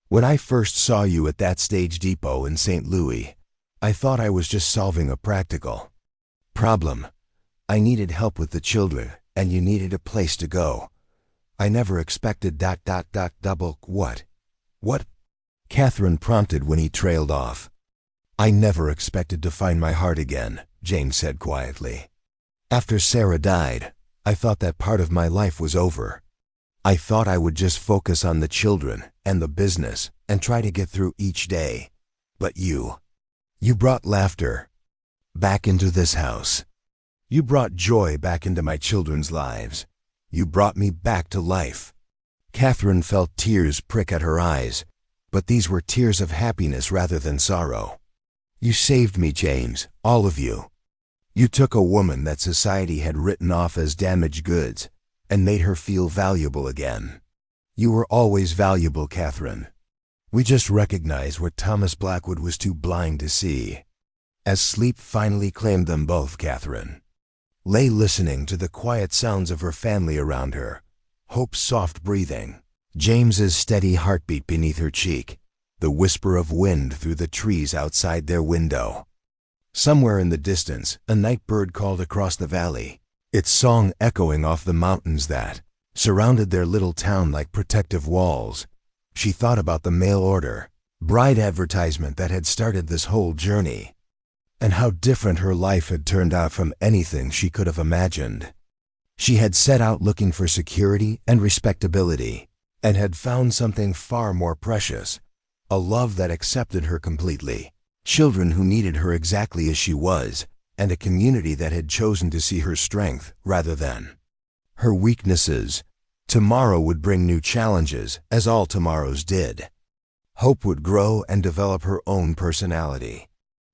"When I first saw you at that stage depot in St. Louis, I thought I was just solving a practical problem. I needed help with the children, and you needed a place to go. I never expected ... What? Catherine prompted when he trailed off. "I never expected to find my heart again," James said quietly. "After Sarah died, I thought that part of my life was over. I thought I would just focus on the children and the business and try to get through each day. But you brought laughter back into this house. You brought joy back into my children's lives. You brought me back to life." Catherine felt tears prick at her eyes but these were tears of happiness rather than sorrow. "You saved me, James, all of you. You took a woman that society had written off as damaged goods and made her feel valuable again. You were always valuable, Catherine. We just recognized what Thomas Blackwood was too blind to see." As sleep finally claimed them both, Catherine lay listening to the quiet sounds of her family around her, Hope's soft breathing, James's steady heartbeat beneath her cheek, the whisper of wind through the trees outside their window. Somewhere in the distance, a night bird called across the valley, its song echoing off the mountains that surrounded their little town like protective walls. She thought about the mail order, bride advertisement that had started this whole journey, and how different her life had turned out from anything she could have imagined. She had set out looking for security and respectability, and had found something far more precious, a love that accepted her completely, children who needed her exactly as she was, and a community that had chosen to see her strength rather than her weaknesses. Tomorrow would bring new challenges, as all tomorrows did. Hope would grow and develop her own personality.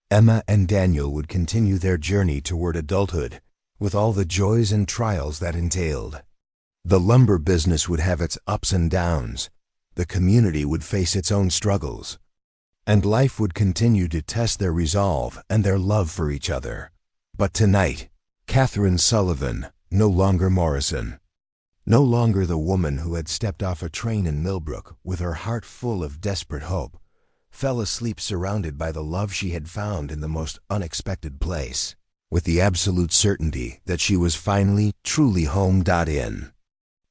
Emma and Daniel would continue their journey toward adulthood, with all the joys and trials that entailed. The lumber business would have its ups and downs, the community would face its own struggles, and life would continue to test their resolve and their love for each other. But tonight, Catherine Sullivan, no longer Morrison, no longer the woman who had stepped off a train in Millbrook with her heart full of desperate hope, fell asleep surrounded by the love she had found in the most unexpected place, with the absolute certainty that she was finally, truly home. In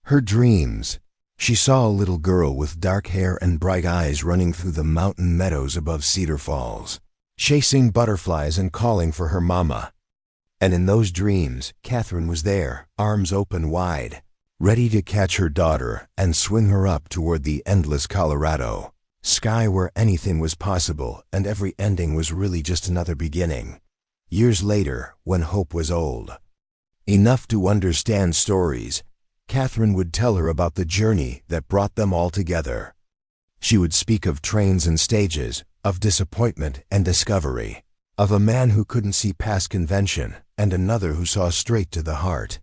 her dreams, she saw a little girl with dark hair and bright eyes running through the mountain meadows above Cedar Falls, chasing butterflies and calling for her mama. And in those dreams, Catherine was there, arms open wide, ready to catch her daughter and swing her up toward the endless Colorado sky where anything was possible and every ending was really just another beginning. Years later, when Hope was old enough to understand stories, Catherine would tell her about the journey that brought them all together. She would speak of trains and stages, of disappointment and discovery, of a man who couldn't see past convention and another who saw straight to the heart.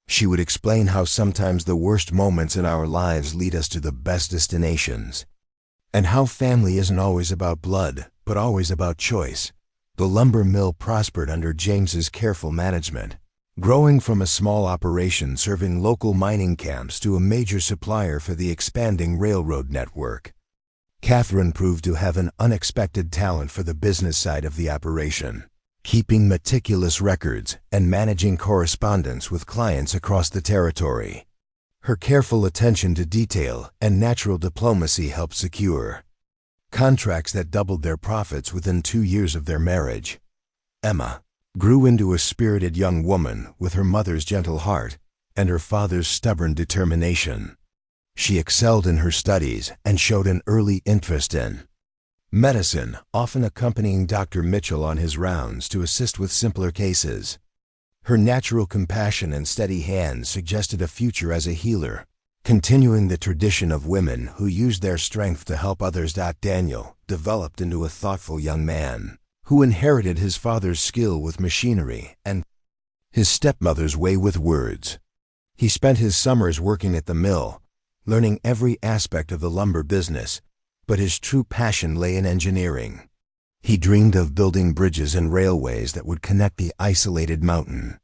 She would explain how sometimes the worst moments in our lives lead us to the best destinations, and how family isn't always about blood, but always about choice. The lumber mill prospered under James's careful management, growing from a small operation serving local mining camps to a major supplier for the expanding railroad network. Catherine proved to have an unexpected talent for the business side of the operation, keeping meticulous records and managing correspondence with clients across the territory. Her careful attention to detail and natural diplomacy helped secure contracts that doubled their profits within 2 years of their marriage. Emma grew into a spirited young woman with her mother's gentle heart and her father's stubborn determination. She excelled in her studies and showed an early interest in medicine, often accompanying Dr. Mitchell on his rounds to assist with simpler cases. Her natural compassion and steady hands suggested a future as a healer, continuing the tradition of women who used their strength to help others. Daniel developed into a thoughtful young man who inherited his father's skill with machinery and his stepmother's way with words. He spent his summers working at the mill, learning every aspect of the lumber business, but his true passion lay in engineering. He dreamed of building bridges and railways that would connect the isolated mountain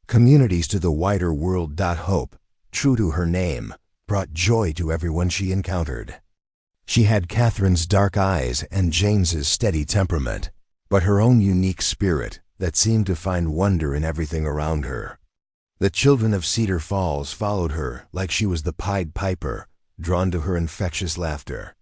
communities to the wider world. Hope, true to her name, brought joy to everyone she encountered. She had Catherine's dark eyes and James's steady temperament, but her own unique spirit that seemed to find wonder in everything around her. The children of Cedar Falls followed her like she was the Pied Piper, drawn to her infectious laughter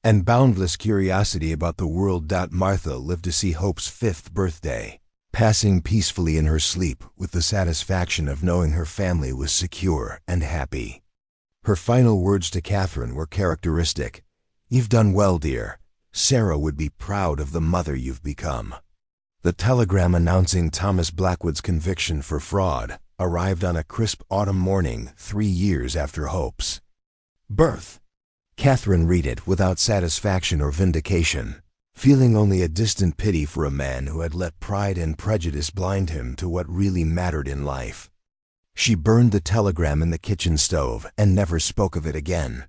and boundless curiosity about the world. Martha lived to see Hope's 5th birthday, passing peacefully in her sleep with the satisfaction of knowing her family was secure and happy. Her final words to Catherine were characteristic. "You've done well, dear. Sarah would be proud of the mother you've become." The telegram announcing Thomas Blackwood's conviction for fraud arrived on a crisp autumn morning 3 years after Hope's birth. Catherine read it without satisfaction or vindication, feeling only a distant pity for a man who had let pride and prejudice blind him to what really mattered in life. She burned the telegram in the kitchen stove and never spoke of it again.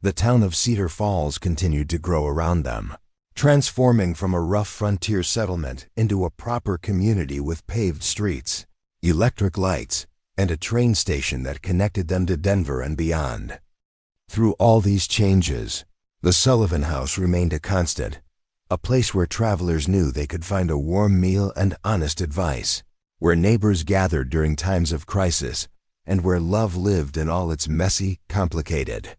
The town of Cedar Falls continued to grow around them, transforming from a rough frontier settlement into a proper community with paved streets, electric lights, and a train station that connected them to Denver and beyond. Through all these changes, the Sullivan House remained a constant, a place where travelers knew they could find a warm meal and honest advice, where neighbors gathered during times of crisis, and where love lived in all its messy, complicated,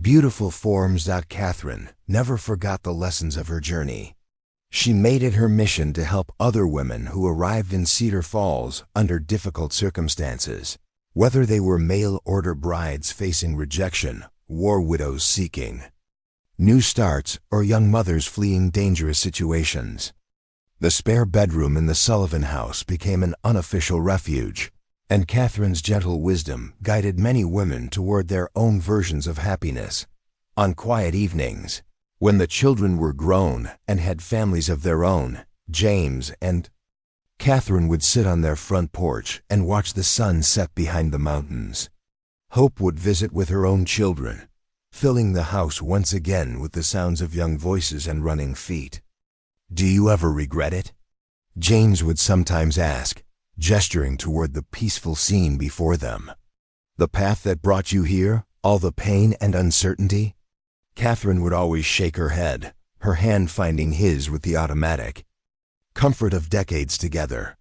beautiful forms. Catherine never forgot the lessons of her journey. She made it her mission to help other women who arrived in Cedar Falls under difficult circumstances, whether they were mail-order brides facing rejection, war widows seeking new starts, or young mothers fleeing dangerous situations. The spare bedroom in the Sullivan House became an unofficial refuge, and Catherine's gentle wisdom guided many women toward their own versions of happiness. On quiet evenings, when the children were grown and had families of their own, James and Catherine would sit on their front porch and watch the sun set behind the mountains. Hope would visit with her own children, filling the house once again with the sounds of young voices and running feet. "Do you ever regret it?" James would sometimes ask, gesturing toward the peaceful scene before them. "The path that brought you here, all the pain and uncertainty?" Catherine would always shake her head, her hand finding his with the automatic. "Comfort of decades together."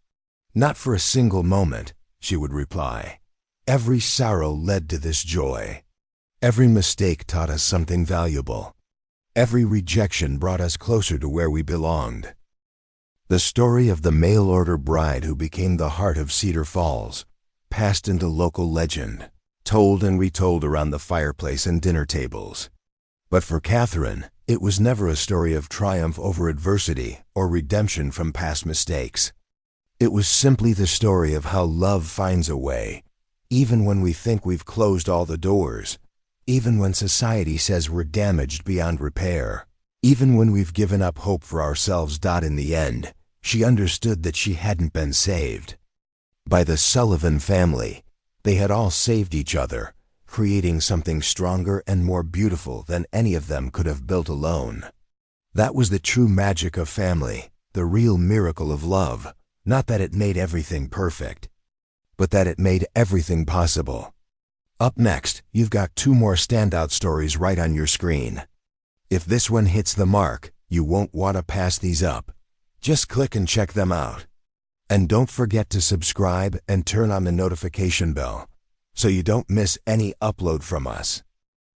"Not for a single moment," she would reply. "Every sorrow led to this joy. Every mistake taught us something valuable. Every rejection brought us closer to where we belonged." The story of the mail-order bride who became the heart of Cedar Falls passed into local legend, told and retold around the fireplace and dinner tables. But for Catherine, it was never a story of triumph over adversity or redemption from past mistakes. It was simply the story of how love finds a way, even when we think we've closed all the doors, even when society says we're damaged beyond repair, even when we've given up hope for ourselves. In the end, she understood that she hadn't been saved by the Sullivan family. They had all saved each other, creating something stronger and more beautiful than any of them could have built alone. That was the true magic of family, the real miracle of love, not that it made everything perfect, but that it made everything possible. Up next, you've got 2 more standout stories right on your screen. If this one hits the mark, you won't want to pass these up. Just click and check them out. And don't forget to subscribe and turn on the notification bell so you don't miss any upload from us.